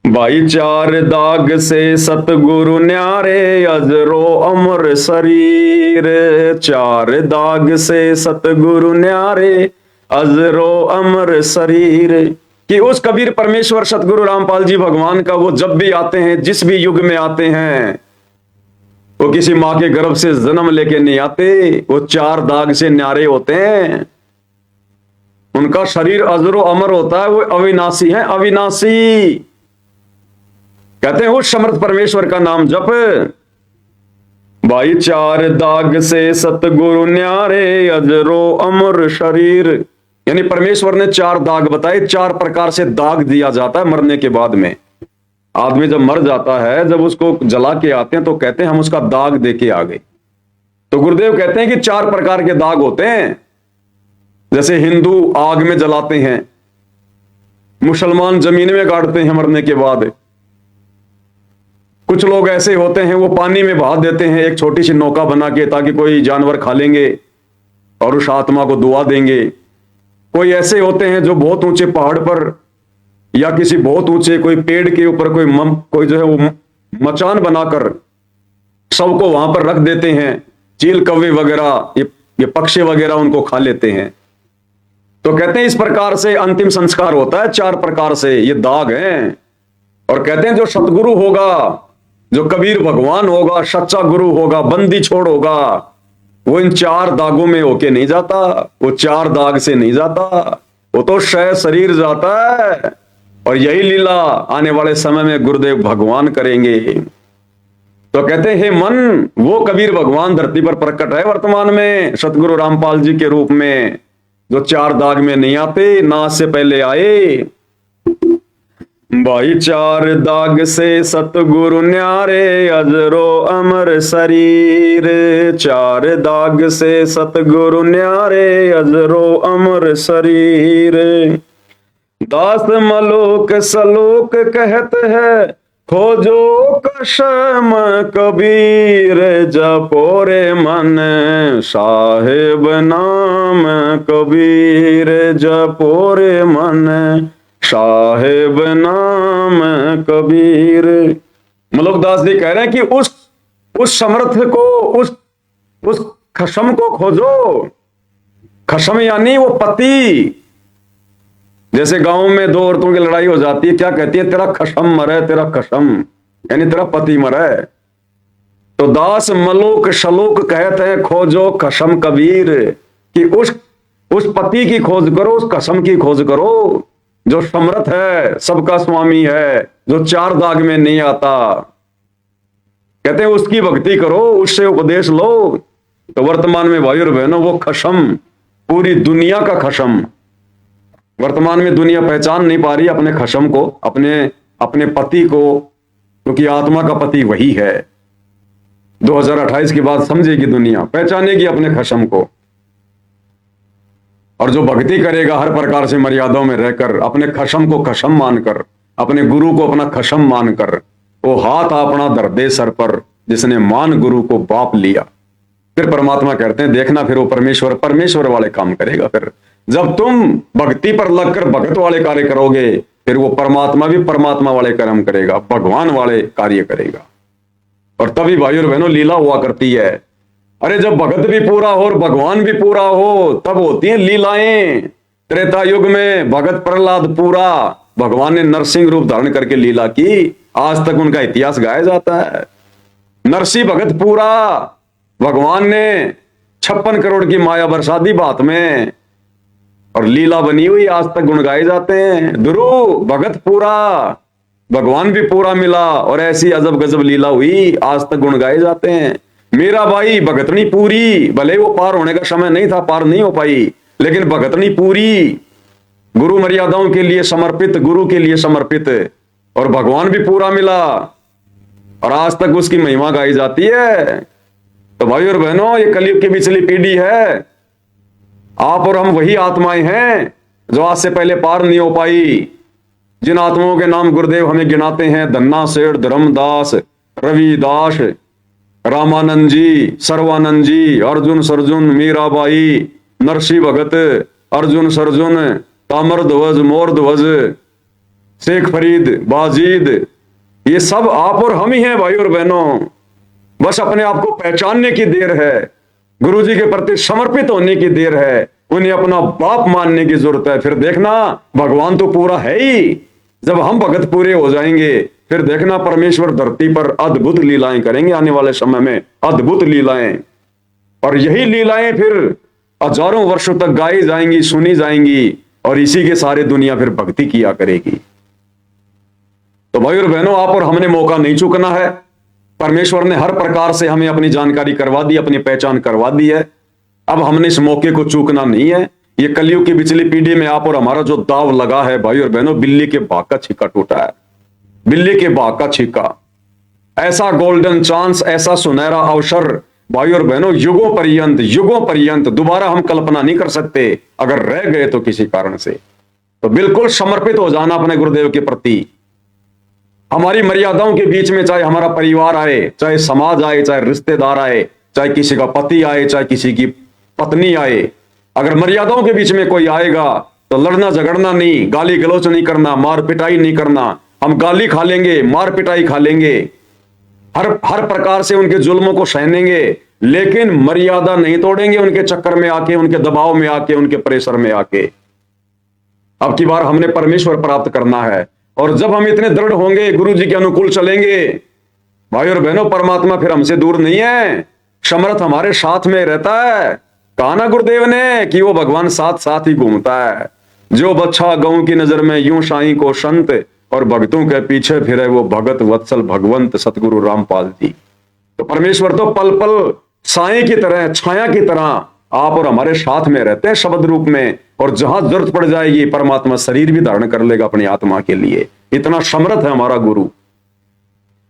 A: भाई 4 दाग से सतगुरु न्यारे, अजरो अमर शरीर, 4 दाग से सतगुरु न्यारे, अजरो अमर शरीर। कि उस कबीर परमेश्वर सतगुरु रामपाल जी भगवान का वो जब भी आते हैं, जिस भी युग में आते हैं, वो किसी मां के गर्भ से जन्म लेके नहीं आते, वो 4 दाग से न्यारे होते हैं। उनका शरीर अजरो अमर होता है, वो अविनाशी है, अविनाशी। कहते हैं उस समर्थ परमेश्वर का नाम जप। भाई 4 दाग से सतगुरु न्यारे, अजरो अमर शरीर, यानी परमेश्वर ने 4 दाग बताए। 4 प्रकार से दाग दिया जाता है मरने के बाद में। आदमी जब मर जाता है, जब उसको जला के आते हैं तो कहते हैं हम उसका दाग दे के आ गए। तो गुरुदेव कहते हैं कि 4 प्रकार के दाग होते हैं। जैसे हिंदू आग में जलाते हैं, मुसलमान जमीन में गाड़ते हैं मरने के बाद, कुछ लोग ऐसे होते हैं वो पानी में बहा देते हैं एक छोटी सी नौका बना के, ताकि कोई जानवर खा लेंगे और उस आत्मा को दुआ देंगे। कोई ऐसे होते हैं जो बहुत ऊंचे पहाड़ पर या किसी बहुत ऊंचे कोई पेड़ के ऊपर कोई जो है वो मचान बनाकर सबको वहां पर रख देते हैं। चील कौवे वगैरह, ये पक्षी वगैरह उनको खा लेते हैं। तो कहते हैं इस प्रकार से अंतिम संस्कार होता है। 4 प्रकार से ये दाग हैं। और कहते हैं जो सतगुरु होगा, जो कबीर भगवान होगा, सच्चा गुरु होगा, बंदी छोड़ होगा, वो इन 4 दागों में होके नहीं जाता, वो 4 दाग से नहीं जाता, वो तो शरीर जाता है। और यही लीला आने वाले समय में गुरुदेव भगवान करेंगे। तो कहते हैं हे मन, वो कबीर भगवान धरती पर प्रकट है वर्तमान में सतगुरु रामपाल जी के रूप में, जो 4 दाग में नहीं आते, ना से पहले आए। भाई 4 दाग से सतगुरु न्यारे, अजरो अमर शरीर, 4 दाग से सतगुरु न्यारे, अजरो अमर शरीर। दास मलोक सलोक कहत है, खोजो कशम कबीर, जपोरे मन साहेब नाम कबीर, जपोरे मन साहेब नाम कबीर। मलोकदास जी कह रहे हैं कि उस समर्थ को, उस खशम को खोजो। खशम यानी वो पति। जैसे गांव में 2 औरतों की लड़ाई हो जाती है, क्या कहती है? तेरा खशम मरे, तेरा खशम, यानी तेरा पति मरे। तो दास मलोक शलोक कहते हैं, खोजो खशम कबीर, कि उस पति की खोज करो, उस खशम की खोज करो, जो समर्थ है, सबका स्वामी है, जो 4 दाग में नहीं आता। कहते हैं उसकी भक्ति करो, उससे उपदेश लो। तो वर्तमान में भाई और बहनों, वो खशम, पूरी दुनिया का खशम, वर्तमान में दुनिया पहचान नहीं पा रही अपने खशम को, अपने पति को, क्योंकि आत्मा का पति वही है। 2028 के बाद समझेगी दुनिया, पहचानेगी अपने खशम को। और जो भक्ति करेगा हर प्रकार से मर्यादाओं में रहकर, अपने खशम को खशम मानकर, अपने गुरु को अपना खशम मानकर, वो हाथ अपना धर दे सर पर जिसने मान गुरु को बाप लिया। फिर परमात्मा कहते हैं देखना, फिर वो परमेश्वर वाले काम करेगा। फिर जब तुम भक्ति पर लगकर भगत वाले कार्य करोगे, फिर वो परमात्मा भी परमात्मा वाले कर्म करेगा, भगवान वाले कार्य करेगा। और तभी भाई और बहनों लीला हुआ करती है। अरे जब भगत भी पूरा हो और भगवान भी पूरा हो, तब होती हैं लीलाएं। त्रेता युग में भगत प्रहलाद पूरा, भगवान ने नरसिंह रूप धारण करके लीला की, आज तक उनका इतिहास गाया जाता है। नरसिंह भगत पूरा, भगवान ने 56 करोड़ की माया बरसा दी बात में, और लीला बनी हुई, आज तक गुण गाए जाते हैं। ध्रुव भगत पूरा, भगवान भी पूरा मिला, और ऐसी अजब गजब लीला हुई, आज तक गुण गाए जाते हैं। मेरा भाई भगतनी पूरी, भले वो पार होने का समय नहीं था, पार नहीं हो पाई, लेकिन भगतनी पूरी, गुरु मर्यादाओं के लिए समर्पित, गुरु के लिए समर्पित, और भगवान भी पूरा मिला, और आज तक उसकी महिमा गाई जाती है। तो भाई और बहनों, ये कलयुग की पिछली पीढ़ी है। आप और हम वही आत्माएं हैं जो आज से पहले पार नहीं हो पाई। जिन आत्माओं के नाम गुरुदेव हमें गिनाते हैं, धन्ना सेठ, धर्मदास, रविदास, रामानंद जी, सर्वानंद जी, अर्जुन सरजुन, मीराबाई, नरसिंह भगत, अर्जुन सरजुन, ताम्र ध्वज, मोर ध्वज, शेख फरीद, बाजीद, ये सब आप और हम ही हैं भाई और बहनों। बस अपने आप को पहचानने की देर है, गुरुजी के प्रति समर्पित होने की देर है, उन्हें अपना बाप मानने की जरूरत है। फिर देखना भगवान तो पूरा है ही। जब हम भगत पूरे हो जाएंगे, फिर देखना परमेश्वर धरती पर अद्भुत लीलाएं करेंगे, आने वाले समय में अद्भुत लीलाएं। और यही लीलाएं फिर हजारों वर्षों तक गाई जाएंगी, सुनी जाएंगी, और इसी के सारे दुनिया फिर भक्ति किया करेगी। तो भाई और बहनों, आप और हमने मौका नहीं चूकना है। परमेश्वर ने हर प्रकार से हमें अपनी जानकारी करवा दी, अपनी पहचान करवा दी है। अब हमने इस मौके को चूकना नहीं है। ये कलयुग की पिछली पीढ़ी में आप और हमारा जो दाव लगा है भाई और बहनों, बिल्ली के भाग का छिक्का टूटा है, बिल्ली के भाग का छिक्का। ऐसा गोल्डन चांस, ऐसा सुनहरा अवसर भाई और बहनों, युगों पर्यंत दोबारा हम कल्पना नहीं कर सकते अगर रह गए तो किसी कारण से। तो बिल्कुल समर्पित हो जाना अपने गुरुदेव के प्रति। हमारी मर्यादाओं के बीच में चाहे हमारा परिवार आए, चाहे समाज आए, चाहे रिश्तेदार आए, चाहे किसी का पति आए, चाहे किसी की पत्नी आए, अगर मर्यादाओं के बीच में कोई आएगा तो लड़ना झगड़ना नहीं, गाली गलौच नहीं करना, मार पिटाई नहीं करना। हम गाली खा लेंगे, मार पिटाई खा लेंगे, हर प्रकार से उनके जुल्मों को सहनेंगे, लेकिन मर्यादा नहीं तोड़ेंगे उनके चक्कर में आके, उनके दबाव में आके, उनके प्रेशर में आके। अब की बार हमने परमेश्वर प्राप्त करना है, और जब हम इतने दृढ़ होंगे, गुरु जी के अनुकूल चलेंगे, भाई और बहनों, परमात्मा फिर हमसे दूर नहीं है, समर्थ हमारे साथ में रहता है। कहा ना गुरुदेव ने कि वो भगवान साथ साथ ही घूमता है। जो बच्चा गऊ की नजर में यूं साईं को संत, और भक्तों के पीछे फिरे वो भगत वत्सल भगवंत सतगुरु रामपाल जी। तो परमेश्वर तो पल पल साईं की तरह, छाया की तरह आप और हमारे साथ में रहते हैं शब्द रूप में, और जहां जरूरत पड़ जाएगी परमात्मा शरीर भी धारण कर लेगा अपनी आत्मा के लिए। इतना समर्थ है हमारा गुरु।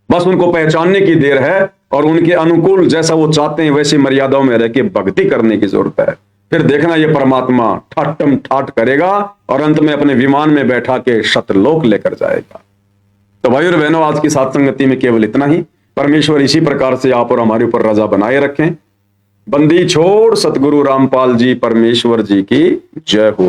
A: बस उनको पहचानने की देर है, और उनके अनुकूल जैसा वो चाहते हैं वैसी मर्यादाओं में रह के भक्ति करने की जरूरत है। फिर देखना ये परमात्मा ठाटम ठाट करेगा, और अंत में अपने विमान में बैठा के सतलोक लेकर जाएगा। तो भाई और बहनों, आज की सत्संगति में केवल इतना ही। परमेश्वर इसी प्रकार से आप और हमारे ऊपर रजा बनाए रखें। बंदी छोड़ सतगुरु रामपाल जी परमेश्वर जी की जय हो।